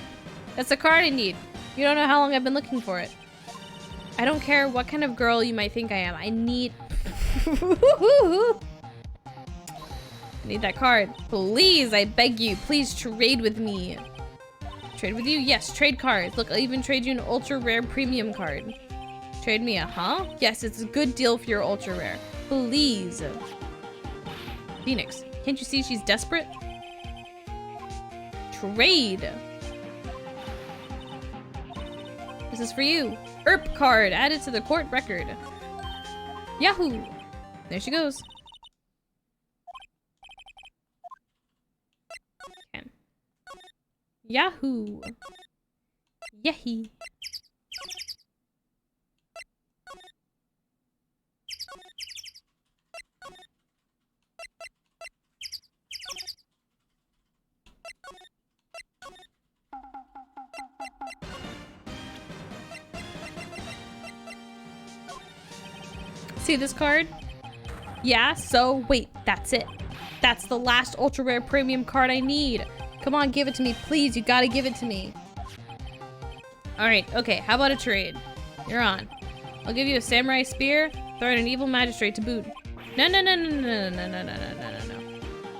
That's the card I need. You don't know how long I've been looking for it. I don't care what kind of girl you might think I am. I need... I need that card. Please, I beg you. Please trade with me. Trade with you? Yes, trade cards. Look, I'll even trade you an ultra rare premium card. Trade me a huh? Yes, it's a good deal for your ultra rare. Please. Phoenix, can't you see she's desperate? Trade. This is for you. ERP card added to the court record. Yahoo! There she goes. Okay. Yahoo! Yahee! See this card? Yeah, so wait, that's it. That's the last ultra rare premium card I need. Come on, give it to me, please. You gotta give it to me. Alright, okay, how about a trade? You're on. I'll give you a samurai spear, throw in an evil magistrate to boot. No. I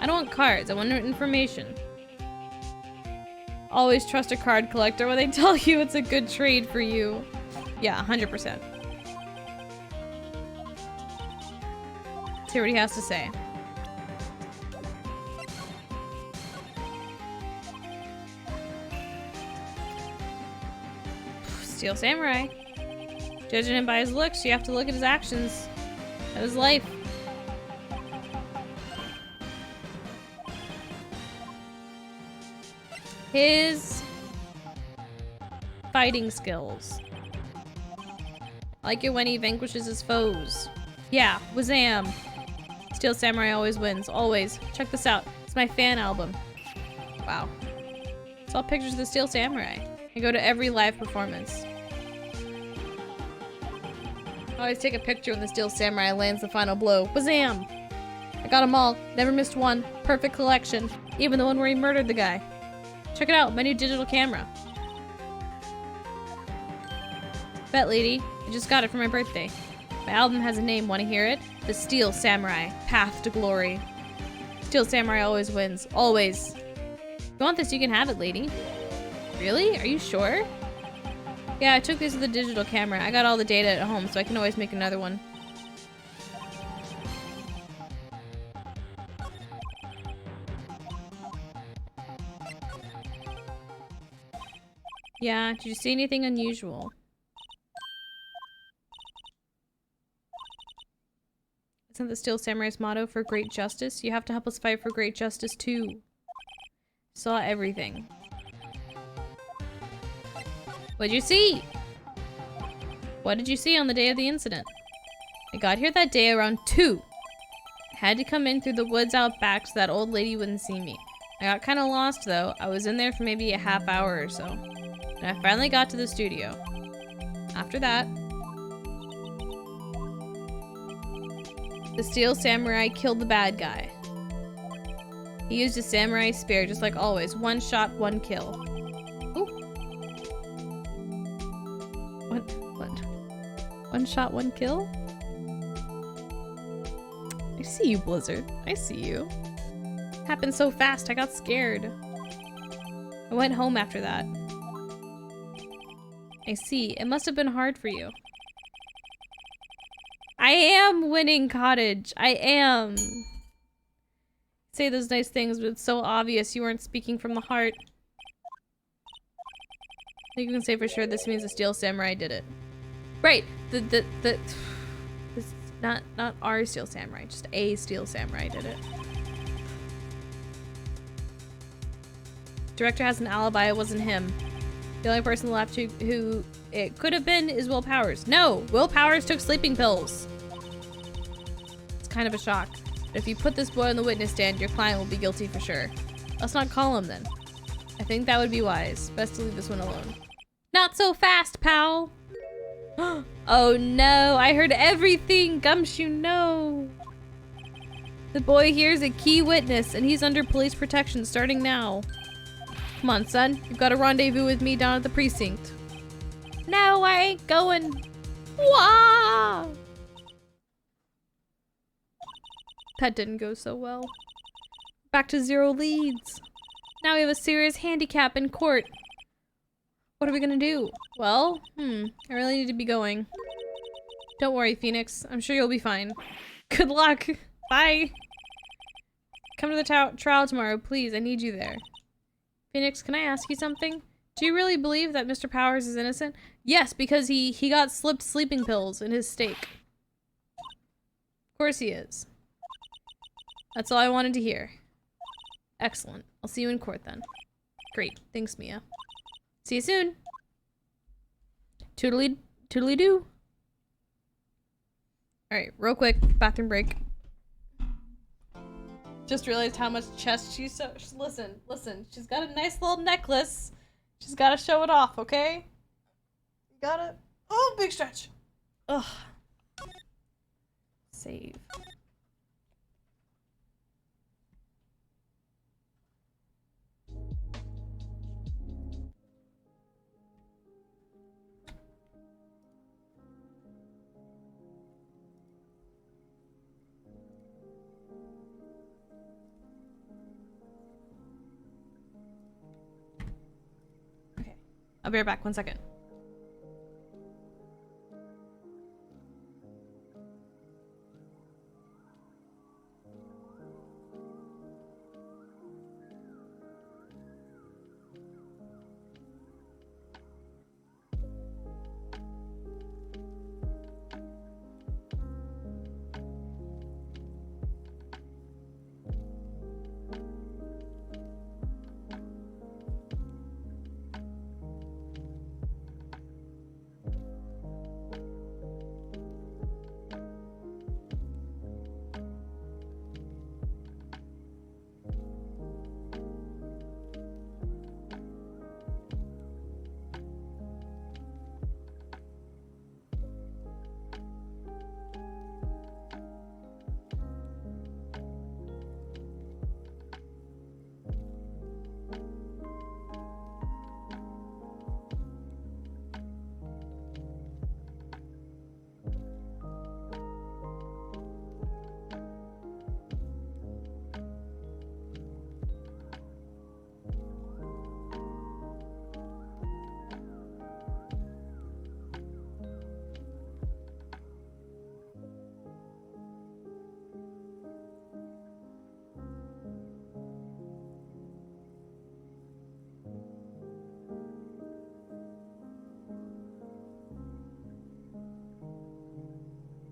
don't want cards, I want information. Always trust a card collector when they tell you it's a good trade for you. Yeah, 100%. Let's hear what he has to say. Steel Samurai. Judging him by his looks, you have to look at his actions. At his life. His fighting skills. I like it when he vanquishes his foes. Yeah, Wazam! Steel Samurai always wins. Always. Check this out. It's my fan album. Wow. It's all pictures of the Steel Samurai. I go to every live performance. I always take a picture when the Steel Samurai lands the final blow. Wazam! I got them all. Never missed one. Perfect collection. Even the one where he murdered the guy. Check it out. My new digital camera. Bet, lady. I just got it for my birthday. My album has a name. Want to hear it? The Steel Samurai. Path to Glory. Steel Samurai always wins. Always. If you want this, you can have it, lady. Really? Are you sure? Yeah, I took this with the digital camera. I got all the data at home, so I can always make another one. Yeah, did you see anything unusual? Isn't the Steel Samurai's motto for great justice? You have to help us fight for great justice too. Saw everything. What'd you see? What did you see on the day of the incident? I got here that day around 2. I had to come in through the woods out back so that old lady wouldn't see me. I got kind of lost though. I was in there for maybe a half hour or so. And I finally got to the studio. After that, the Steel Samurai killed the bad guy. He used a samurai spear just like always. One shot, one kill. Ooh. What? One shot, one kill? I see you, Blizzard. I see you. Happened so fast, I got scared. I went home after that. I see. It must have been hard for you. I am winning, Cottage. I am. Say those nice things, but it's so obvious you weren't speaking from the heart. I think you can say for sure this means the Steel Samurai did it. Right. This not our Steel Samurai, just a Steel Samurai did it. Director has an alibi. It wasn't him. The only person left who it could have been is Will Powers. No, Will Powers took sleeping pills. It's kind of a shock. But if you put this boy on the witness stand, your client will be guilty for sure. Let's not call him then. I think that would be wise. Best to leave this one alone. Not so fast, pal. Oh no, I heard everything. Gumshoe, no. The boy here is a key witness and he's under police protection starting now. Come on, son. You've got a rendezvous with me down at the precinct. No, I ain't going. Wah! That didn't go so well. Back to 0 leads. Now we have a serious handicap in court. What are we gonna do? Well, I really need to be going. Don't worry, Phoenix. I'm sure you'll be fine. Good luck. Bye. Come to the trial tomorrow, please. I need you there. Phoenix, can I ask you something? Do you really believe that Mr. Powers is innocent? Yes, because he got slipped sleeping pills in his steak. Of course he is. That's all I wanted to hear. Excellent. I'll see you in court then. Great. Thanks, Mia. See you soon. Toodly-doo. Alright, real quick. Bathroom break. Just realized how much chest she's listen. She's got a nice little necklace. She's got to show it off, okay? You gotta... Oh, big stretch. Ugh. Save. I'll be right back, 1 second.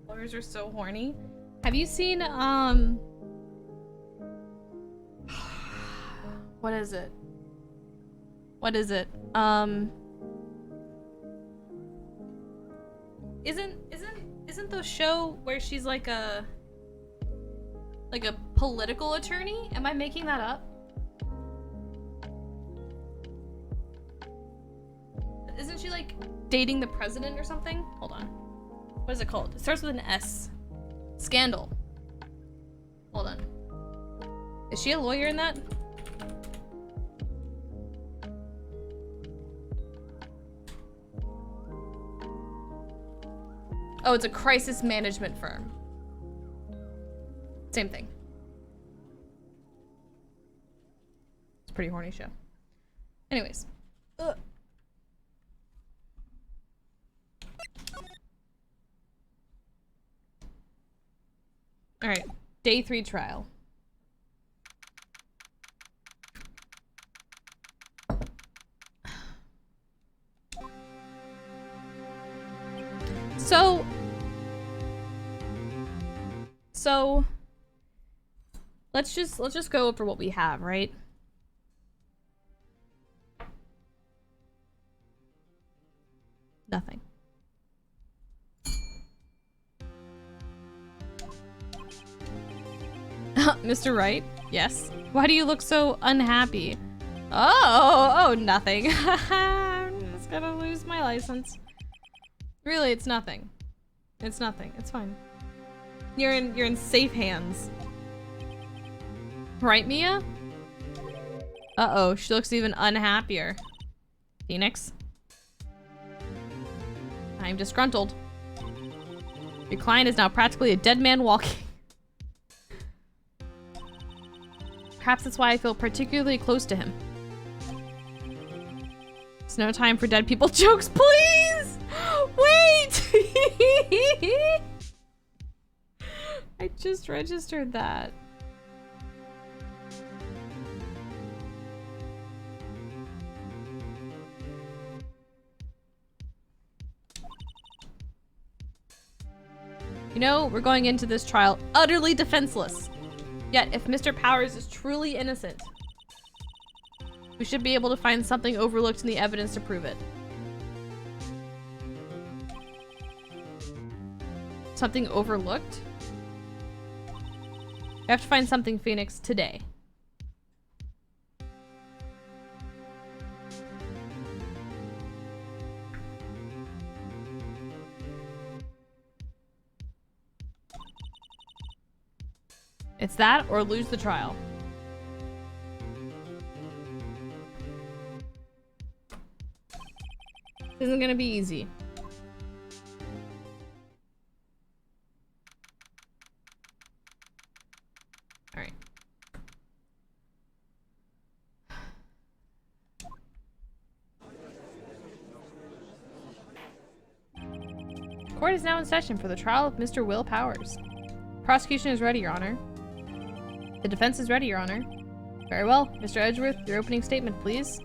Lawyers are so horny. Have you seen, what is it? What is it? Isn't the show where she's like a political attorney? Am I making that up? Isn't she like dating the president or something? Hold on. What is it called? It starts with an S. Scandal. Hold on. Is she a lawyer in that? Oh, it's a crisis management firm. Same thing. It's a pretty horny show. Anyways. Ugh. All right, day 3 trial. So let's just go over what we have, right? Nothing. Mr. Wright? Yes. Why do you look so unhappy? Oh, nothing. I'm just gonna lose my license. Really, it's nothing. It's nothing. It's fine. You're in safe hands. Right, Mia? Uh-oh, she looks even unhappier. Phoenix? I'm disgruntled. Your client is now practically a dead man walking. Perhaps that's why I feel particularly close to him. It's no time for dead people jokes, please! Wait! I just registered that. You know, we're going into this trial utterly defenseless. Yet, if Mr. Powers is truly innocent, we should be able to find something overlooked in the evidence to prove it. Something overlooked? We have to find something, Phoenix, today. It's that or lose the trial. This isn't gonna be easy. Alright. Court is now in session for the trial of Mr. Will Powers. Prosecution is ready, Your Honor. The defense is ready, Your Honor. Very well. Mr. Edgeworth, your opening statement, please.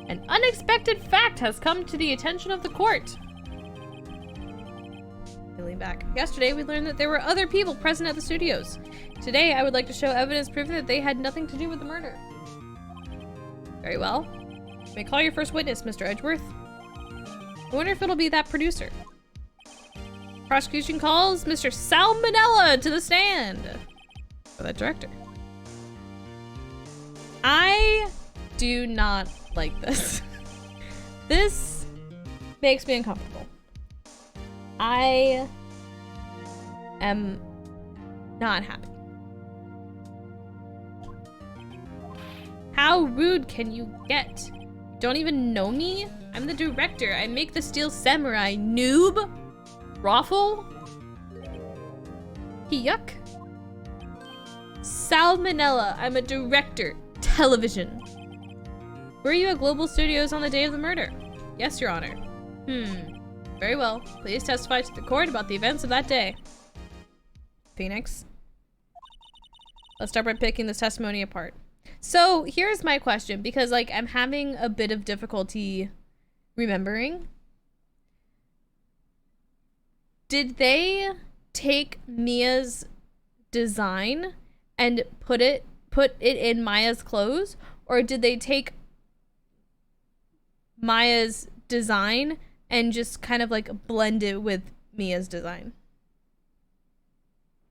An unexpected fact has come to the attention of the court. I lean back. Yesterday, we learned that there were other people present at the studios. Today, I would like to show evidence proving that they had nothing to do with the murder. Very well. You may call your first witness, Mr. Edgeworth. I wonder if it'll be that producer. Prosecution calls Mr. Salmonella to the stand. Or that director. I do not like this. This makes me uncomfortable. I am not happy. How rude can you get? Don't even know me? I'm the director. I make the Steel Samurai. Noob? Raffle? Yuck. Salmonella. I'm a director. Television. Were you at Global Studios on the day of the murder? Yes, Your Honor. Very well. Please testify to the court about the events of that day. Phoenix. Let's start by picking this testimony apart. So here's my question, because like I'm having a bit of difficulty remembering. Did they take Mia's design and put it in Maya's clothes, or did they take Maya's design and just kind of like blend it with Mia's design?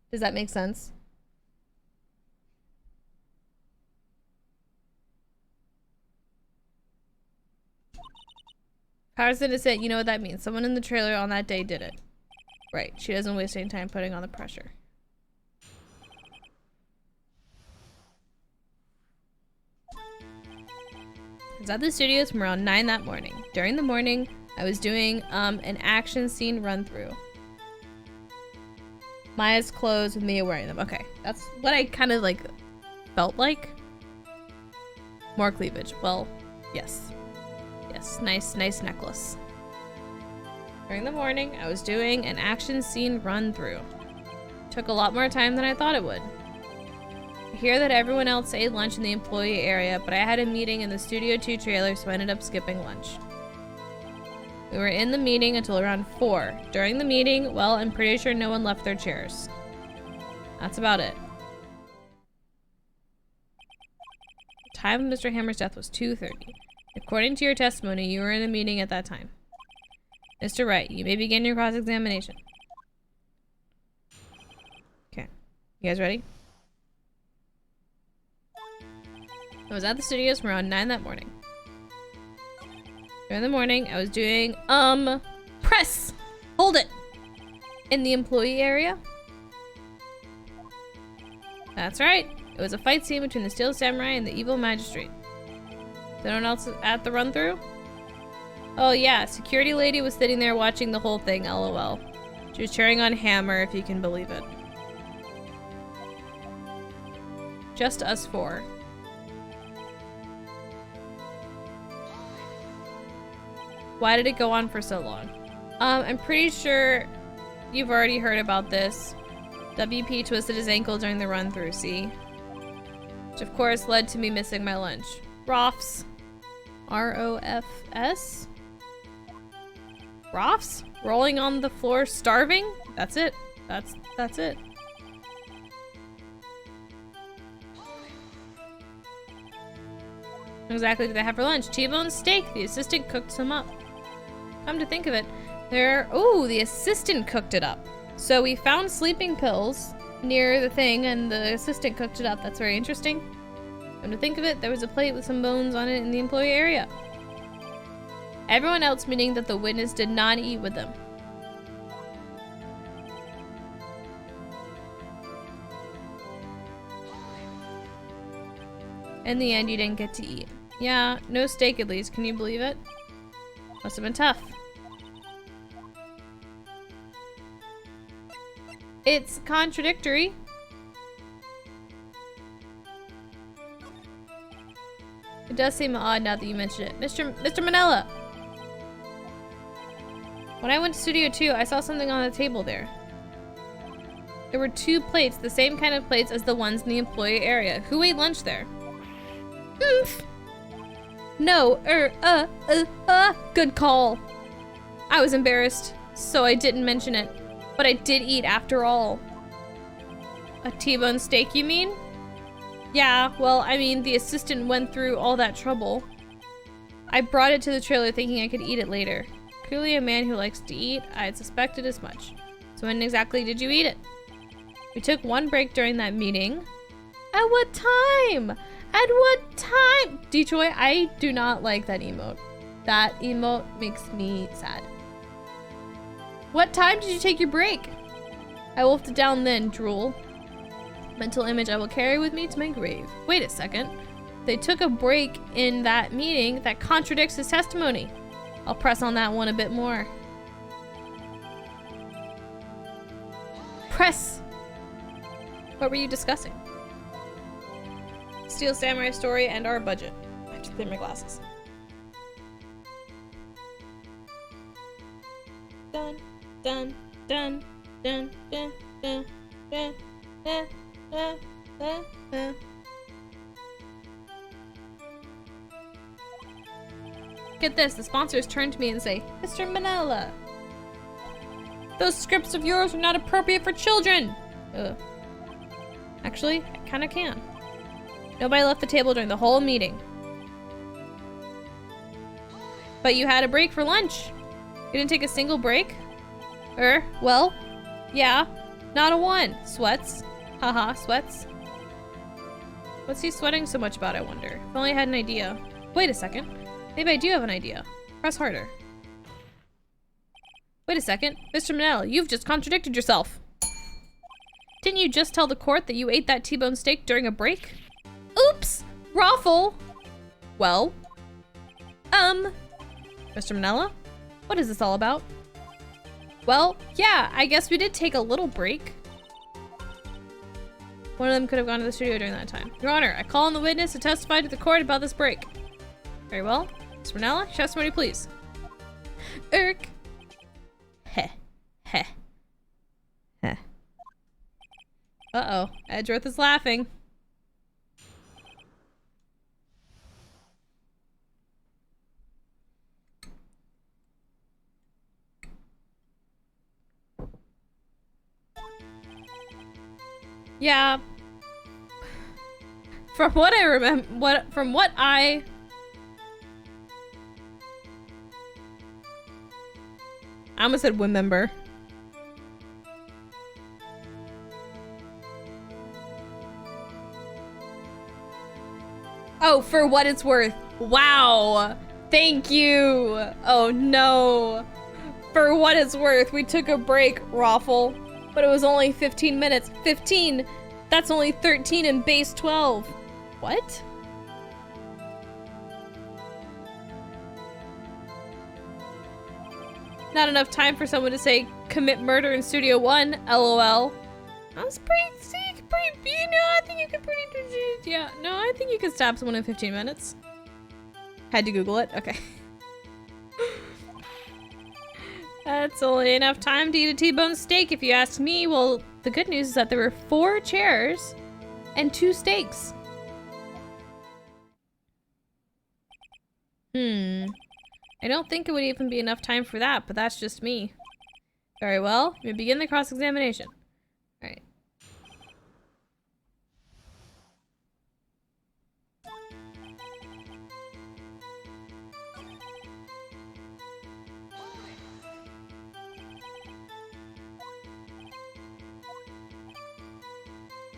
Does that make sense? Powers innocent, you know what that means. Someone in the trailer on that day did it. Right, she doesn't waste any time putting on the pressure. I was at the studios from around 9 that morning. During the morning, I was doing an action scene run through. Maya's clothes with Mia wearing them. Okay, that's what I kind of like felt like. More cleavage. Well, Yes. Yes, nice necklace. During the morning, I was doing an action scene run through. Took a lot more time than I thought it would. I hear that everyone else ate lunch in the employee area, but I had a meeting in the Studio 2 trailer, so I ended up skipping lunch. We were in the meeting until around 4. During the meeting, well, I'm pretty sure no one left their chairs. That's about it. The time of Mr. Hammer's death was 2:30. According to your testimony, you were in a meeting at that time. Mr. Wright, you may begin your cross-examination. Okay. You guys ready? I was at the studios from around 9 that morning. During the morning, I was doing, press! Hold it! In the employee area? That's right. It was a fight scene between the Steel Samurai and the evil magistrate. Is anyone else at the run-through? Oh yeah, security lady was sitting there watching the whole thing, lol. She was cheering on Hammer, if you can believe it. Just us 4. Why did it go on for so long? I'm pretty sure you've already heard about this. WP twisted his ankle during the run-through, see? Which of course led to me missing my lunch. Rofs. R-O-F-S? Rofs? Rolling on the floor starving? That's it. That's it. What exactly did they have for lunch? T-bone steak. The assistant cooked some up. Come to think of it, the assistant cooked it up. So we found sleeping pills near the thing and the assistant cooked it up. That's very interesting. Come to think of it, there was a plate with some bones on it in the employee area. Everyone else, meaning that the witness did not eat with them. In the end, you didn't get to eat. Yeah, no steak at least. Can you believe it? Must have been tough. It's contradictory. It does seem odd now that you mention it. Mr. Manella! When I went to Studio 2, I saw something on the table there. There were 2 plates, the same kind of plates as the ones in the employee area. Who ate lunch there? Oof! No, good call. I was embarrassed, so I didn't mention it. But I did eat after all. A T-bone steak, you mean? Yeah, well, I mean, the assistant went through all that trouble. I brought it to the trailer thinking I could eat it later. Clearly a man who likes to eat, I had suspected as much. So when exactly did you eat it? We took 1 break during that meeting. At what time? At what time? Detroit, I do not like that emote. That emote makes me sad. What time did you take your break? I wolfed it down then, drool. Mental image I will carry with me to my grave. Wait a second. They took a break in that meeting that contradicts his testimony. I'll press on that one a bit more. Press! What were you discussing? Steel Samurai story and our budget. I have to clear my glasses. Dun, dun, dun, dun, dun, dun, dun, dun, dun, dun, dun. Get this, the sponsors turn to me and say, Mr. Manella, those scripts of yours are not appropriate for children. Actually, I kinda can. Nobody left the table during the whole meeting. But you had a break for lunch. You didn't take a single break? Well, yeah, not a one. Sweats. Haha, sweats. What's he sweating so much about, I wonder? If only I had an idea. Wait a second. Maybe I do have an idea. Press harder. Wait a second. Mr. Manella, you've just contradicted yourself. Didn't you just tell the court that you ate that T-bone steak during a break? Oops! Raffle! Well? Mr. Manella? What is this all about? Well, yeah, I guess we did take a little break. One of them could have gone to the studio during that time. Your Honor, I call on the witness to testify to the court about this break. Very well. Spinella, shout somebody please. Irk. Heh. Heh. Heh. Uh-oh. Edgeworth is laughing. Yeah. From what I remember, from what I almost said remember. Oh, for what it's worth. Wow. Thank you. Oh no. For what it's worth, we took a break, Raffle. But it was only 15 minutes. 15? That's only 13 in base 12. What? Not enough time for someone to say, commit murder in Studio One, LOL. That's pretty sick, you know, I think you could yeah, no, I think you could stab someone in 15 minutes. Had to Google it, okay. That's only enough time to eat a T-bone steak if you ask me. Well, the good news is that there were 4 chairs and 2 steaks. I don't think it would even be enough time for that, but that's just me. Very well, we begin the cross-examination. Alright.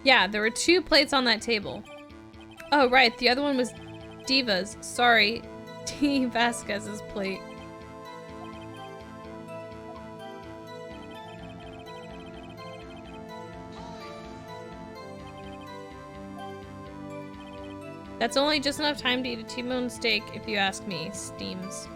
Yeah, there were 2 plates on that table. Oh, right, the other one was Diva's. Sorry, T. Vasquez's plate. That's only just enough time to eat a T-bone steak, if you ask me. Steams.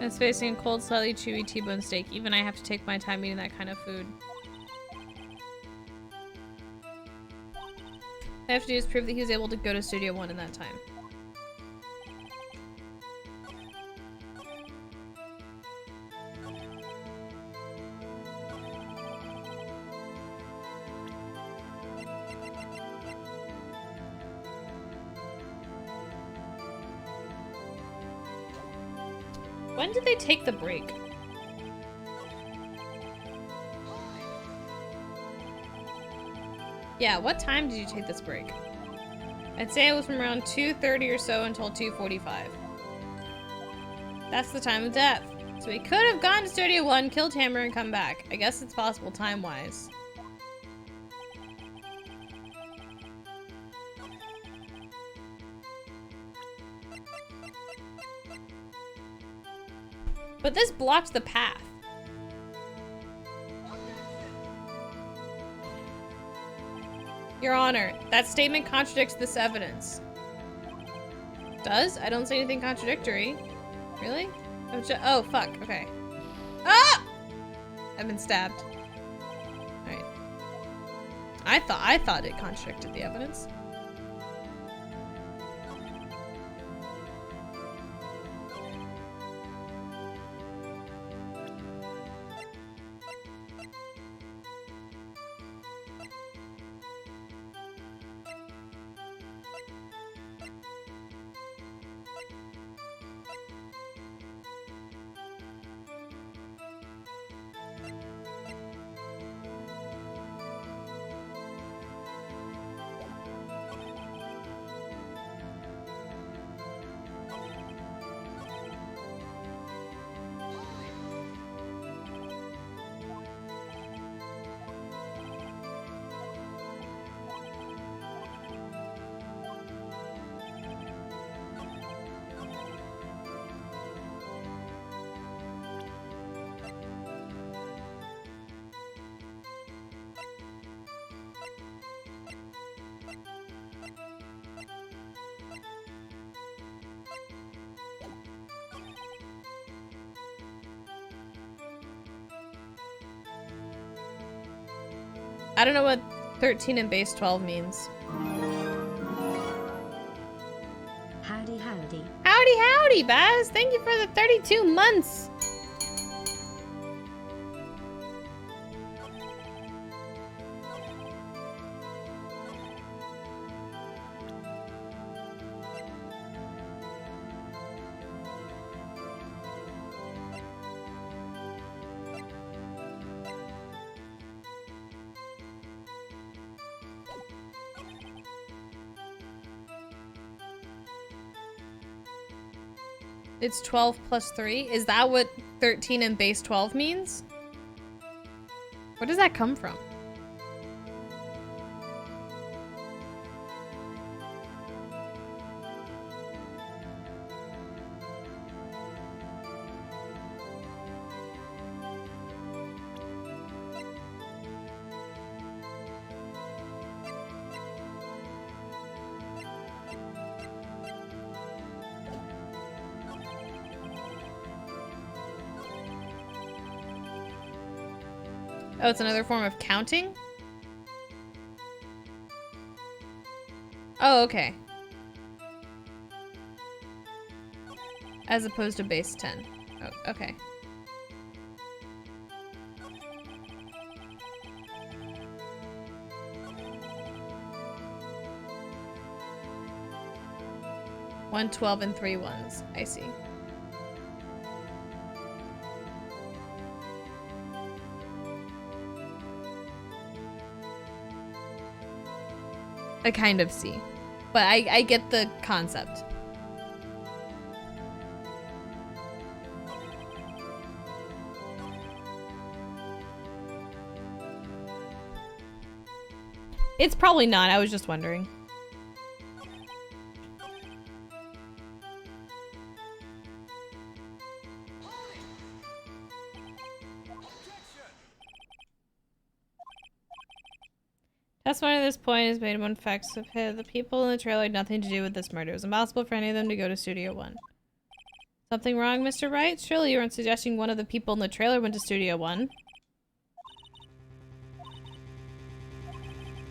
It's facing a cold, slightly chewy T-bone steak. Even I have to take my time eating that kind of food. I have to do is prove that he was able to go to Studio One in that time. When did they take the break? Yeah, what time did you take this break? I'd say it was from around 2:30 or so until 2:45. That's the time of death. So we could have gone to Studio One, killed Hammer, and come back. I guess it's possible time-wise. But this blocks the path. Your Honor, that statement contradicts this evidence. Does? I don't see anything contradictory. Really? Oh, fuck. Okay. Ah! I've been stabbed. Alright. I thought it contradicted the evidence. I don't know what 13 and base 12 means. Howdy, howdy. Howdy, howdy, Baz. Thank you for the 32 months. It's 12 plus 3? Is that what 13 and base 12 means? Where does that come from? Oh, it's another form of counting? Oh, okay. As opposed to base 10. Oh, okay. One 12 and 3 ones. I see. I kind of see, but I get the concept. It's probably not. I was just wondering. Testimony at this point is made when facts have hit. The people in the trailer had nothing to do with this murder. It was impossible for any of them to go to Studio One. Something wrong, Mr. Wright? Surely you aren't suggesting one of the people in the trailer went to Studio One.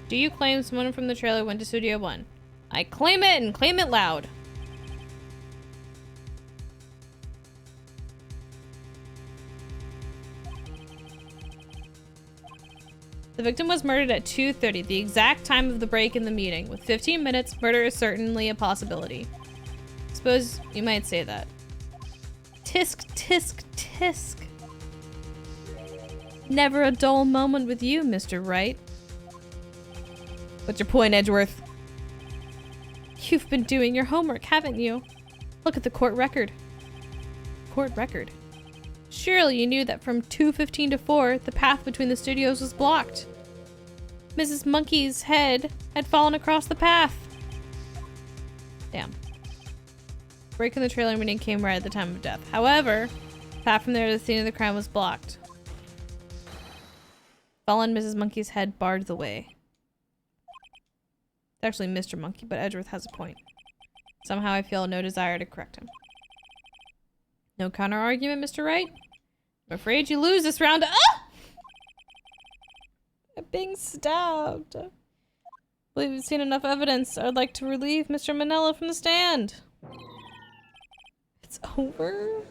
Do you claim someone from the trailer went to Studio One? I claim it and claim it loud. The victim was murdered at 2:30, the exact time of the break in the meeting. With 15 minutes, murder is certainly a possibility. Suppose you might say that. Tisk, tisk, tisk. Never a dull moment with you, Mr. Wright. What's your point, Edgeworth? You've been doing your homework, haven't you? Look at the court record. Court record? Surely you knew that from 2:15 to 4, the path between the studios was blocked. Mrs. Monkey's head had fallen across the path. Damn. Break in the trailer meeting came right at the time of death. However, the path from there to the scene of the crime was blocked. Fallen Mrs. Monkey's head barred the way. It's actually Mr. Monkey, but Edgeworth has a point. Somehow I feel no desire to correct him. No counter-argument, Mr. Wright? I'm afraid you lose this round. Ah! I'm being stabbed. I believe we've seen enough evidence. I'd like to relieve Mr. Manella from the stand. It's over?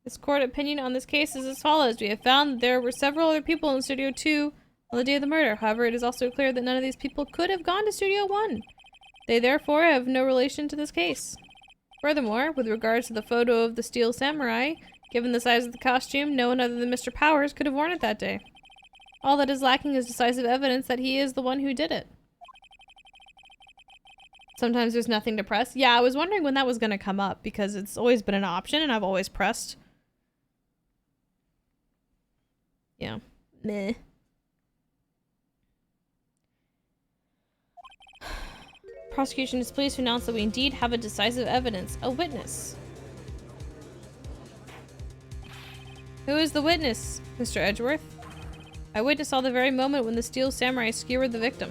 This court opinion on this case is as follows. We have found that there were several other people in Studio 2 on the day of the murder. However, it is also clear that none of these people could have gone to Studio 1. They therefore have no relation to this case. Furthermore, with regards to the photo of the Steel Samurai, given the size of the costume, no one other than Mr. Powers could have worn it that day. All that is lacking is decisive evidence that he is the one who did it. Sometimes there's nothing to press. Yeah, I was wondering when that was going to come up, because it's always been an option and I've always pressed. Yeah. Meh. Prosecution is pleased to announce that we indeed have a decisive evidence. A witness. Who is the witness, Mr. Edgeworth? I witnessed all the very moment when the Steel Samurai skewered the victim.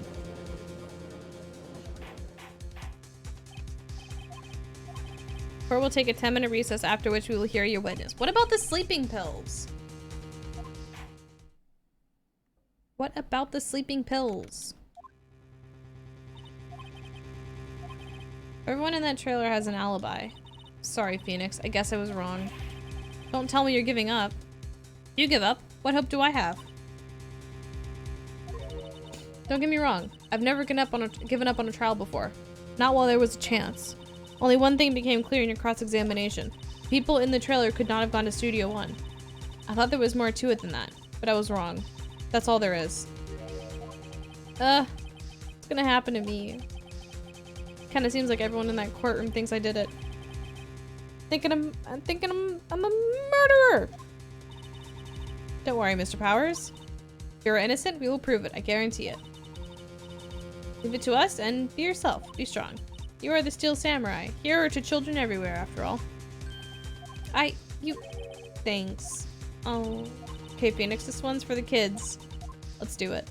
Court will take a 10-minute recess, after which we will hear your witness. What about the sleeping pills? What about the sleeping pills? Everyone in that trailer has an alibi. Sorry, Phoenix. I guess I was wrong. Don't tell me you're giving up. If you give up, what hope do I have? Don't get me wrong. I've never given up on a trial before. Not while there was a chance. Only one thing became clear in your cross-examination. People in the trailer could not have gone to Studio One. I thought there was more to it than that, but I was wrong. That's all there is. It's gonna happen to me. Kinda seems like everyone in that courtroom thinks I did it. I'm thinking I'm a murderer! Don't worry, Mr. Powers. If you're innocent, we will prove it. I guarantee it. Leave it to us and be yourself. Be strong. You are the Steel Samurai. Hero to children everywhere, after all. Thanks. Oh. Okay, Phoenix, this one's for the kids. Let's do it.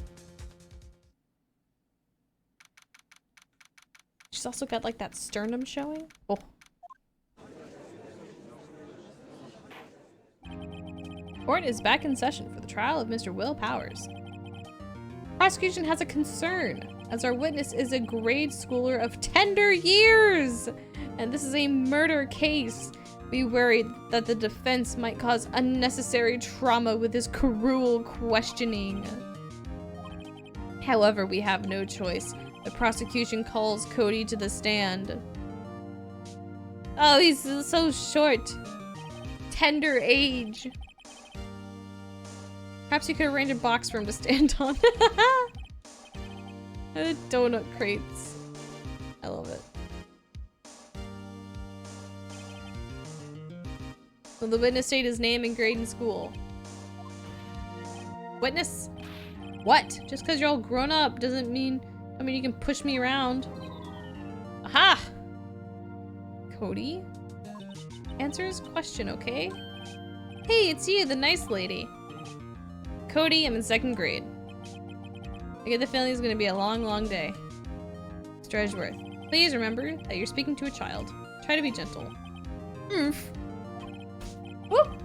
She's also got like that sternum showing. Oh. Court is back in session for the trial of Mr. Will Powers. Prosecution has a concern, as our witness is a grade schooler of tender years, and this is a murder case. We worried that the defense might cause unnecessary trauma with his cruel questioning. However, we have no choice. The prosecution calls Cody to the stand. Oh, he's so short. Tender age. Perhaps you could arrange a box for him to stand on. Donut crates. I love it. Will the witness state his name and grade in school? Witness? What? Just because you're all grown up doesn't mean... I mean, you can push me around. Aha! Cody? Answer his question, okay? Hey, it's you, the nice lady. Cody, I'm in 2nd grade. I get the feeling it's gonna be a long, long day. Mr. Edgeworth, please remember that you're speaking to a child. Try to be gentle. Oof. Whoop!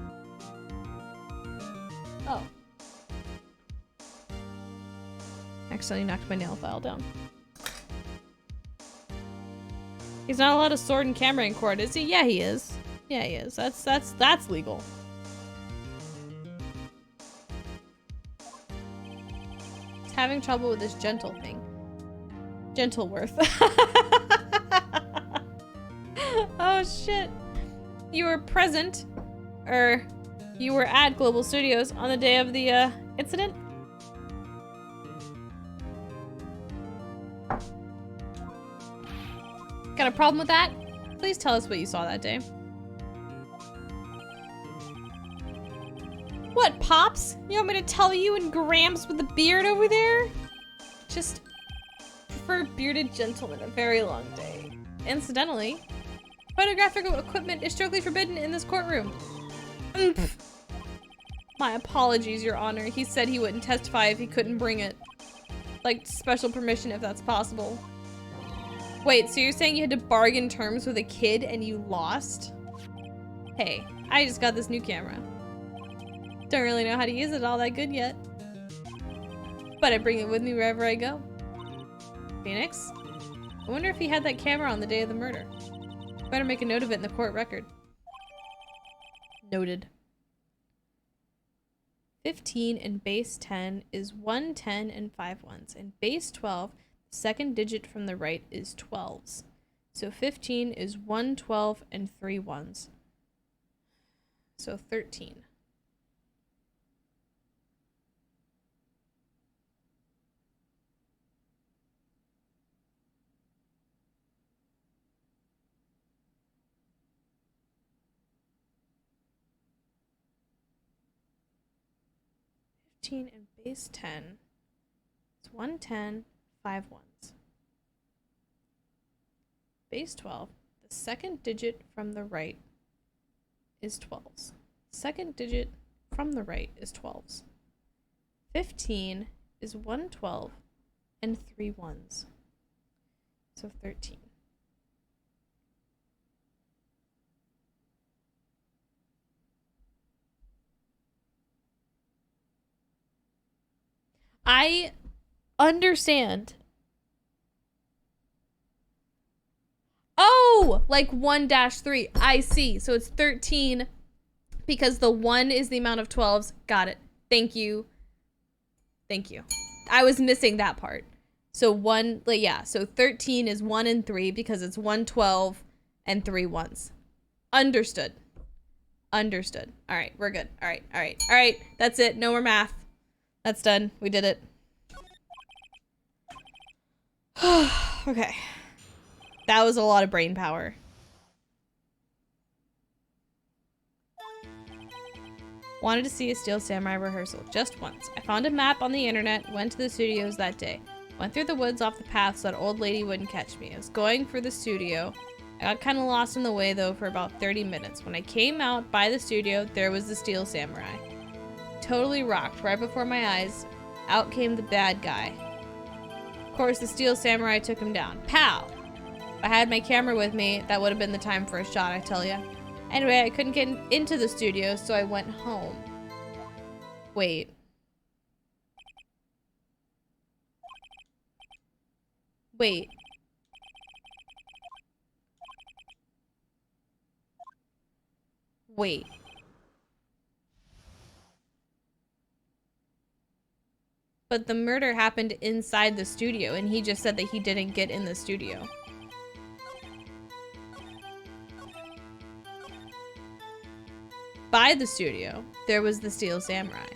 Oh. Accidentally knocked my nail file down. He's not allowed a sword and camera in court, is he? Yeah, he is. Yeah, he is. That's legal. He's having trouble with this gentle thing. Gentleworth. Oh shit. You were present, or you were at Global Studios on the day of the incident? Got a problem with that? Please tell us what you saw that day. What, Pops? You want me to tell you and Gramps with the beard over there? Just prefer bearded gentlemen a very long day. Incidentally, photographic equipment is strictly forbidden in this courtroom. My apologies, Your Honor. He said he wouldn't testify if he couldn't bring it. Like, special permission if that's possible. Wait, so you're saying you had to bargain terms with a kid and you lost? Hey, I just got this new camera. Don't really know how to use it all that good yet. But I bring it with me wherever I go. Phoenix? I wonder if he had that camera on the day of the murder. Better make a note of it in the court record. Noted. 15 and base 10 is 1 10 and 5 ones. And base 12, the second digit from the right is 12s. So 15 is 1 12 and 3 ones. So 13. And base 10. It's 1 10, 5 ones. Base 12, the second digit from the right is 12s. Second digit from the right is 12s. 15 is 1 12 and 3 ones. So 13. I understand. Oh, like 1-3. I see. So it's 13 because the 1 is the amount of 12s. Got it. Thank you. Thank you. I was missing that part. So 1, like, yeah. So 13 is 1 and 3 because it's 1 12 and 3 ones. Understood. Understood. All right, we're good. All right, all right, all right. That's it. No more math. That's done. We did it. Okay. That was a lot of brain power. Wanted to see a Steel Samurai rehearsal just once. I found a map on the internet, went to the studios that day. Went through the woods off the path so that old lady wouldn't catch me. I was going for the studio. I got kind of lost in the way though for about 30 minutes. When I came out by the studio, there was the Steel Samurai. Totally rocked right before my eyes. Out came the bad guy. Of course, the Steel Samurai took him down. Pow! If I had my camera with me, that would have been the time for a shot, I tell ya. Anyway, I couldn't get into the studio, so I went home. Wait. Wait. Wait. But the murder happened inside the studio, and he just said that he didn't get in the studio. By the studio, there was the Steel Samurai.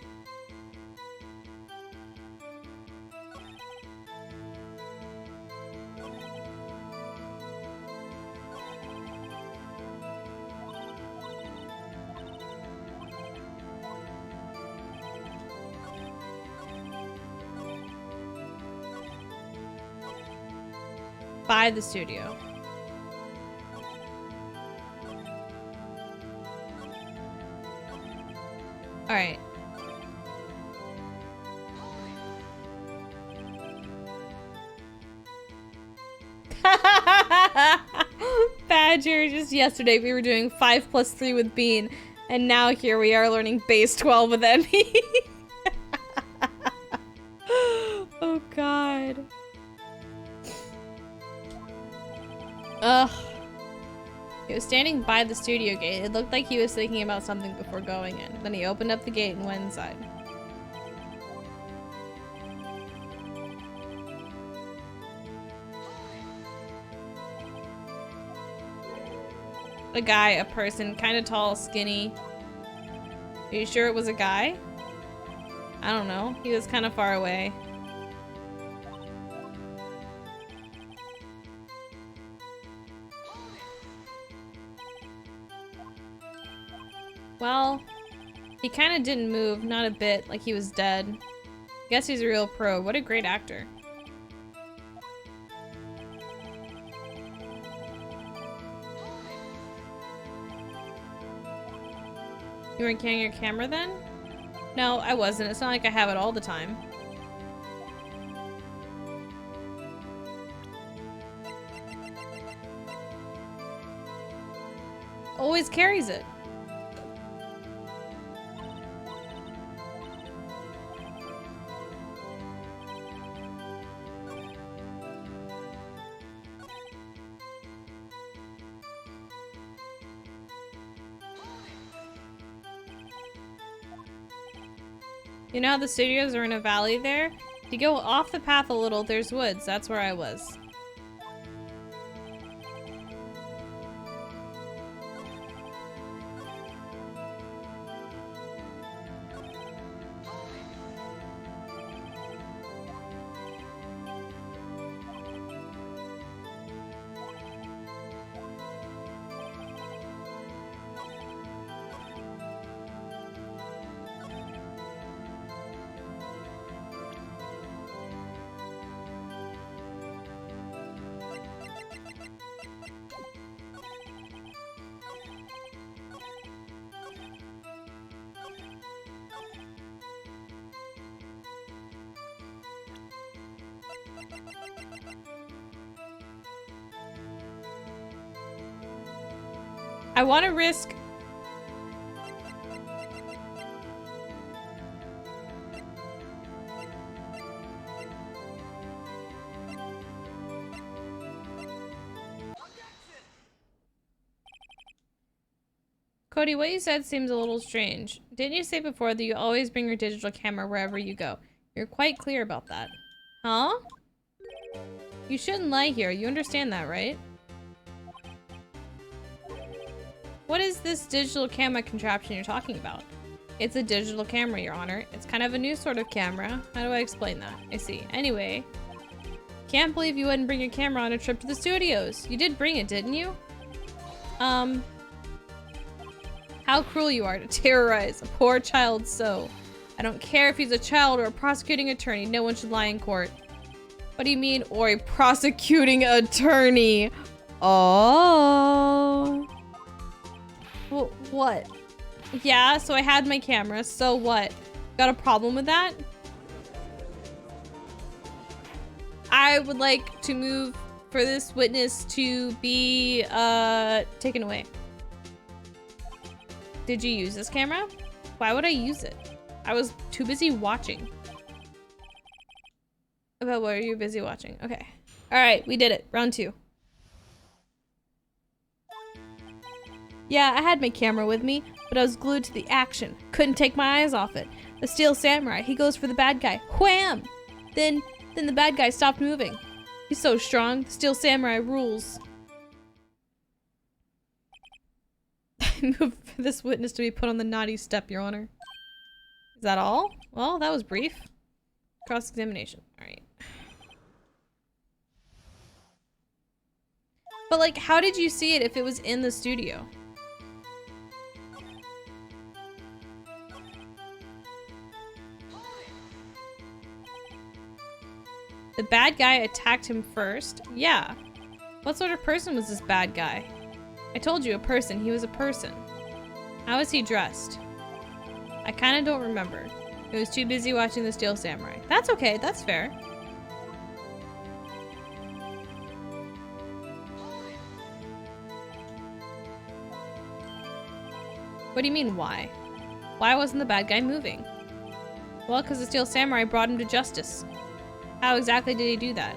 By the studio. All right. Badger, just yesterday we were doing 5 + 3 with Bean, and now here we are learning base 12 with Emmy. Oh god. Ugh. He was standing by the studio gate. It looked like he was thinking about something before going in. Then he opened up the gate and went inside. A guy, a person, kind of tall, skinny. Are you sure it was a guy? I don't know. He was kind of far away. Well, he kind of didn't move, not a bit, like he was dead. Guess he's a real pro. What a great actor. You weren't carrying your camera then? No, I wasn't. It's not like I have it all the time. Always carries it. You know how the studios are in a valley there? If you go off the path a little, there's woods. That's where I was. I want to risk... Cody, what you said seems a little strange. Didn't you say before that you always bring your digital camera wherever you go? You're quite clear about that. Huh? You shouldn't lie here. You understand that, right? What is this digital camera contraption you're talking about? It's a digital camera, Your Honor. It's kind of a new sort of camera. How do I explain that? I see. Anyway, can't believe you wouldn't bring your camera on a trip to the studios. You did bring it, didn't you? How cruel you are to terrorize a poor child so. I don't care if he's a child or a prosecuting attorney. No one should lie in court. What do you mean, or a prosecuting attorney? Oh. Well, what? Yeah, so I had my camera, so what? Got a problem with that? I would like to move for this witness to be, taken away. Did you use this camera? Why would I use it? I was too busy watching. About what are you busy watching? Okay. Alright, we did it. Round 2. Yeah, I had my camera with me, but I was glued to the action. Couldn't take my eyes off it. The Steel Samurai, he goes for the bad guy. Wham! Then the bad guy stopped moving. He's so strong. The Steel Samurai rules. I move for this witness to be put on the naughty step, Your Honor. Is that all? Well, that was brief. Cross-examination. Alright. But, like, how did you see it if it was in the studio? The bad guy attacked him first? Yeah. What sort of person was this bad guy? I told you, a person. He was a person. How was he dressed? I kind of don't remember. I was too busy watching the Steel Samurai. That's okay. That's fair. What do you mean, why? Why wasn't the bad guy moving? Well, because the Steel Samurai brought him to justice. How exactly did he do that?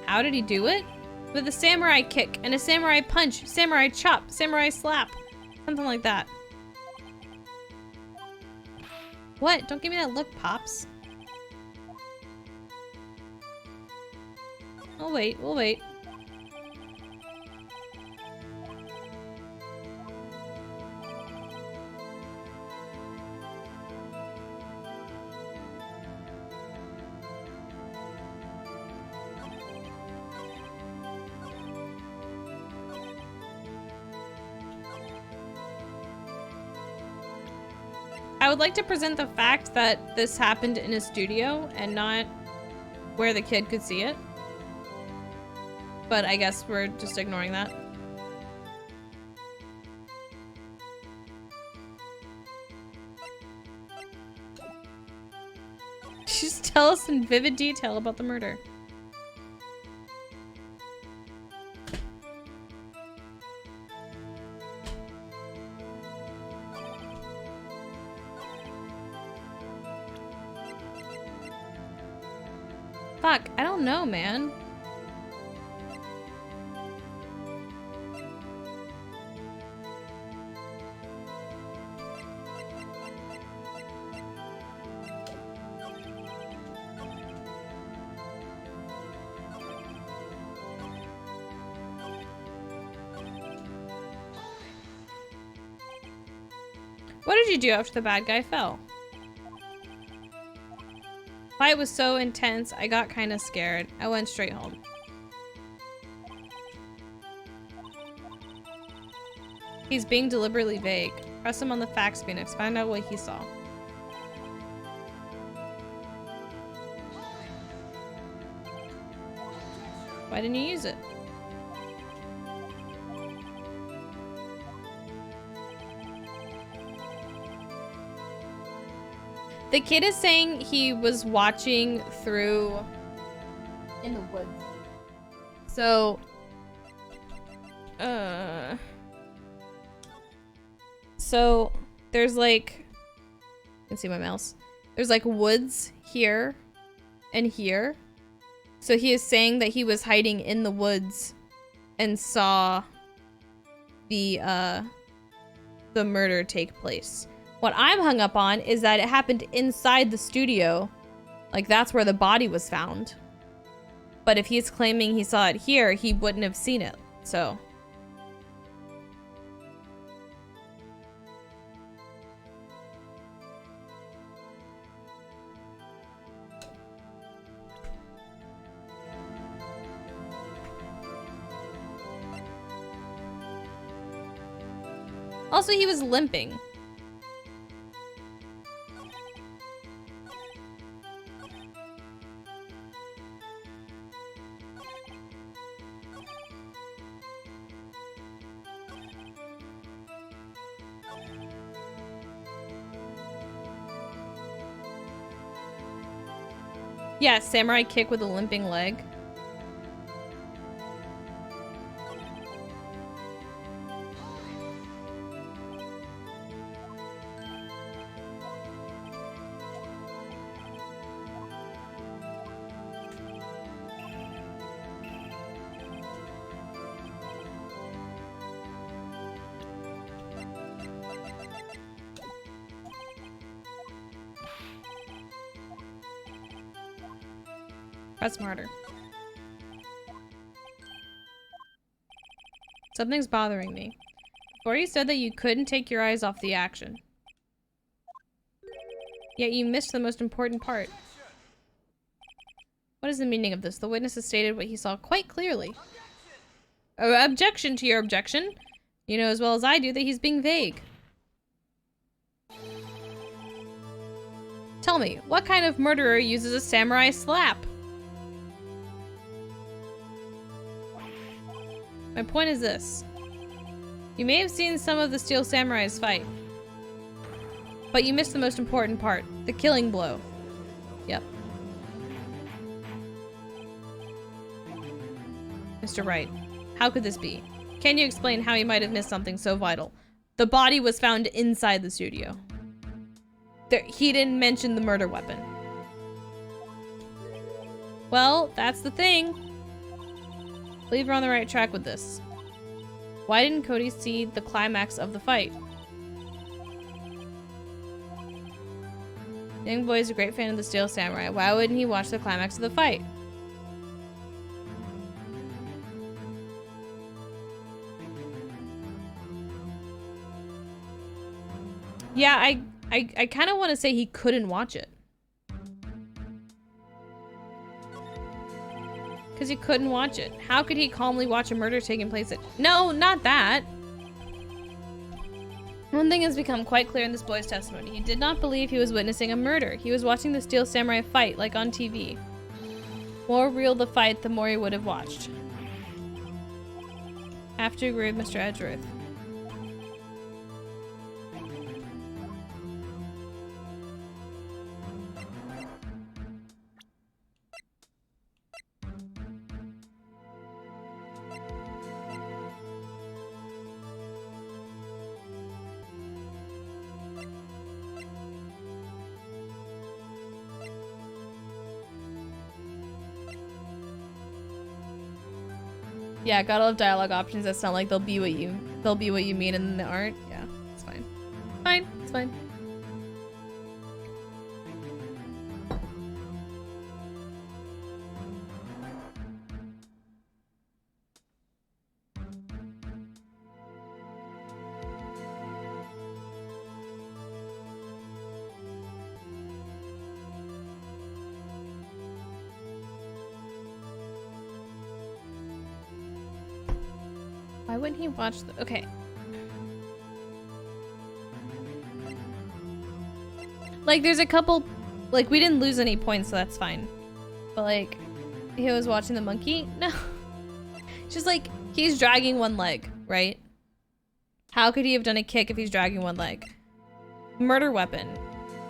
How did he do it? With a samurai kick and a samurai punch, samurai chop, samurai slap. Something like that. What? Don't give me that look, Pops. We'll wait, we'll wait. I would like to present the fact that this happened in a studio and not where the kid could see it. But I guess we're just ignoring that. Just tell us in vivid detail about the murder. Fuck, I don't know, man. What did you do after the bad guy fell? Fight was so intense, I got kind of scared. I went straight home. He's being deliberately vague. Press him on the fax Phoenix. Find out what he saw. Why didn't you use it? The kid is saying he was watching through in the woods. So, so there's like, you can see my mouse. There's like woods here and here. So he is saying that he was hiding in the woods and saw the the murder take place. What I'm hung up on is that it happened inside the studio. Like, that's where the body was found. But if he's claiming he saw it here, he wouldn't have seen it. So... Also, he was limping. Yeah, samurai kick with a limping leg. That's smarter. Something's bothering me. Before you said that you couldn't take your eyes off the action. Yet you missed the most important part. What is the meaning of this? The witness has stated what he saw quite clearly. Objection to your objection. You know as well as I do that he's being vague. Tell me, what kind of murderer uses a samurai slap? My point is this. You may have seen some of the Steel Samurais fight, but you missed the most important part, the killing blow. Yep. Mr. Wright, how could this be? Can you explain how you might have missed something so vital? The body was found inside the studio. He didn't mention the murder weapon. Well, that's the thing. I believe we're on the right track with this. Why didn't Cody see the climax of the fight? Young boy is a great fan of the Steel Samurai. Why wouldn't he watch the climax of the fight? Yeah, I kind of want to say he couldn't watch it. Because he couldn't watch it. How could he calmly watch a murder taking place at— No, not that! One thing has become quite clear in this boy's testimony. He did not believe he was witnessing a murder. He was watching the Steel Samurai fight, like on TV. More real the fight, the more he would have watched. I have to agree with Mr. Edgeworth. Yeah, gotta love dialogue options that sound like they'll be what you mean in the art. Yeah, it's fine. Fine, it's fine. Why wouldn't he watch the— okay. Like, there's a couple— like, we didn't lose any points, so that's fine. But, like, he was watching the monkey? No. It's just, like, he's dragging one leg, right? How could he have done a kick if he's dragging one leg? Murder weapon.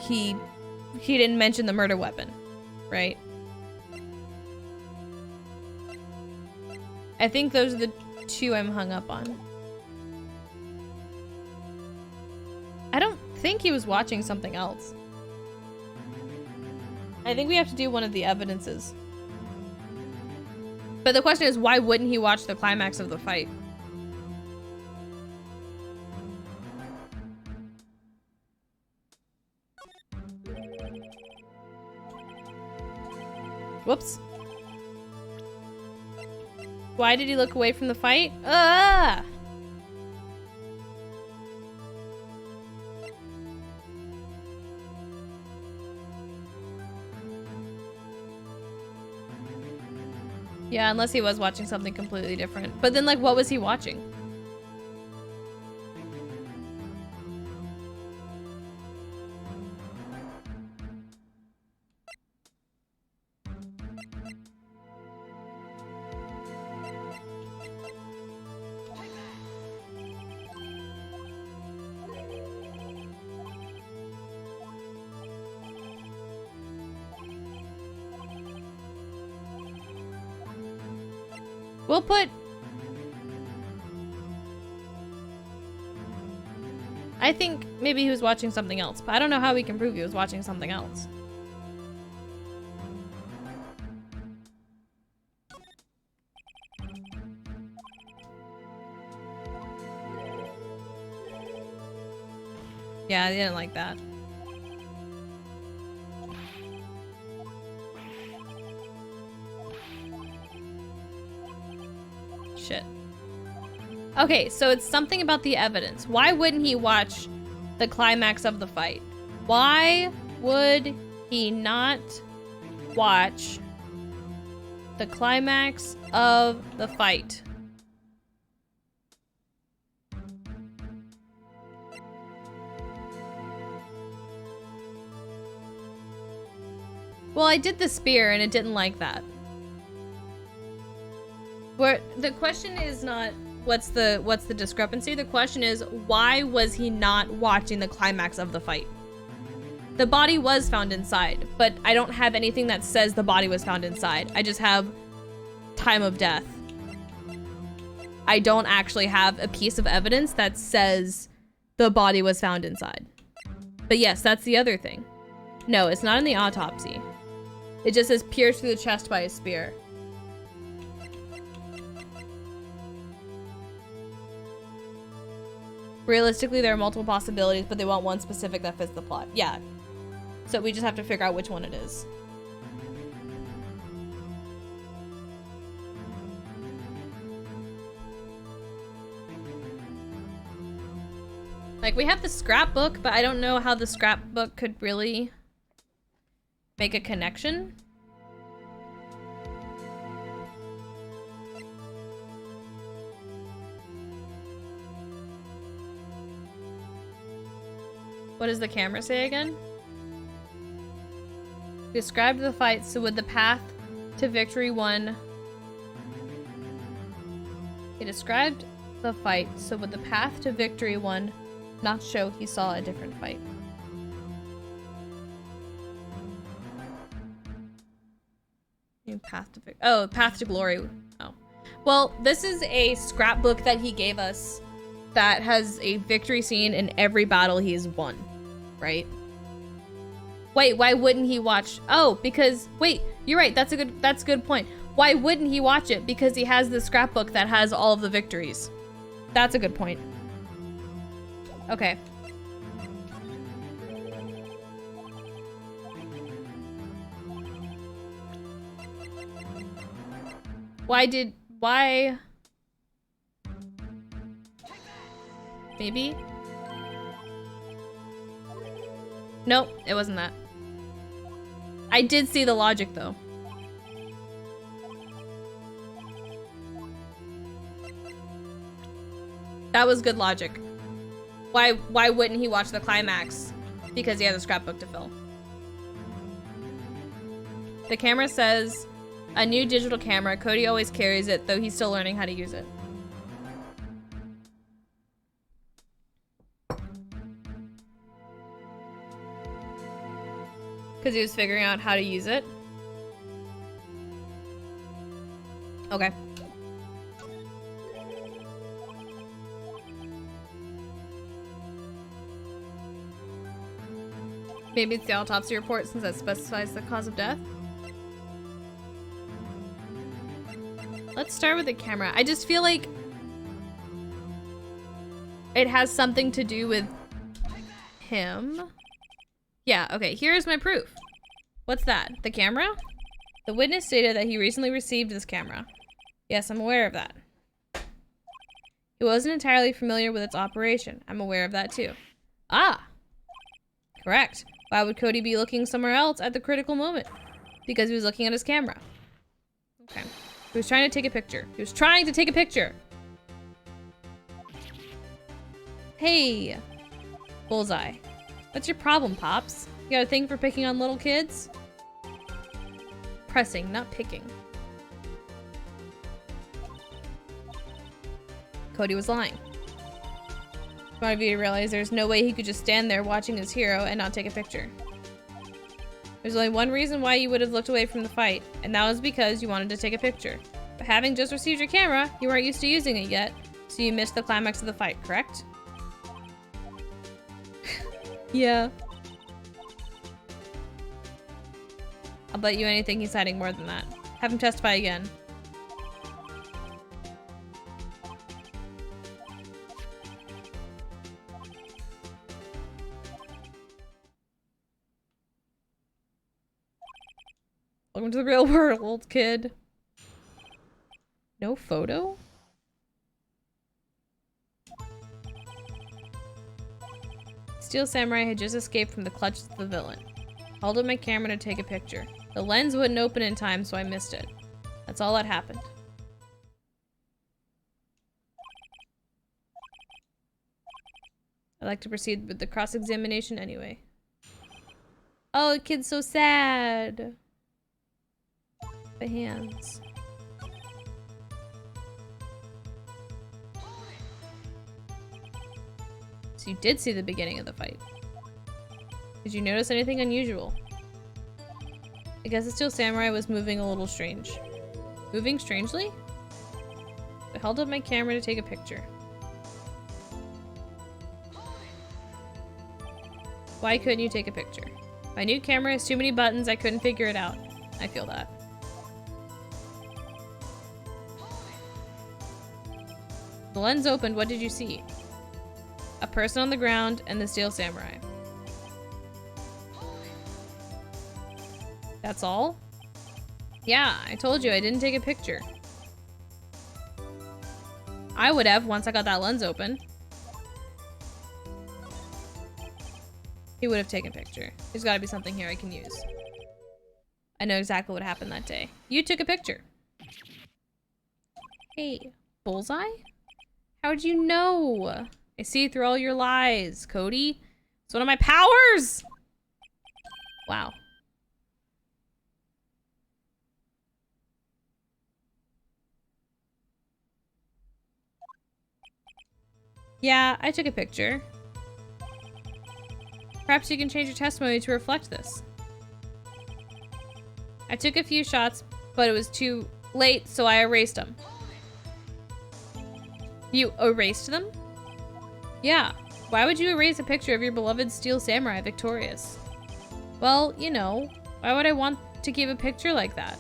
He didn't mention the murder weapon, right? I think those are the two I'm hung up on. I don't think he was watching something else. I think we have to do one of the evidences. But the question is, why wouldn't he watch the climax of the fight? Whoops. Why did he look away from the fight? Ah! Yeah, unless he was watching something completely different. But then, like, what was he watching? We'll put... I think maybe he was watching something else, but I don't know how we can prove he was watching something else. Yeah, I didn't like that. Shit. Okay, so it's something about the evidence. Why wouldn't he watch the climax of the fight? Why would he not watch the climax of the fight? Well, I did the spear and it didn't like that. Where the question is not what's the discrepancy? The question is why was he not watching the climax of the fight? The body was found inside, but I don't have anything that says the body was found inside. I just have time of death. I don't actually have a piece of evidence that says the body was found inside. But yes, that's the other thing. No, it's not in the autopsy. It just says pierced through the chest by a spear. Realistically, there are multiple possibilities, but they want one specific that fits the plot. Yeah. So we just have to figure out which one it is. Like, we have the scrapbook, but I don't know how the scrapbook could really make a connection. What does the camera say again? Described the fight, so would the path to victory one... He described the fight, so would the path to victory one not show he saw a different fight? New path to oh, path to glory. Oh. Well, this is a scrapbook that he gave us that has a victory scene in every battle he's won, right? Wait, why wouldn't he watch? Oh, because wait, you're right. That's a good point. Why wouldn't he watch it? Because he has the scrapbook that has all of the victories. That's a good point. Okay. Why? Maybe? Nope, it wasn't that. I did see the logic though. That was good logic. Why wouldn't he watch the climax? Because he has a scrapbook to fill. The camera says, a new digital camera. Cody always carries it, though he's still learning how to use it. Because he was figuring out how to use it. Okay. Maybe it's the autopsy report since that specifies the cause of death. Let's start with the camera. I just feel like it has something to do with him. Yeah, okay, here's my proof. What's that? The camera? The witness stated that he recently received this camera. Yes, I'm aware of that. He wasn't entirely familiar with its operation. I'm aware of that too. Ah! Correct. Why would Cody be looking somewhere else at the critical moment? Because he was looking at his camera. Okay. He was trying to take a picture. He was trying to take a picture! Hey! Bullseye. What's your problem, Pops? You got a thing for picking on little kids? Pressing, not picking. Cody was lying. He wanted you to realize there's no way he could just stand there watching his hero and not take a picture. There's only one reason why you would have looked away from the fight, and that was because you wanted to take a picture. But having just received your camera, you weren't used to using it yet, so you missed the climax of the fight, correct? Yeah. I'll bet you anything he's hiding more than that. Have him testify again. Welcome to the real world, kid. No photo? Steel Samurai had just escaped from the clutches of the villain. I held up my camera to take a picture. The lens wouldn't open in time, so I missed it. That's all that happened. I'd like to proceed with the cross-examination anyway. Oh, the kid's so sad. The hands. So you did see the beginning of the fight. Did you notice anything unusual? I guess the Steel Samurai was moving a little strange. Moving strangely? I held up my camera to take a picture. Why couldn't you take a picture? My new camera has too many buttons, I couldn't figure it out. I feel that. The lens opened, what did you see? A person on the ground and the Steel Samurai. That's all? Yeah, I told you I didn't take a picture. I would have once I got that lens open. He would have taken a picture. There's gotta be something here I can use. I know exactly what happened that day. You took a picture. Hey, Bullseye? How'd you know? I see through all your lies, Cody. It's one of my powers! Wow. Yeah, I took a picture. Perhaps you can change your testimony to reflect this. I took a few shots, but it was too late, so I erased them. You erased them? Yeah. Why would you erase a picture of your beloved Steel Samurai victorious? Well, you know, why would I want to keep a picture like that?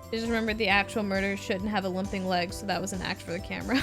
I just remembered the actual murder shouldn't have a limping leg, so that was an act for the camera.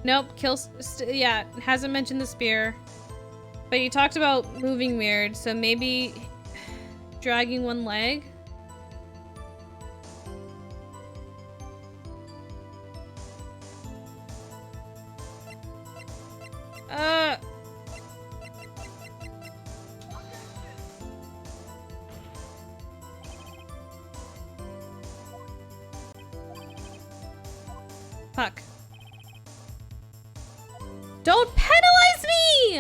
Nope, yeah, hasn't mentioned the spear. But you talked about moving weird, so maybe dragging one leg? Fuck. Don't penalize me!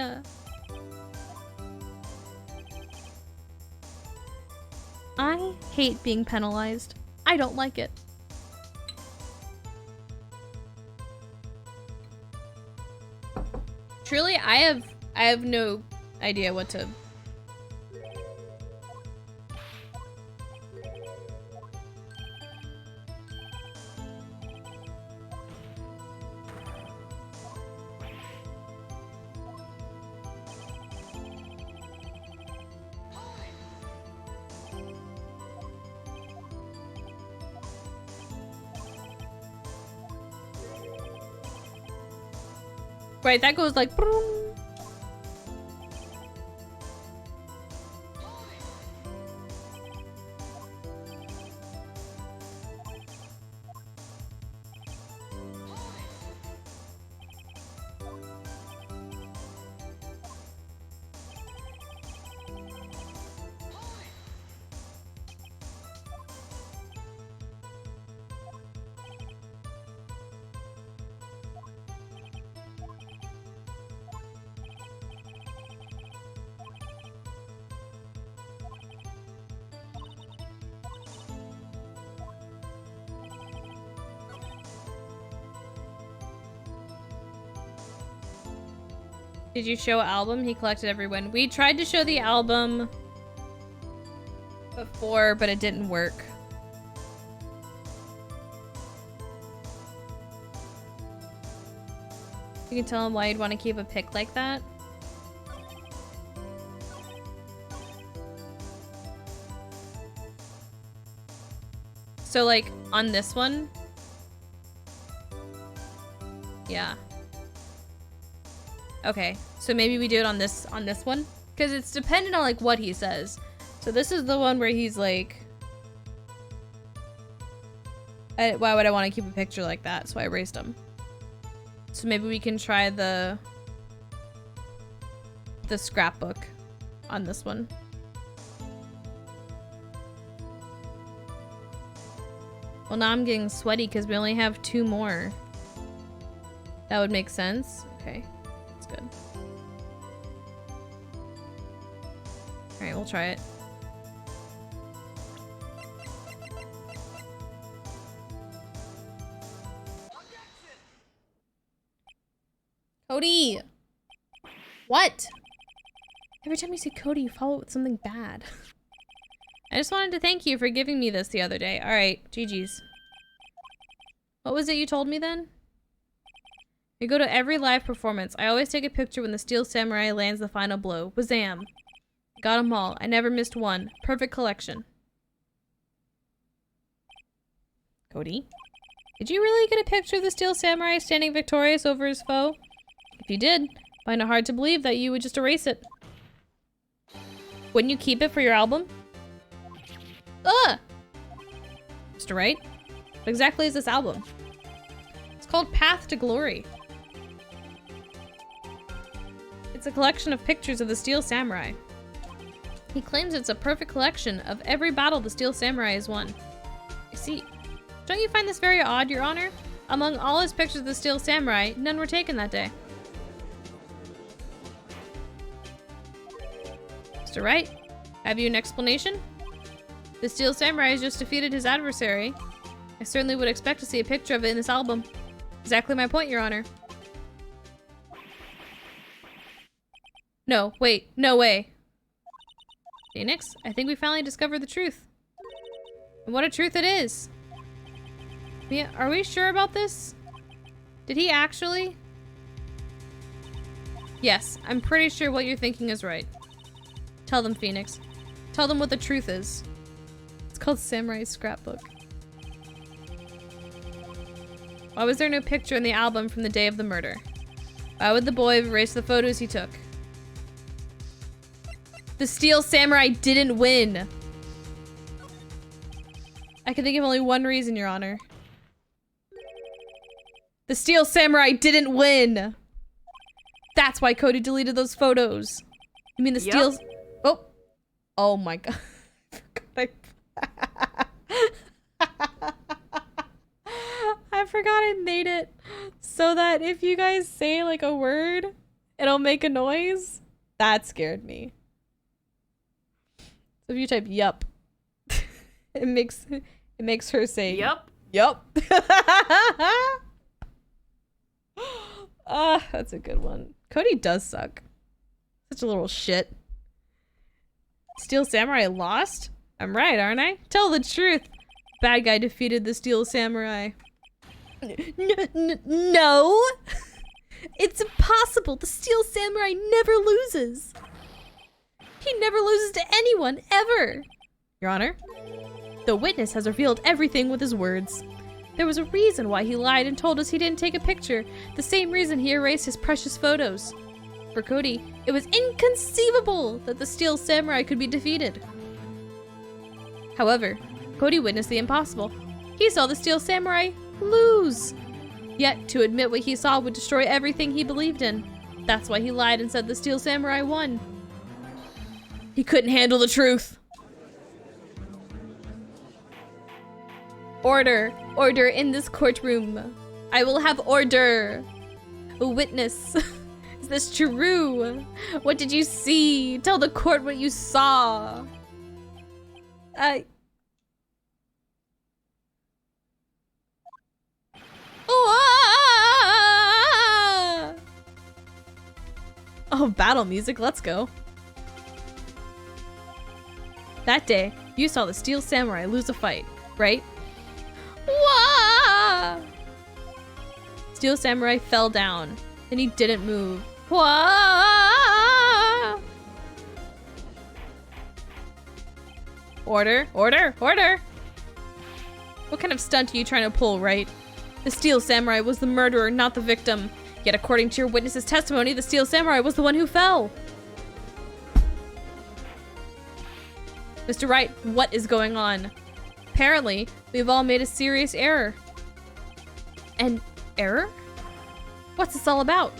I hate being penalized. I don't like it. Truly, I have no idea what to... Right, that goes like... Broom. Did you show album? He collected everyone. We tried to show the album before, but it didn't work. You can tell him why you'd want to keep a pic like that. So like on this one. Yeah. Okay, so maybe we do it on this one, because it's dependent on like what he says. So this is the one where he's like, why would I want to keep a picture like that? So I erased him. So maybe we can try the scrapbook on this one. Well, now I'm getting sweaty because we only have 2 more. That would make sense. Okay. Good. Alright, we'll try it. Cody! What? Every time you say Cody, you follow it with something bad. I just wanted to thank you for giving me this the other day. Alright, GG's. What was it you told me then? We go to every live performance. I always take a picture when the Steel Samurai lands the final blow. Wazam! Got them all. I never missed one. Perfect collection. Cody? Did you really get a picture of the Steel Samurai standing victorious over his foe? If you did, find it hard to believe that you would just erase it. Wouldn't you keep it for your album? Ugh! Mr. Wright? What exactly is this album? It's called Path to Glory. It's a collection of pictures of the Steel Samurai. He claims it's a perfect collection of every battle the Steel Samurai has won. I see. Don't you find this very odd, Your Honor? Among all his pictures of the Steel Samurai, none were taken that day. Mr. Wright, have you an explanation? The Steel Samurai has just defeated his adversary. I certainly would expect to see a picture of it in this album. Exactly my point, Your Honor. No, wait, no way. Phoenix, I think we finally discovered the truth. And what a truth it is. Mia, are we sure about this? Did he actually? Yes, I'm pretty sure what you're thinking is right. Tell them, Phoenix. Tell them what the truth is. It's called Samurai Scrapbook. Why was there no picture in the album from the day of the murder? Why would the boy have erased the photos he took? The Steel Samurai didn't win. I can think of only one reason, Your Honor. The Steel Samurai didn't win. That's why Cody deleted those photos. You mean the Steel... Oh. Oh my god. I forgot I made it so that if you guys say like a word, it'll make a noise. That scared me. So if you type yup, it makes her say Yup. yup. That's a good one. Cody does suck. Such a little shit. Steel Samurai lost? I'm right, aren't I? Tell the truth. Bad guy defeated the Steel Samurai. No! It's impossible. The Steel Samurai never loses. He never loses to anyone, ever. Your Honor, the witness has revealed everything with his words. There was a reason why he lied and told us he didn't take a picture. The same reason he erased his precious photos. For Cody, it was inconceivable that the Steel Samurai could be defeated. However, Cody witnessed the impossible. He saw the Steel Samurai lose. Yet, to admit what he saw would destroy everything he believed in. That's why he lied and said the Steel Samurai won. He couldn't handle the truth. Order. Order in this courtroom. I will have order. A witness. Is this true? What did you see? Tell the court what you saw. Oh, battle music, let's go. That day, you saw the Steel Samurai lose a fight, right? Wah! Steel Samurai fell down, and he didn't move. Wah! Order, order, order! What kind of stunt are you trying to pull, right? The Steel Samurai was the murderer, not the victim. Yet according to your witness's testimony, the Steel Samurai was the one who fell. Mr. Wright, what is going on? Apparently, we've all made a serious error. An error? What's this all about?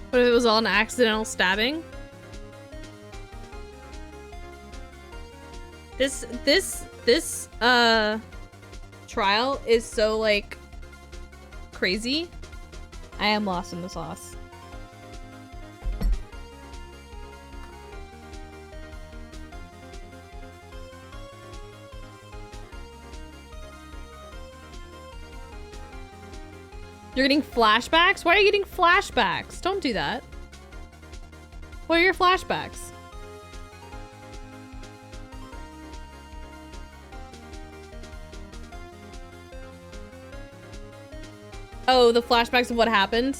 What if it was all an accidental stabbing? This trial is so like crazy. I am lost in the sauce. You're getting flashbacks? Why are you getting flashbacks? Don't do that. What are your flashbacks? Oh, the flashbacks of what happened?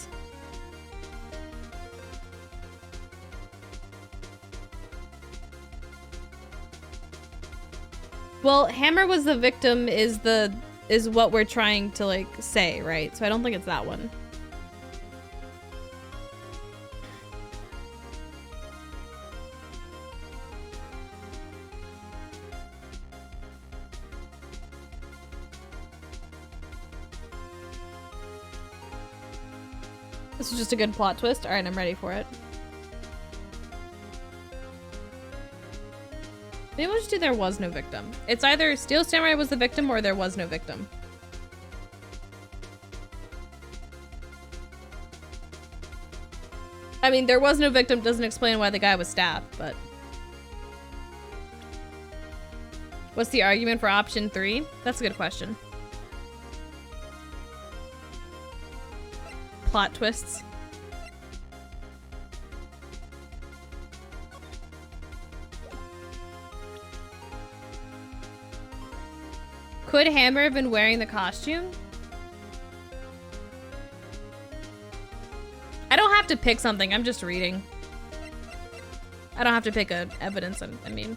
Well, Hammer was the victim is what we're trying to like say, right? So I don't think it's that one. This is just a good plot twist. Alright, I'm ready for it. Maybe we'll just do there was no victim. It's either Steel Samurai was the victim or there was no victim. I mean, there was no victim doesn't explain why the guy was stabbed, but... What's the argument for option 3? That's a good question. Plot twists. Could Hammer have been wearing the costume? I don't have to pick something, I'm just reading. I don't have to pick a evidence, I mean.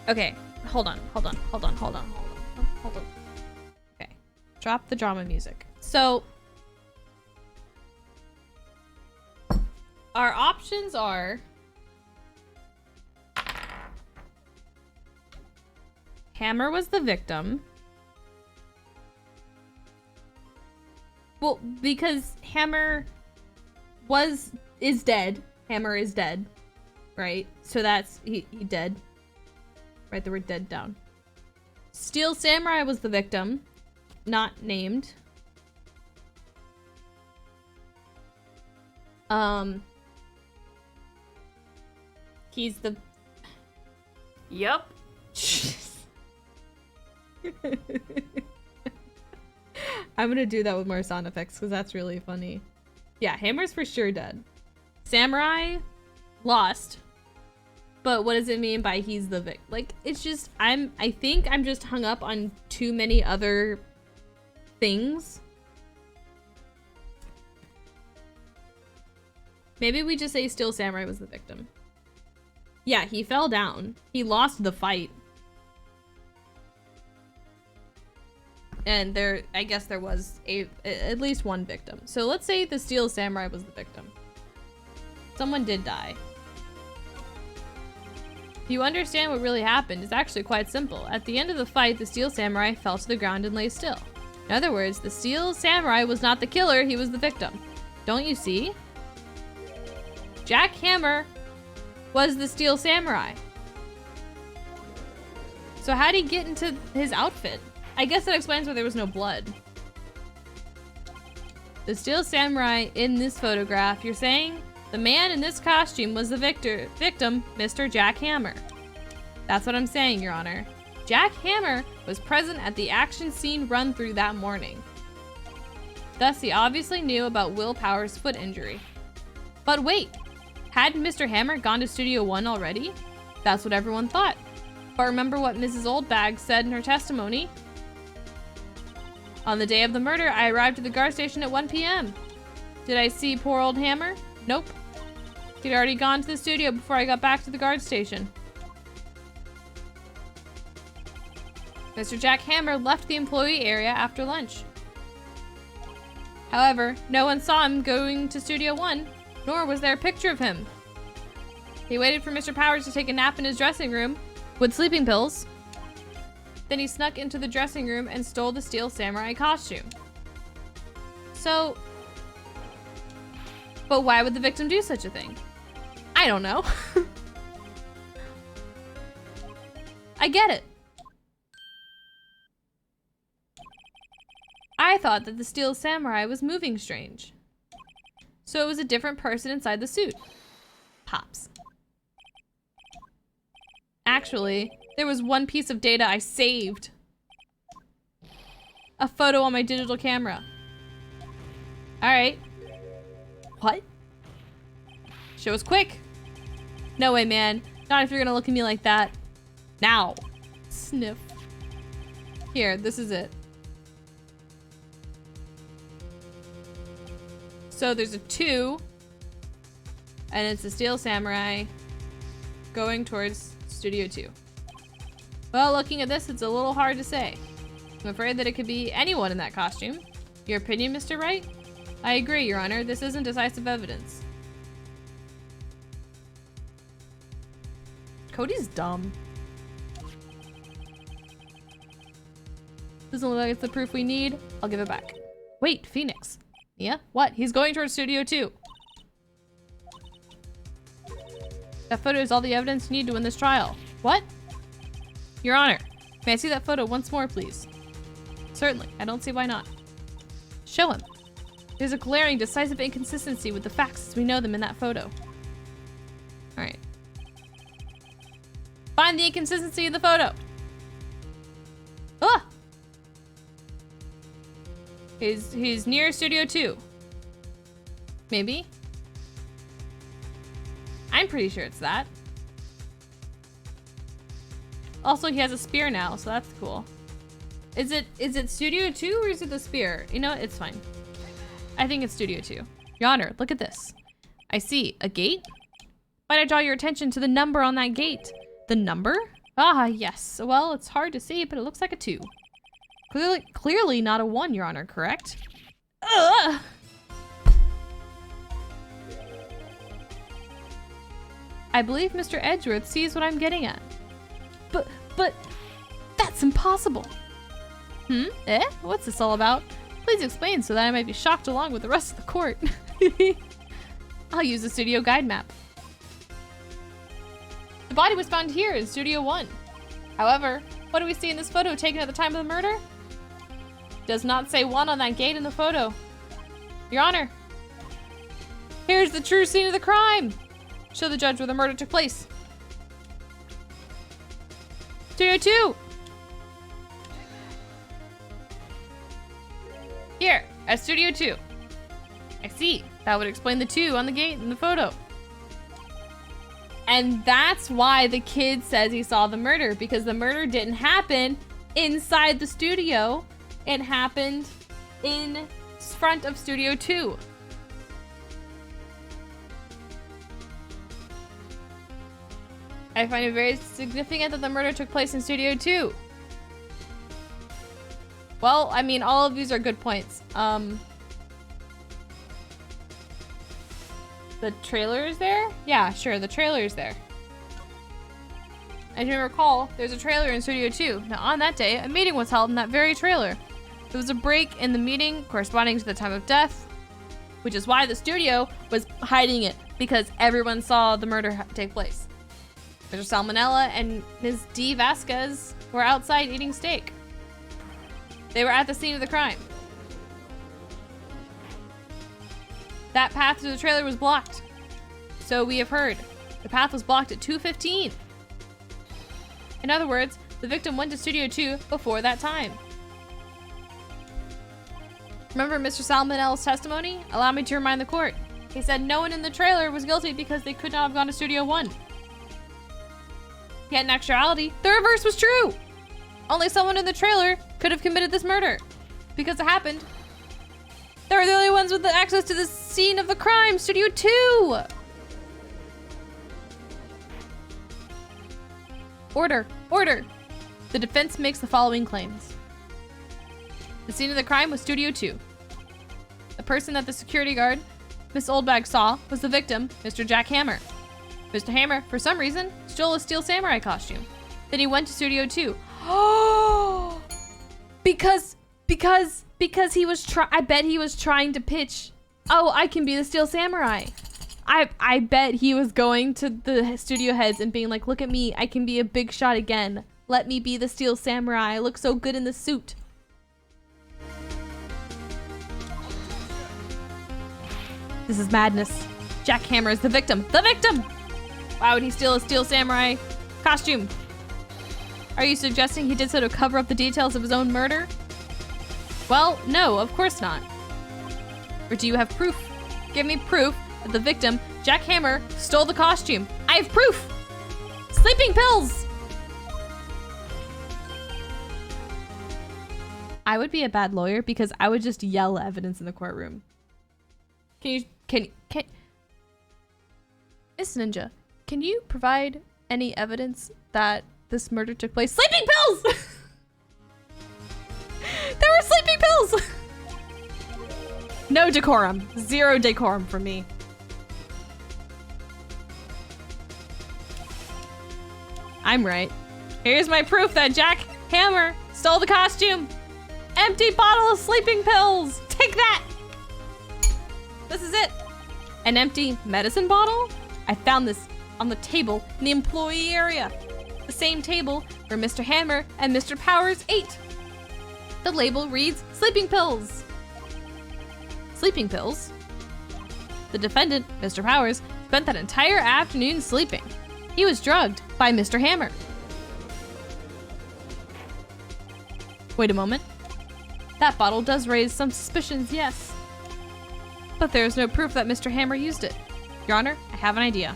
Okay, hold on. Okay, drop the drama music. So, our options are Hammer was the victim. Well, because Hammer is dead. Hammer is dead, right? So that's he dead. Write the word dead down. Steel Samurai was the victim, not named. He's the... Yup. I'm gonna do that with more sound effects because that's really funny. Yeah, Hammer's for sure dead. Samurai lost. But what does it mean by he's the victim? Like, it's just, I think I'm just hung up on too many other things. Maybe we just say Steel Samurai was the victim. Yeah, he fell down. He lost the fight. And I guess there was at least one victim. So let's say the Steel Samurai was the victim. Someone did die. If you understand what really happened, it's actually quite simple. At the end of the fight, the Steel Samurai fell to the ground and lay still. In other words, the Steel Samurai was not the killer, he was the victim. Don't you see? Jack Hammer was the Steel Samurai. So how'd he get into his outfit? I guess that explains why there was no blood. The Steel Samurai in this photograph, you're saying? The man in this costume was the victim, Mr. Jack Hammer. That's what I'm saying, Your Honor. Jack Hammer was present at the action scene run-through that morning. Thus, he obviously knew about Will Power's foot injury. But wait, hadn't Mr. Hammer gone to Studio One already? That's what everyone thought. But remember what Mrs. Oldbag said in her testimony? On the day of the murder, I arrived at the guard station at 1 p.m. Did I see poor old Hammer? Nope. He'd already gone to the studio before I got back to the guard station. Mr. Jack Hammer left the employee area after lunch. However, no one saw him going to Studio One, nor was there a picture of him. He waited for Mr. Powers to take a nap in his dressing room with sleeping pills. Then he snuck into the dressing room and stole the Steel Samurai costume. So... But why would the victim do such a thing? I don't know. I get it. I thought that the Steel Samurai was moving strange. So it was a different person inside the suit. Pops. Actually, there was one piece of data I saved. A photo on my digital camera. Alright. What? Show us quick. No way, man. Not if you're gonna look at me like that. Now. Sniff. Here, this is it. So there's a 2. And it's a Steel Samurai going towards Studio 2. Well, looking at this, it's a little hard to say. I'm afraid that it could be anyone in that costume. Your opinion, Mr. Wright? I agree, Your Honor. This isn't decisive evidence. Cody's dumb. Doesn't look like it's the proof we need. I'll give it back. Wait, Phoenix. Yeah? What? He's going towards Studio 2. That photo is all the evidence you need to win this trial. What? Your Honor, may I see that photo once more, please? Certainly. I don't see why not. Show him. There's a glaring, decisive inconsistency with the facts as we know them in that photo. Alright. Find the inconsistency in the photo. Ah! He's near Studio 2. Maybe? I'm pretty sure it's that. Also, he has a spear now, so that's cool. Is it Studio 2 or is it the spear? You know what? It's fine. I think it's Studio 2. Your Honor, look at this. I see a gate. Might I draw your attention to the number on that gate? The number? Ah, yes. Well, it's hard to see, but it looks like a 2. Clearly not a 1, Your Honor, correct? Ugh! I believe Mr. Edgeworth sees what I'm getting at. But, that's impossible. Eh? What's this all about? Please explain so that I might be shocked along with the rest of the court. I'll use the studio guide map. The body was found here in Studio 1. However, what do we see in this photo taken at the time of the murder? Does not say 1 on that gate in the photo. Your Honor, here's the true scene of the crime. Show the judge where the murder took place. Studio 2. Here, at Studio 2. I see. That would explain the 2 on the gate in the photo. And that's why the kid says he saw the murder, because the murder didn't happen inside the studio. It happened in front of Studio 2. I find it very significant that the murder took place in Studio 2. Well, I mean, all of these are good points. The trailer is there? Yeah, sure, the trailer is there. As you may recall, there's a trailer in Studio 2. Now, on that day, a meeting was held in that very trailer. There was a break in the meeting corresponding to the time of death, which is why the studio was hiding it, because everyone saw the murder take place. Mr. Salmonella and Ms. D. Vasquez were outside eating steak. They were at the scene of the crime. That path to the trailer was blocked. So we have heard. The path was blocked at 2:15. In other words, the victim went to Studio 2 before that time. Remember Mr. Salmonella's testimony? Allow me to remind the court. He said no one in the trailer was guilty because they could not have gone to Studio 1. Yet in actuality, the reverse was true. Only someone in the trailer could have committed this murder. Because it happened. They were the only ones with the access to the scene of the crime, Studio 2. Order, order. The defense makes the following claims. The scene of the crime was Studio 2. The person that the security guard, Miss Oldbag, saw was the victim, Mr. Jack Hammer. Mr. Hammer, for some reason, stole a Steel Samurai costume. Then he went to Studio 2. Oh! Because he was I bet he was trying to pitch, oh, I can be the Steel Samurai. I bet he was going to the studio heads and being like, look at me, I can be a big shot again. Let me be the Steel Samurai. I look so good in the suit. This is madness. Jack Hammer is the victim. The victim! Why would he steal a Steel Samurai costume? Are you suggesting he did so to cover up the details of his own murder? Well, no, of course not. Or do you have proof? Give me proof that the victim, Jack Hammer, stole the costume. I have proof! Sleeping pills! I would be a bad lawyer because I would just yell evidence in the courtroom. Can Miss Ninja, can you provide any evidence that this murder took place? Sleeping pills! There were sleeping pills! No decorum. Zero decorum for me. I'm right. Here's my proof that Jack Hammer stole the costume. empty bottle of sleeping pills. Take that. This is it. An empty medicine bottle? I found this on the table in the employee area. The same table where Mr. Hammer and Mr. Powers ate. The label reads sleeping pills. Sleeping pills? The defendant, Mr. Powers, spent that entire afternoon sleeping. He was drugged by Mr. Hammer. Wait a moment. That bottle does raise some suspicions, yes. But there is no proof that Mr. Hammer used it. Your Honor, I have an idea.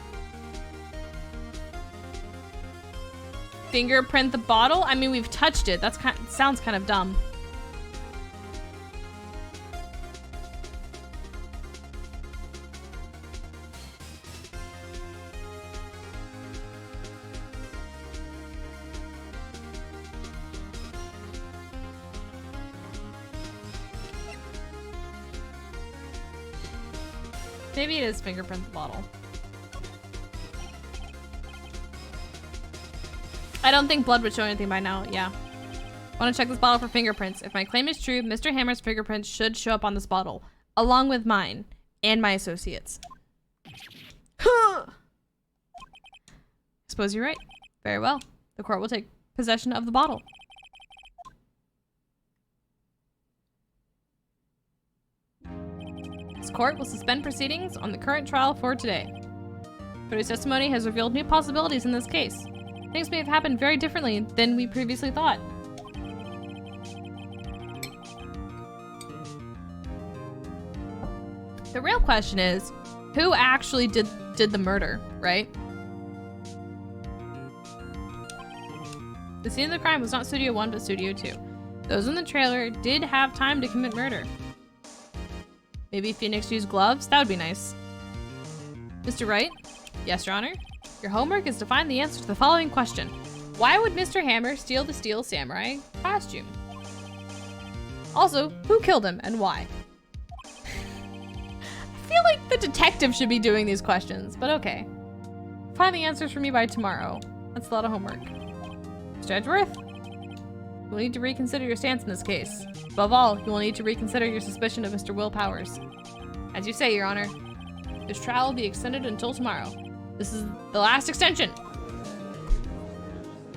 Fingerprint the bottle? I mean, we've touched it. Sounds kind of dumb. Maybe it is fingerprint the bottle. I don't think blood would show anything by now, yeah. Want to check this bottle for fingerprints. If my claim is true, Mr. Hammer's fingerprints should show up on this bottle, along with mine and my associates. Suppose you're right. Very well. The court will take possession of the bottle. This court will suspend proceedings on the current trial for today. Today's testimony has revealed new possibilities in this case. Things may have happened very differently than we previously thought. The real question is, who actually did the murder, right? The scene of the crime was not Studio 1, but Studio 2. Those in the trailer did have time to commit murder. Maybe Phoenix used gloves? That would be nice. Mr. Wright? Yes, Your Honor? Your homework is to find the answer to the following question. Why would Mr. Hammer steal the Steel Samurai costume? Also, who killed him and why? I feel like the detective should be doing these questions, but okay. Find the answers for me by tomorrow. That's a lot of homework. Mr. Edgeworth? You will need to reconsider your stance in this case. Above all, you will need to reconsider your suspicion of Mr. Will Powers. As you say, Your Honor, this trial will be extended until tomorrow. This is the last extension.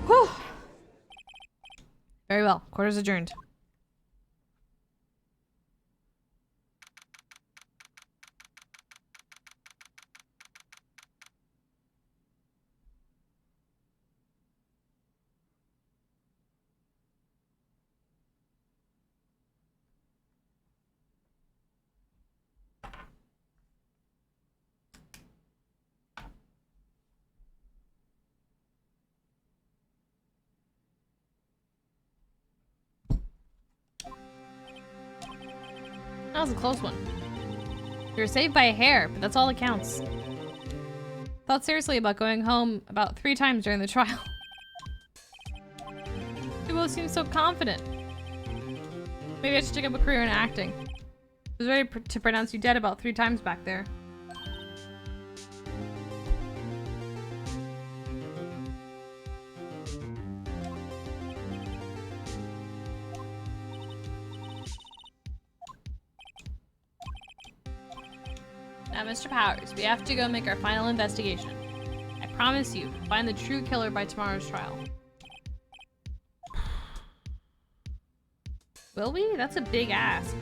Whew. Very well. Court is adjourned. That was a close one. You were saved by a hair, but that's all that counts. Thought seriously about going home about 3 times during the trial. You both seem so confident. Maybe I should take up a career in acting. I was ready to pronounce you dead about 3 times back there. Now, Mr. Powers, we have to go make our final investigation. I promise you, we'll find the true killer by tomorrow's trial. Will we? That's a big ask.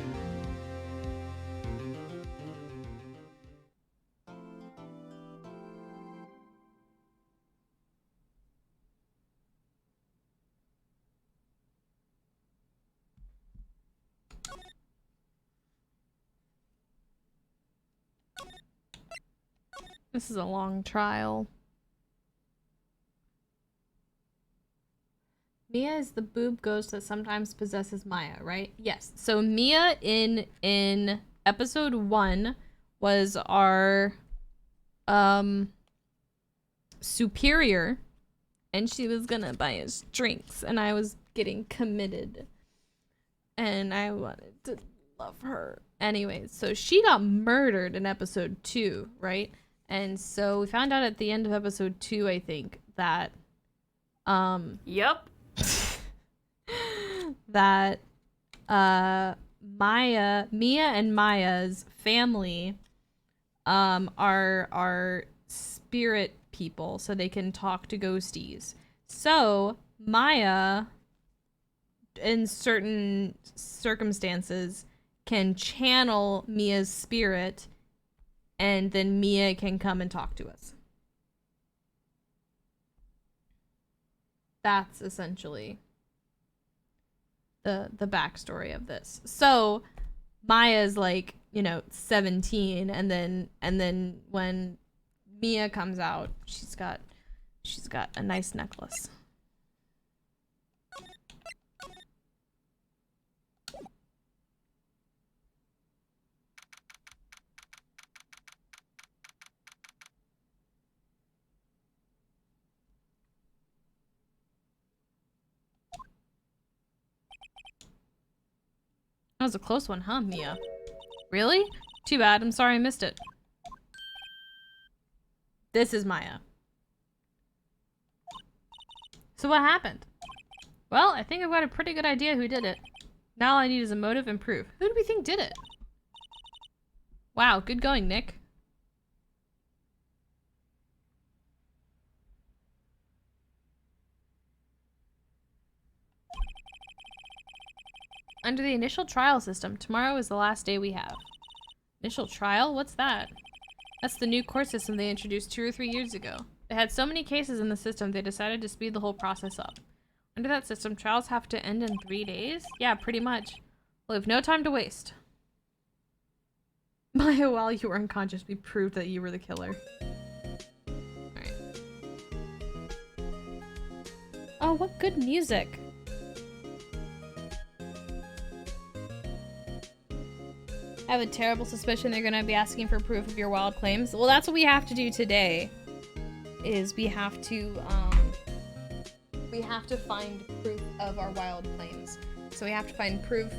This is a long trial. Mia is the boob ghost that sometimes possesses Maya, right? Yes. So Mia in episode 1 was our superior, and she was gonna buy us drinks, and I was getting committed, and I wanted to love her. Anyways, so she got murdered in episode 2, right? And so we found out at the end of episode 2, I think, that Yep. that Mia and Maya's family are spirit people, so they can talk to ghosties. So Maya, in certain circumstances, can channel Mia's spirit, and then Mia can come and talk to us. That's essentially the backstory of this. So Maya's like, 17, and then when Mia comes out, she's got a nice necklace. That was a close one, huh, Mia? Really? Too bad. I'm sorry I missed it. This is Maya. So what happened? Well, I think I've got a pretty good idea who did it. Now all I need is a motive and proof. Who do we think did it? Wow, good going, Nick. Under the initial trial system, tomorrow is the last day we have. Initial trial? What's that? That's the new court system they introduced 2 or 3 years ago. They had so many cases in the system, they decided to speed the whole process up. Under that system, trials have to end in 3 days? Yeah, pretty much. We'll have no time to waste. Maya, while you were unconscious, we proved that you were the killer. Alright. Oh, what good music. I have a terrible suspicion they're going to be asking for proof of your wild claims. Well, that's what we have to do today. Is we have to find proof of our wild claims. So we have to find proof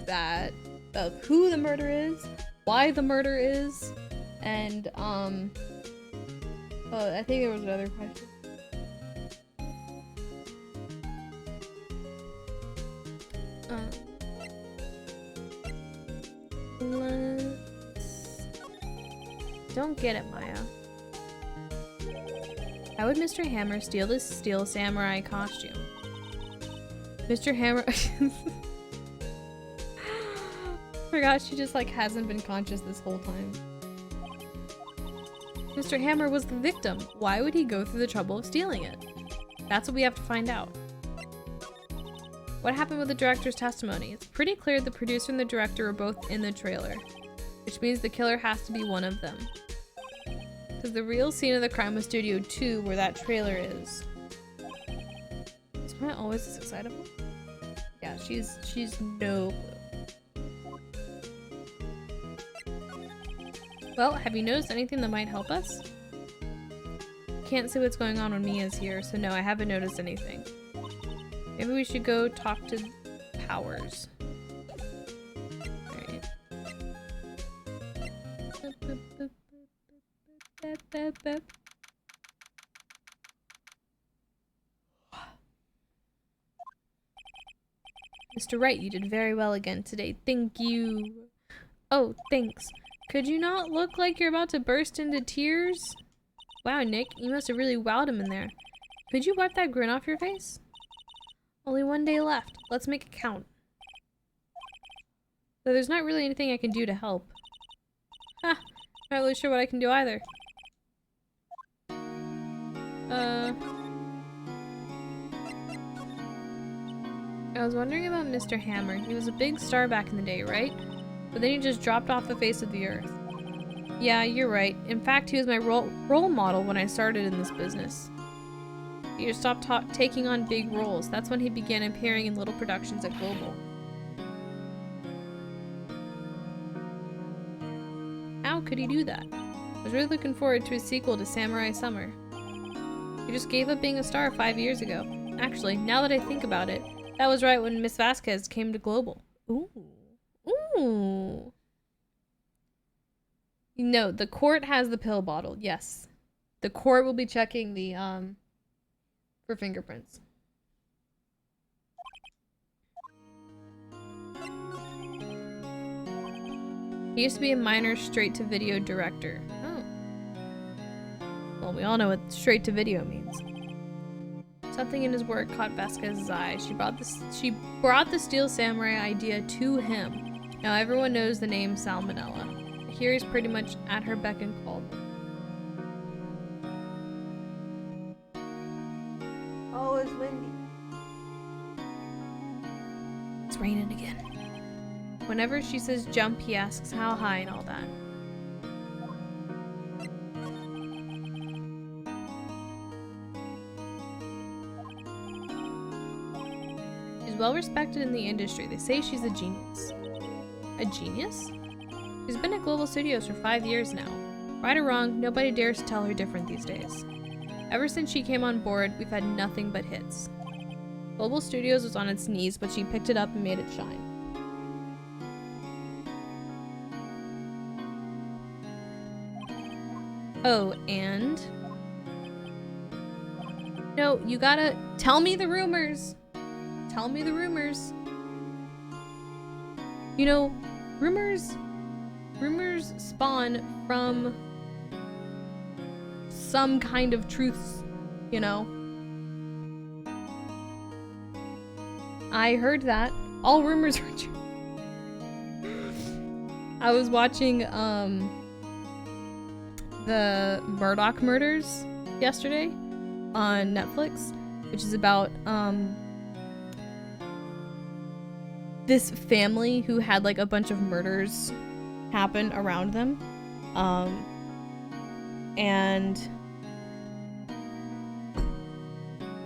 of who the murder is, why the murder is, and I think there was another question. Don't get it, Maya. How would Mr. Hammer steal this steel samurai costume? Mr. Hammer... Forgot she just hasn't been conscious this whole time. Mr. Hammer was the victim. Why would he go through the trouble of stealing it? That's what we have to find out. What happened with the director's testimony? It's pretty clear the producer and the director were both in the trailer, which means the killer has to be one of them. Because the real scene of the crime was Studio 2, where that trailer is. Is Maya always this excitable? Yeah, she's no clue. Well, have you noticed anything that might help us? Can't see what's going on when Mia's here, so no, I haven't noticed anything. Maybe we should go talk to Powers. Alright. Mr. Wright, you did very well again today. Thank you. Oh, thanks. Could you not look like you're about to burst into tears? Wow, Nick, you must have really wowed him in there. Could you wipe that grin off your face? Only 1 day left. Let's make it count. Though there's not really anything I can do to help. Ha! Not really sure what I can do either. I was wondering about Mr. Hammer. He was a big star back in the day, right? But then he just dropped off the face of the earth. Yeah, you're right. In fact, he was my role model when I started in this business. He just stopped taking on big roles. That's when he began appearing in little productions at Global. How could he do that? I was really looking forward to a sequel to Samurai Summer. He just gave up being a star 5 years ago. Actually, now that I think about it, that was right when Miss Vasquez came to Global. Ooh. Ooh. No, the court has the pill bottle. Yes. The court will be checking the, for fingerprints. He used to be a minor straight-to-video director. Oh. Well, we all know what straight-to-video means. Something in his work caught Vasquez's eye. She brought the Steel Samurai idea to him. Now everyone knows the name Salmonella. Here he's pretty much at her beck and call. Oh, it's windy. It's raining again. Whenever she says jump, he asks how high and all that. She's well respected in the industry. They say she's a genius. A genius? She's been at Global Studios for 5 years now. Right or wrong, nobody dares tell her different these days. Ever since she came on board, we've had nothing but hits. Global Studios was on its knees, but she picked it up and made it shine. Oh, and... No, you gotta tell me the rumors. Tell me the rumors. You know, rumors spawn from some kind of truths, you know? I heard that. All rumors were true. I was watching, the Murdoch murders yesterday on Netflix, which is about, this family who had, like, a bunch of murders happen around them. And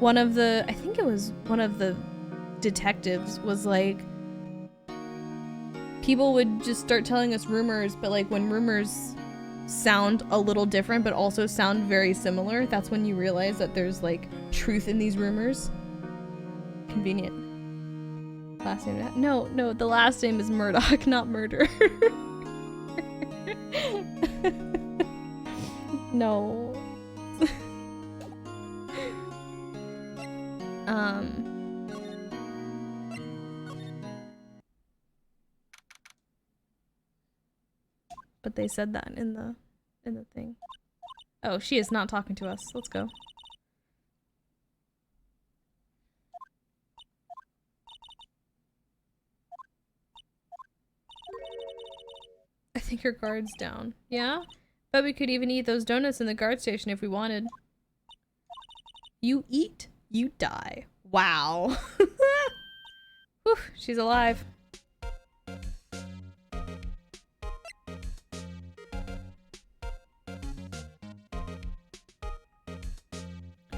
I think it was one of the detectives was like, people would just start telling us rumors, but like when rumors sound a little different but also sound very similar, that's when you realize that there's like truth in these rumors. Convenient. Last name? No, the last name is Murdoch, not Murder. No. But they said that in the thing. Oh, she is not talking to us. Let's go. I think her guard's down. Yeah? But we could even eat those donuts in the guard station if we wanted. You eat, you die. Wow. Whew, she's alive.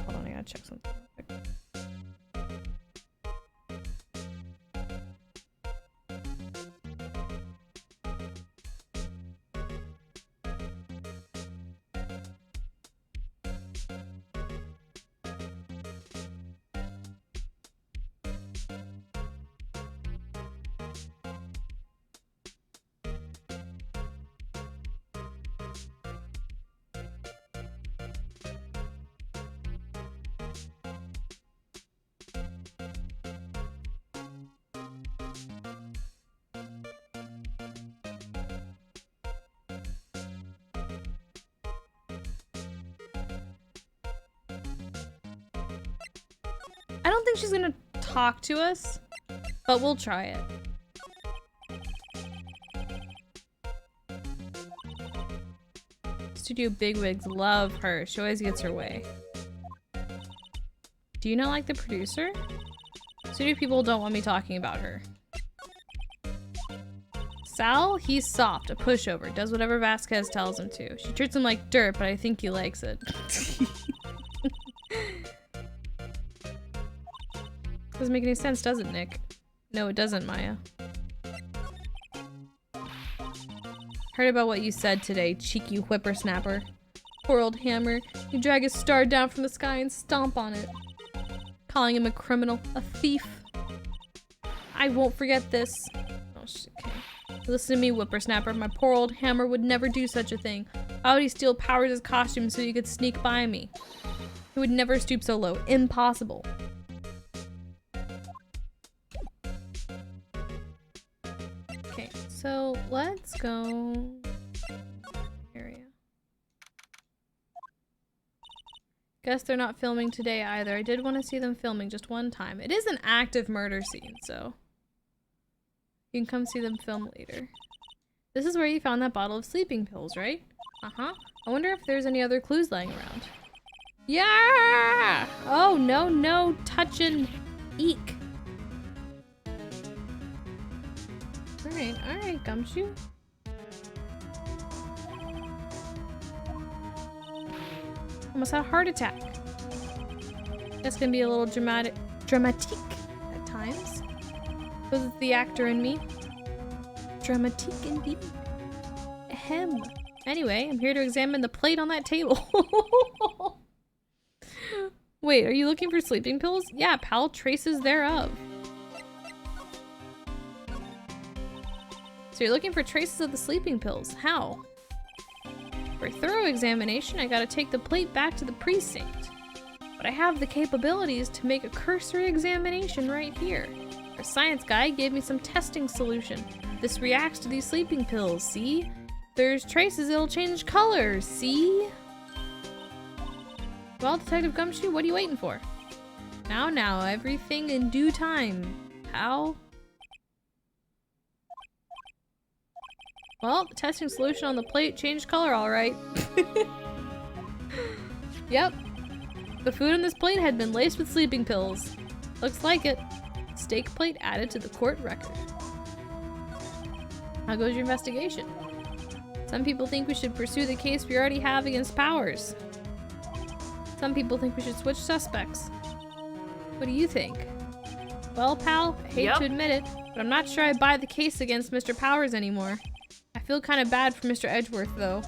Hold on, I gotta check something real quick. I don't think she's gonna talk to us, but we'll try it. Studio bigwigs love her. She always gets her way. Do you not like the producer? Studio people don't want me talking about her. Sal, he's soft, a pushover, does whatever Vasquez tells him to. She treats him like dirt, but I think he likes it. Doesn't make any sense, does it, Nick? No, it doesn't, Maya. Heard about what you said today, cheeky whippersnapper. Poor old Hammer. You drag his star down from the sky and stomp on it. Calling him a criminal, a thief. I won't forget this. Oh, shit. Okay. Listen to me, whippersnapper. My poor old Hammer would never do such a thing. Why would he steal Powers' costume so you could sneak by me? He would never stoop so low. Impossible. Okay, so let's go area. Guess they're not filming today either. I did want to see them filming just one time. It is an active murder scene, so you can come see them film later. This is where you found that bottle of sleeping pills, right? Uh-huh. I wonder if there's any other clues lying around. Yeah! Oh, no touching. Eek. Alright, Gumshoe. Almost had a heart attack. That's gonna be a little dramatic at times. Because it's the actor in me. Dramatique indeed. Ahem. Anyway, I'm here to examine the plate on that table. Wait, are you looking for sleeping pills? Yeah, pal, traces thereof. So you're looking for traces of the sleeping pills. How? For a thorough examination, I gotta take the plate back to the precinct. But I have the capabilities to make a cursory examination right here. Our science guy gave me some testing solution. This reacts to these sleeping pills, see? There's traces, it'll change colors, see? Well, Detective Gumshoe, what are you waiting for? Now, everything in due time. How? Well, the testing solution on the plate changed color alright. Yep. The food on this plate had been laced with sleeping pills. Looks like it. Steak plate added to the court record. How goes your investigation? Some people think we should pursue the case we already have against Powers. Some people think we should switch suspects. What do you think? Well, pal, I hate to admit it, but I'm not sure I buy the case against Mr. Powers anymore. I feel kind of bad for Mr. Edgeworth, though.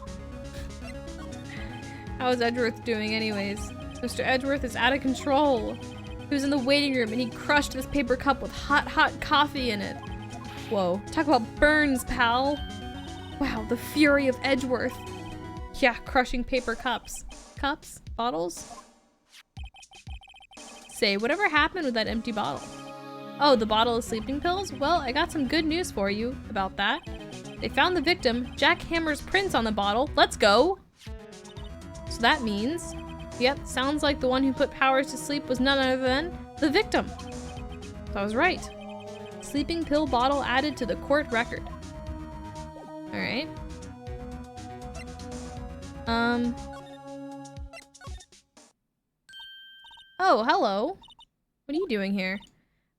How is Edgeworth doing anyways? Mr. Edgeworth is out of control. He was in the waiting room and he crushed this paper cup with hot coffee in it. Whoa, talk about burns, pal. Wow, the fury of Edgeworth. Yeah, crushing paper cups. Cups? Bottles? Say, whatever happened with that empty bottle? Oh, the bottle of sleeping pills? Well, I got some good news for you about that. They found the victim, Jack Hammer's prints on the bottle. Let's go! So that means, yep, sounds like the one who put Powers to sleep was none other than the victim. So I was right. Sleeping pill bottle added to the court record. Alright. Oh, hello. What are you doing here?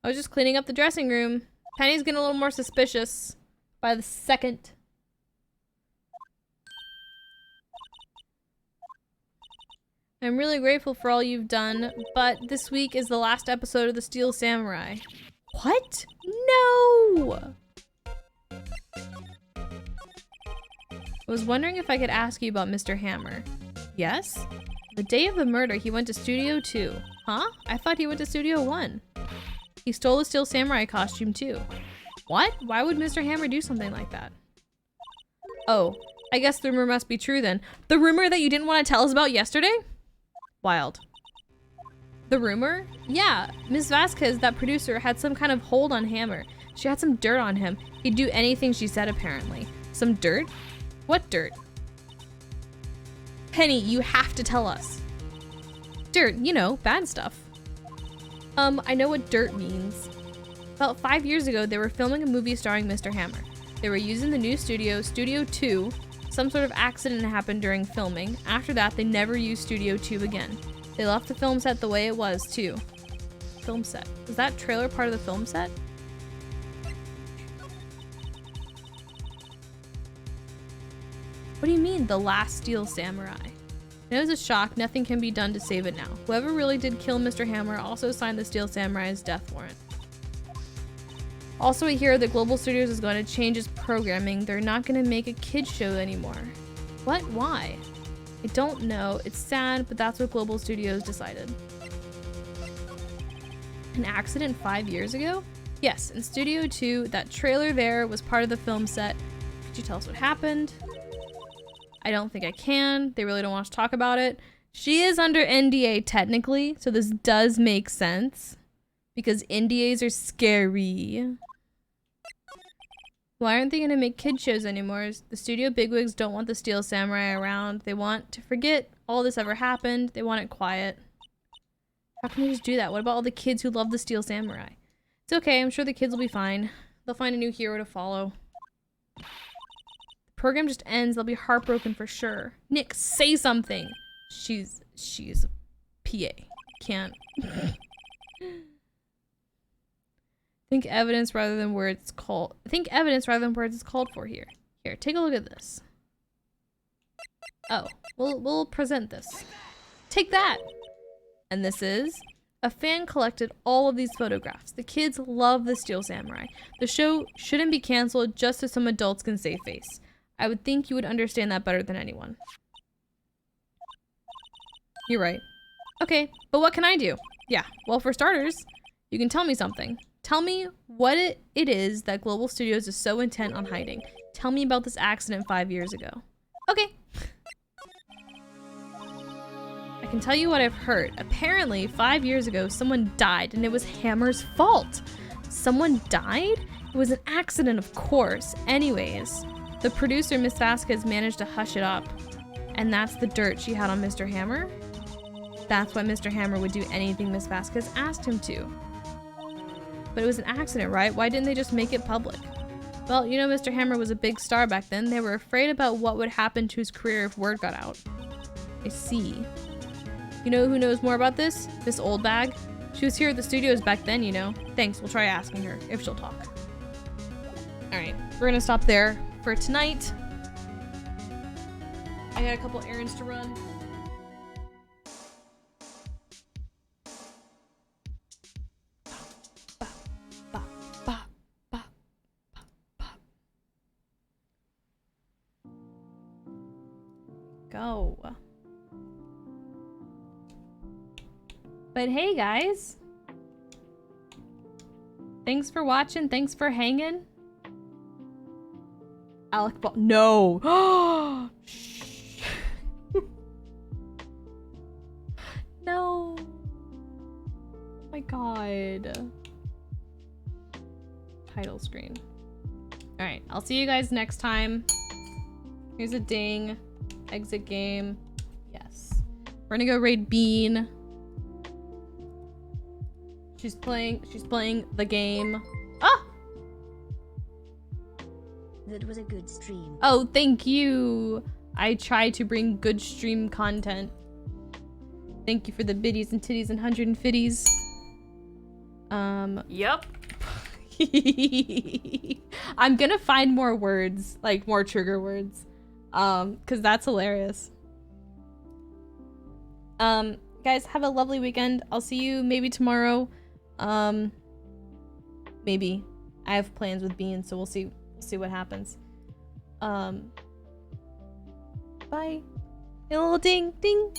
I was just cleaning up the dressing room. Penny's getting a little more suspicious by the second. I'm really grateful for all you've done, but this week is the last episode of the Steel Samurai. What? No! I was wondering if I could ask you about Mr. Hammer. Yes? The day of the murder, he went to Studio 2. Huh? I thought he went to Studio 1. He stole the Steel Samurai costume too. What? Why would Mr. Hammer do something like that? Oh, I guess the rumor must be true then. The rumor that you didn't want to tell us about yesterday? Wild. The rumor? Yeah, Ms. Vasquez, that producer, had some kind of hold on Hammer. She had some dirt on him. He'd do anything she said, apparently. Some dirt? What dirt? Penny, you have to tell us. Dirt, you know, bad stuff. I know what dirt means. About 5 years ago, they were filming a movie starring Mr. Hammer. They were using the new studio, Studio 2. Some sort of accident happened during filming. After that, they never used Studio 2 again. They left the film set the way it was, too. Film set. Was that trailer part of the film set? What do you mean, the last Steel Samurai? I know it's a shock, nothing can be done to save it now. Whoever really did kill Mr. Hammer also signed the Steel Samurai's death warrant. Also, I hear that Global Studios is going to change its programming. They're not going to make a kids show anymore. What? Why? I don't know. It's sad, but that's what Global Studios decided. An accident 5 years ago? Yes, in Studio 2, that trailer there was part of the film set. Could you tell us what happened? I don't think I can. They really don't want us to talk about it. She is under NDA technically, so this does make sense. Because NDAs are scary. Why aren't they gonna make kid shows anymore? The studio bigwigs don't want the Steel Samurai around. They want to forget all this ever happened. They want it quiet. How can they just do that? What about all the kids who love the Steel Samurai? It's okay, I'm sure the kids will be fine. They'll find a new hero to follow. The program just ends, they'll be heartbroken for sure. Nick, say something! She's a PA. Can't. Think evidence rather than words called. Think evidence rather than words is called for here. Here, take a look at this. Oh, we'll present this. Take that! And this is a fan collected all of these photographs. The kids love the Steel Samurai. The show shouldn't be canceled just so some adults can save face. I would think you would understand that better than anyone. You're right. Okay, but what can I do? Yeah, well, for starters, you can tell me something. Tell me what it is that Global Studios is so intent on hiding. Tell me about this accident 5 years ago. Okay. I can tell you what I've heard. Apparently, 5 years ago, someone died, and it was Hammer's fault. Someone died? It was an accident, of course. Anyways, the producer, Miss Vasquez, managed to hush it up. And that's the dirt she had on Mr. Hammer? That's why Mr. Hammer would do anything Miss Vasquez asked him to. But it was an accident, right? Why didn't they just make it public? Well, you know Mr. Hammer was a big star back then. They were afraid about what would happen to his career if word got out. I see. You know who knows more about this? This old bag? She was here at the studios back then, you know. Thanks, we'll try asking her, if she'll talk. Alright, we're gonna stop there for tonight. I got a couple errands to run. Go. But hey guys, thanks for watching, thanks for hanging. Alec Ball, no. No. Oh my god. Title screen. All right, I'll see you guys next time. Here's a ding. Exit game. Yes. We're gonna go raid Bean. She's playing the game. Ah! That was a good stream. Oh, thank you. I try to bring good stream content. Thank you for the biddies and titties and 150s. Yep. I'm gonna find more words, like more trigger words. Cause that's hilarious. Guys, have a lovely weekend. I'll see you maybe tomorrow. Maybe. I have plans with Bean, so we'll see what happens. Bye. A little ding ding.